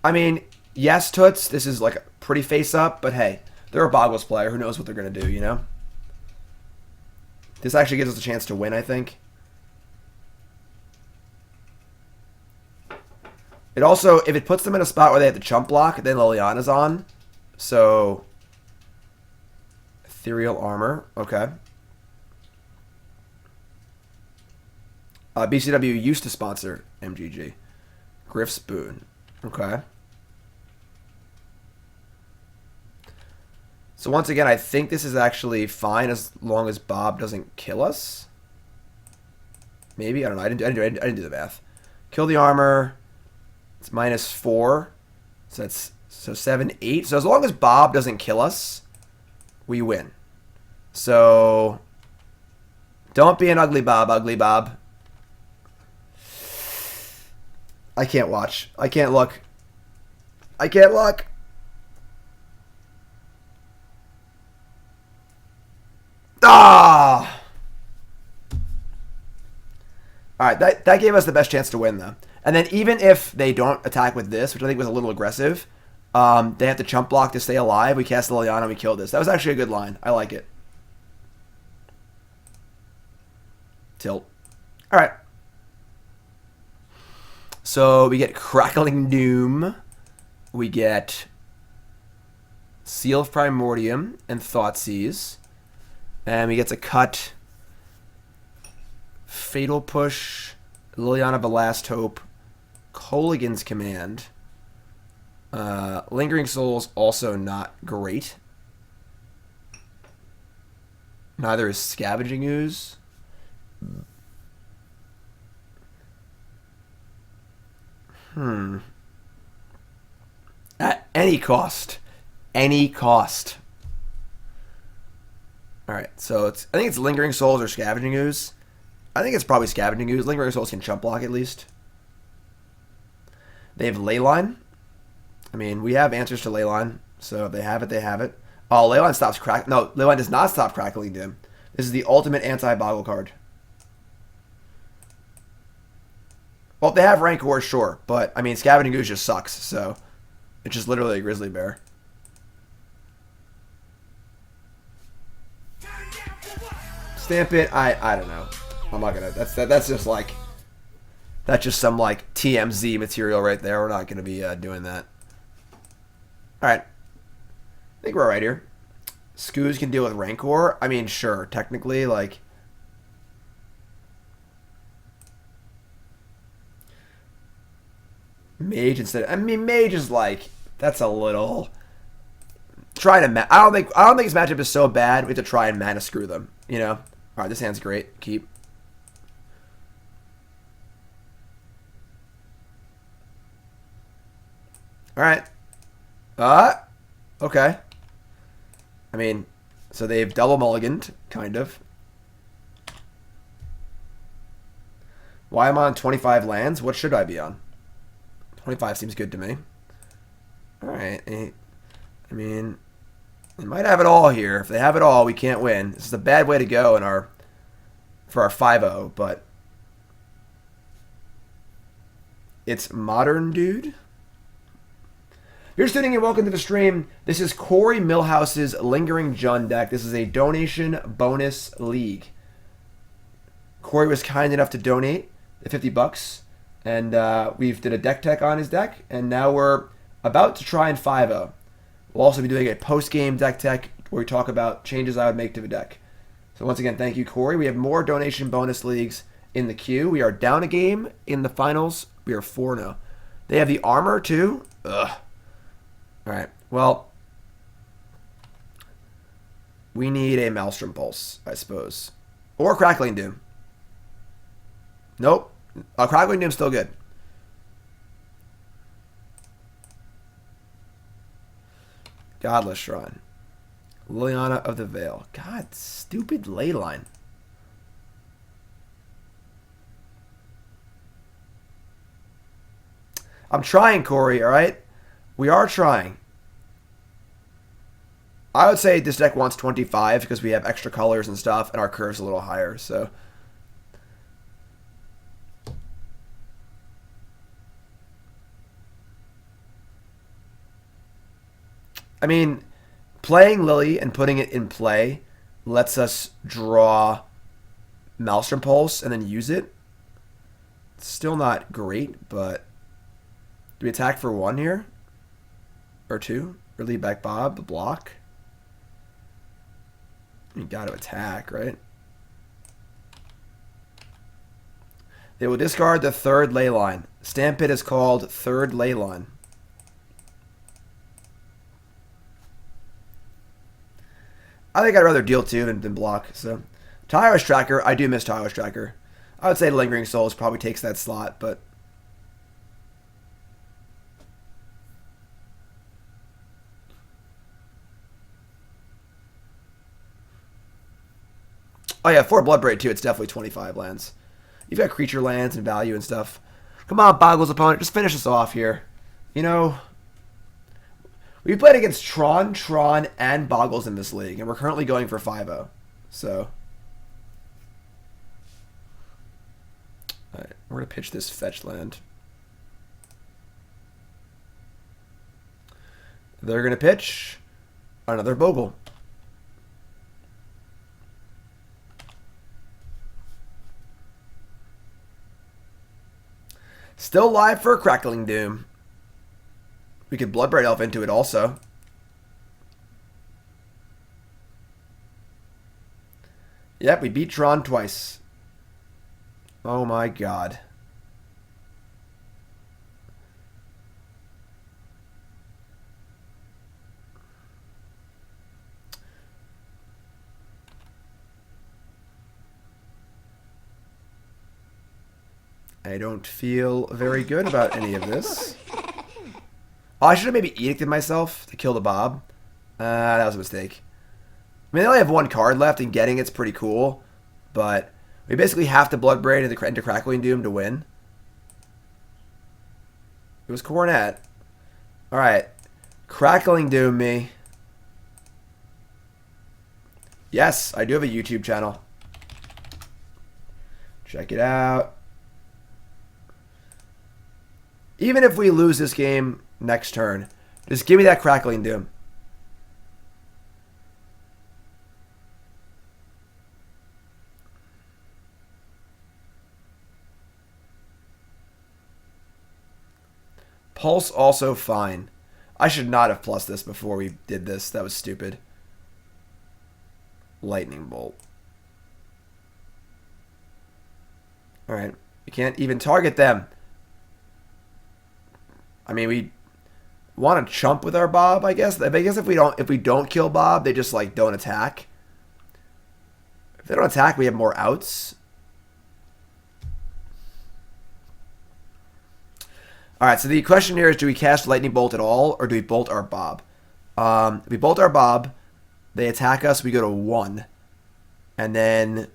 I mean, yes, Toots, this is like a pretty face up, but hey, they're a Boggles player. Who knows what they're going to do, you know? This actually gives us a chance to win, I think. It also, if it puts them in a spot where they have to chump block, then Liliana's on. So, Ethereal Armor, okay. BCW used to sponsor MGG. Griff's Boon, okay. So once again, I think this is actually fine as long as Bob doesn't kill us. Maybe, I don't know. I didn't do the math. Kill the armor. It's -4. So that's 7, 8. So as long as Bob doesn't kill us, we win. So don't be an ugly Bob, ugly Bob. I can't watch. I can't look. I can't look. Ah! Alright, that gave us the best chance to win, though. And then even if they don't attack with this, which I think was a little aggressive, they have to chump block to stay alive. We cast Liliana and we killed this. That was actually a good line. I like it. Tilt. Alright. So we get Crackling Doom. We get Seal of Primordium and Thoughtseize. And we get to cut Fatal Push, Liliana of the Last Hope, Kolaghan's Command. Lingering Souls also not great. Neither is Scavenging Ooze. At any cost. Any cost. Alright, so I think it's Lingering Souls or Scavenging Ooze. I think it's probably Scavenging Ooze. Lingering Souls can chump block at least. They have Leyline. I mean, we have answers to Leyline. So if they have it, they have it. Oh, Leyline stops crack. No, Leyline does not stop Crackling Doom. This is the ultimate anti-Boggle card. Well, if they have Rancor, sure. But, I mean, Scavenging Ooze just sucks. So, it's just literally a Grizzly Bear. Stamp it. I don't know. I'm not gonna. That's just like. That's just some like TMZ material right there. We're not gonna be doing that. All right. I think we're all right here. Scooz can deal with Rancor. I mean, sure. Technically, like. Mage instead. I mean, Mage is like. That's a little. Trying to. I don't think this matchup is so bad. We have to try and mana screw them. You know. All right, this hand's great. Keep. All right. Okay. I mean, so they've double mulliganed, kind of. Why am I on 25 lands? What should I be on? 25 seems good to me. All right. I mean, they might have it all here. If they have it all, we can't win. This is a bad way to go in for our 5-0, but it's Modern Dude. If you're tuning in, welcome to the stream. This is CoreyMilhouse's Lingering Jund deck. This is a donation bonus league. Corey was kind enough to donate the $50, and we've did a deck tech on his deck, and now we're about to try and 5-0. We'll also be doing a post-game deck tech where we talk about changes I would make to the deck. So once again, thank you, Corey. We have more donation bonus leagues in the queue. We are down a game in the finals. We are 4-0. They have the armor, too. Ugh. All right. Well, we need a Maelstrom Pulse, I suppose. Or Crackling Doom. Nope. Crackling Doom's still good. Godless Shrine. Liliana of the Veil. God, stupid leyline. I'm trying, Corey, alright? We are trying. I would say this deck wants 25 because we have extra colors and stuff, and our curve's a little higher, so. I mean, Playing Lily and putting it in play lets us draw Maelstrom Pulse and then use it. Still not great, but do we attack for 1 here? Or 2? Or leave back Bob, block? You got to attack, right? They will discard the 3rd ley line. Stampede is called 3rd ley line. I think I'd rather deal 2 than block. So, Tyrus Tracker, I do miss Tyrus Tracker. I would say Lingering Souls probably takes that slot, but oh yeah, for Bloodbraid too, it's definitely 25 lands. You've got creature lands and value and stuff. Come on, Boggle's opponent, just finish us off here. You know, we played against Tron, and Boggles in this league, and we're currently going for 5-0. So, alright, we're going to pitch this fetch land. They're going to pitch another Bogle. Still live for Crackling Doom. We could Bloodbraid Elf into it also. Yep, we beat Tron twice. Oh my god. I don't feel very good about any of this. Oh, I should have maybe edicted myself to kill the Bob. That was a mistake. I mean, they only have 1 card left, and getting it's pretty cool. But we basically have to Bloodbraid into Crackling Doom to win. It was Cornet. Alright. Crackling Doom me. Yes, I do have a YouTube channel. Check it out. Even if we lose this game next turn, just give me that Crackling Doom. Pulse also fine. I should not have plus this before we did this. That was stupid. Lightning Bolt. Alright. We can't even target them. I mean, we want to chump with our Bob, I guess. I guess if we don't kill Bob, they just like don't attack. If they don't attack, we have more outs. All right, so the question here is, do we cast Lightning Bolt at all, or do we bolt our Bob? If we bolt our Bob, they attack us, we go to 1. And then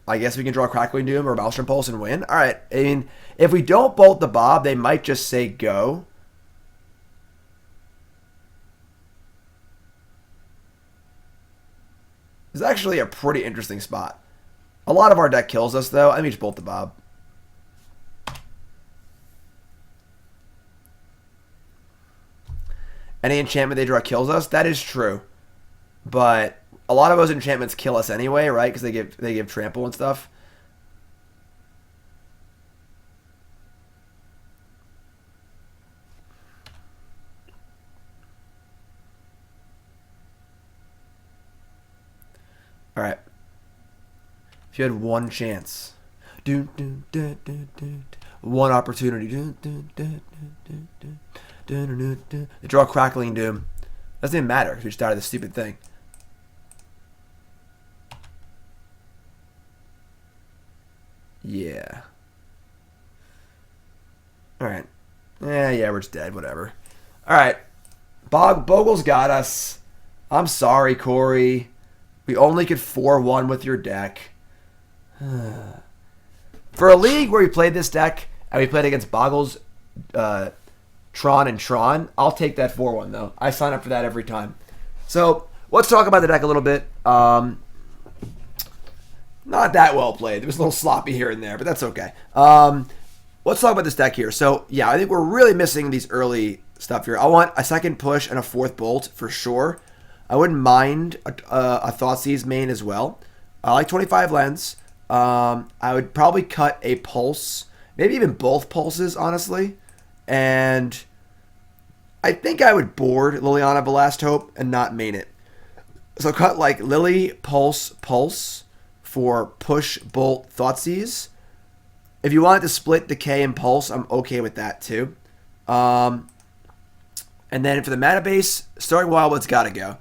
I guess we can draw Crackling Doom or Maelstrom Pulse and win. All right. I mean, if we don't bolt the Bob, they might just say go. It's actually a pretty interesting spot. A lot of our deck kills us, though. I mean, just bolt the Bob. Any enchantment they draw kills us. That is true. But a lot of those enchantments kill us anyway, right? Because they give trample and stuff. All right. If you had one chance, one opportunity, they draw Crackling Doom. Doesn't even matter because we just died of this stupid thing. Yeah. Alright. Yeah, we're just dead. Whatever. Alright. Bogle's got us. I'm sorry, Corey. We only could 4-1 with your deck. For a league where we played this deck and we played against Boggles, Tron, and Tron, I'll take that 4-1, though. I sign up for that every time. So, let's talk about the deck a little bit. Not that well played. It was a little sloppy here and there, but that's okay. Let's talk about this deck here. So, yeah, I think we're really missing these early stuff here. I want a second push and a 4th bolt for sure. I wouldn't mind a Thoughtseize main as well. I like 25 lens. I would probably cut a Pulse, maybe even both Pulses, honestly. And I think I would board Liliana of the Last Hope and not main it. So cut like Lily, Pulse, Pulse for push, bolt, Thoughtseize. If you wanted to split Decay and Pulse, I'm okay with that too. And then for the mana base, Stirring Wildwood's got to go.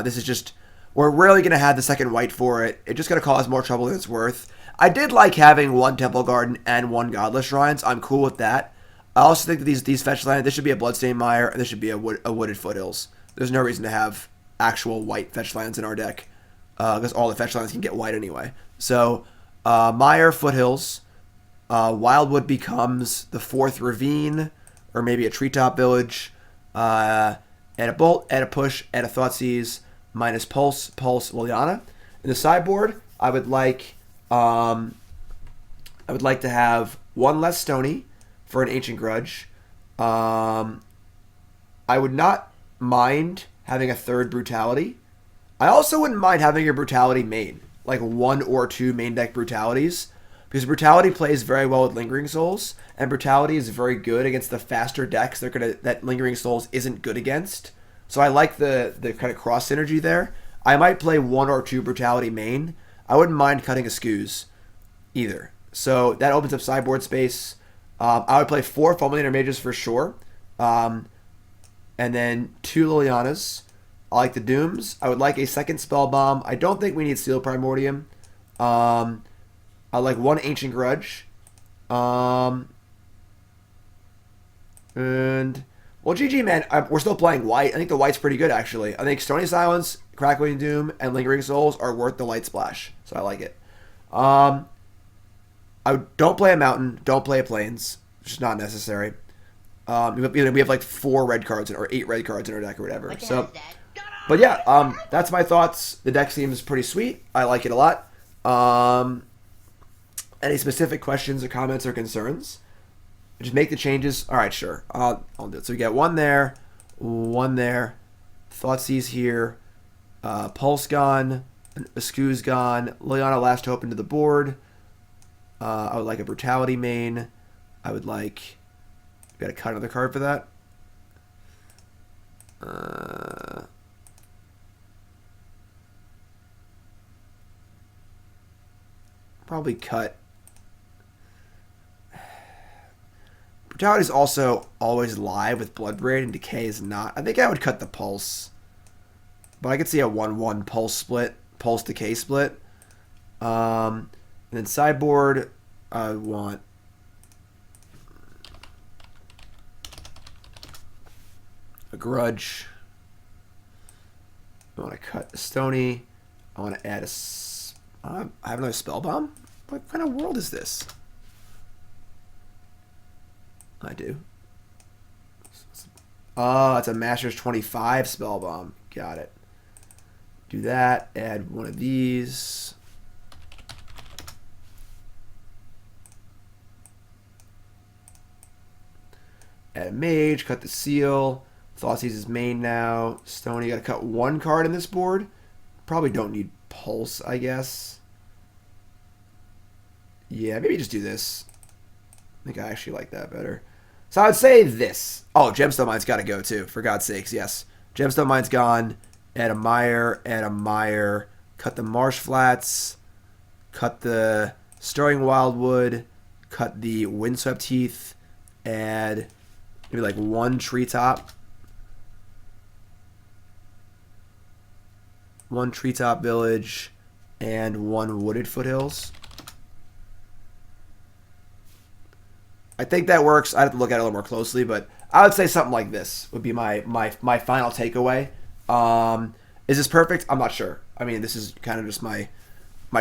This is just, we're rarely going to have the second white for it. It's just going to cause more trouble than it's worth. I did like having 1 Temple Garden and 1 Godless Shrines. I'm cool with that. I also think that these fetch lands, this should be a Bloodstained Mire, and this should be a Wooded Foothills. There's no reason to have actual white fetch lands in our deck, because all the fetch lands can get white anyway. So, Mire, Foothills, Wildwood becomes the 4th Ravine, or maybe a Treetop Village, add a Bolt, add a Push, add a Thoughtseize, minus Pulse, Pulse, Liliana. In the sideboard, I would like to have 1 less Stony for an Ancient Grudge. I would not mind having a 3rd Brutality. I also wouldn't mind having a Brutality main, like 1 or 2 main deck Brutalities, because Brutality plays very well with Lingering Souls, and Brutality is very good against the faster decks that Lingering Souls isn't good against. So I like the kind of cross synergy there. I might play 1 or 2 Brutality main. I wouldn't mind cutting a Scooze either. So that opens up sideboard space. I would play 4 Fulminator Mages for sure. And then 2 Lilianas. I like the Dooms. I would like a 2nd Spellbomb. I don't think we need Seal of Primordium. I like 1 Ancient Grudge. And, well, GG, man. We're still playing white. I think the white's pretty good, actually. I think Stony Silence, Crackling Doom, and Lingering Souls are worth the light splash. So I like it. I don't play a Mountain. Don't play a Plains. It's just not necessary. We have like 4 red cards or 8 red cards in our deck or whatever. So, but yeah, that's my thoughts. The deck seems pretty sweet. I like it a lot. Any specific questions or comments or concerns? Just make the changes. All right, sure. I'll do it. So we get 1 there, 1 there, Thoughtseize here, Pulse gone, Scooze gone, Liliana Last Hope into the board. I would like a Brutality main. I would like... Got to cut another card for that. Probably cut. Brutality is also always live with Bloodbraid, and Decay is not. I think I would cut the Pulse. But I could see a 1-1 Pulse split, Pulse Decay split. And then sideboard, I want a Grudge. I want to cut the Stony. I want to add a... I have another Spellbomb? What kind of world is this? I do. Oh, it's a Master's 25 Spellbomb. Got it. Do that. Add 1 of these. Add a Mage. Cut the Seal. Thoughtseize is main now. Stony, got to cut 1 card in this board. Probably don't need Pulse, I guess. Yeah, maybe just do this. I think I actually like that better. So I would say this. Oh, Gemstone Mine's got to go too, for God's sakes, yes. Gemstone Mine's gone. Add a Mire, cut the Marsh Flats, cut the Stirring Wildwood, cut the Windswept Heath, add maybe like 1 Treetop. 1 Treetop Village, and 1 Wooded Foothills. I think that works. I'd have to look at it a little more closely, but I would say something like this would be my final takeaway. Is this perfect? I'm not sure. I mean, this is kind of just my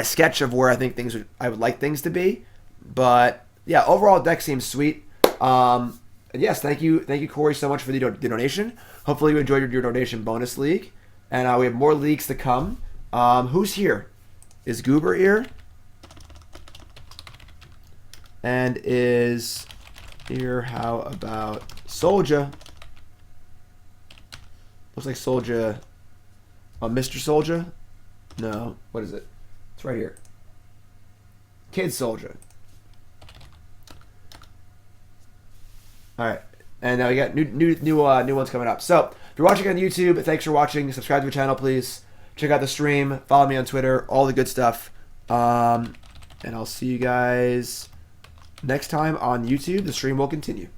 sketch of where I think I would like things to be. But yeah, overall deck seems sweet. And yes, thank you, Corey, so much for the donation. Hopefully you enjoyed your donation bonus league, and we have more leagues to come. Who's here? Is Goober here? And is here? How about Soldier? Looks like Soldier Mr. Soldier? No. What is it? It's right here. Kid Soldier. All right. And now we got new ones coming up. So, if you're watching on YouTube, thanks for watching. Subscribe to the channel, please. Check out the stream. Follow me on Twitter. All the good stuff. And I'll see you guys next time on YouTube. The stream will continue.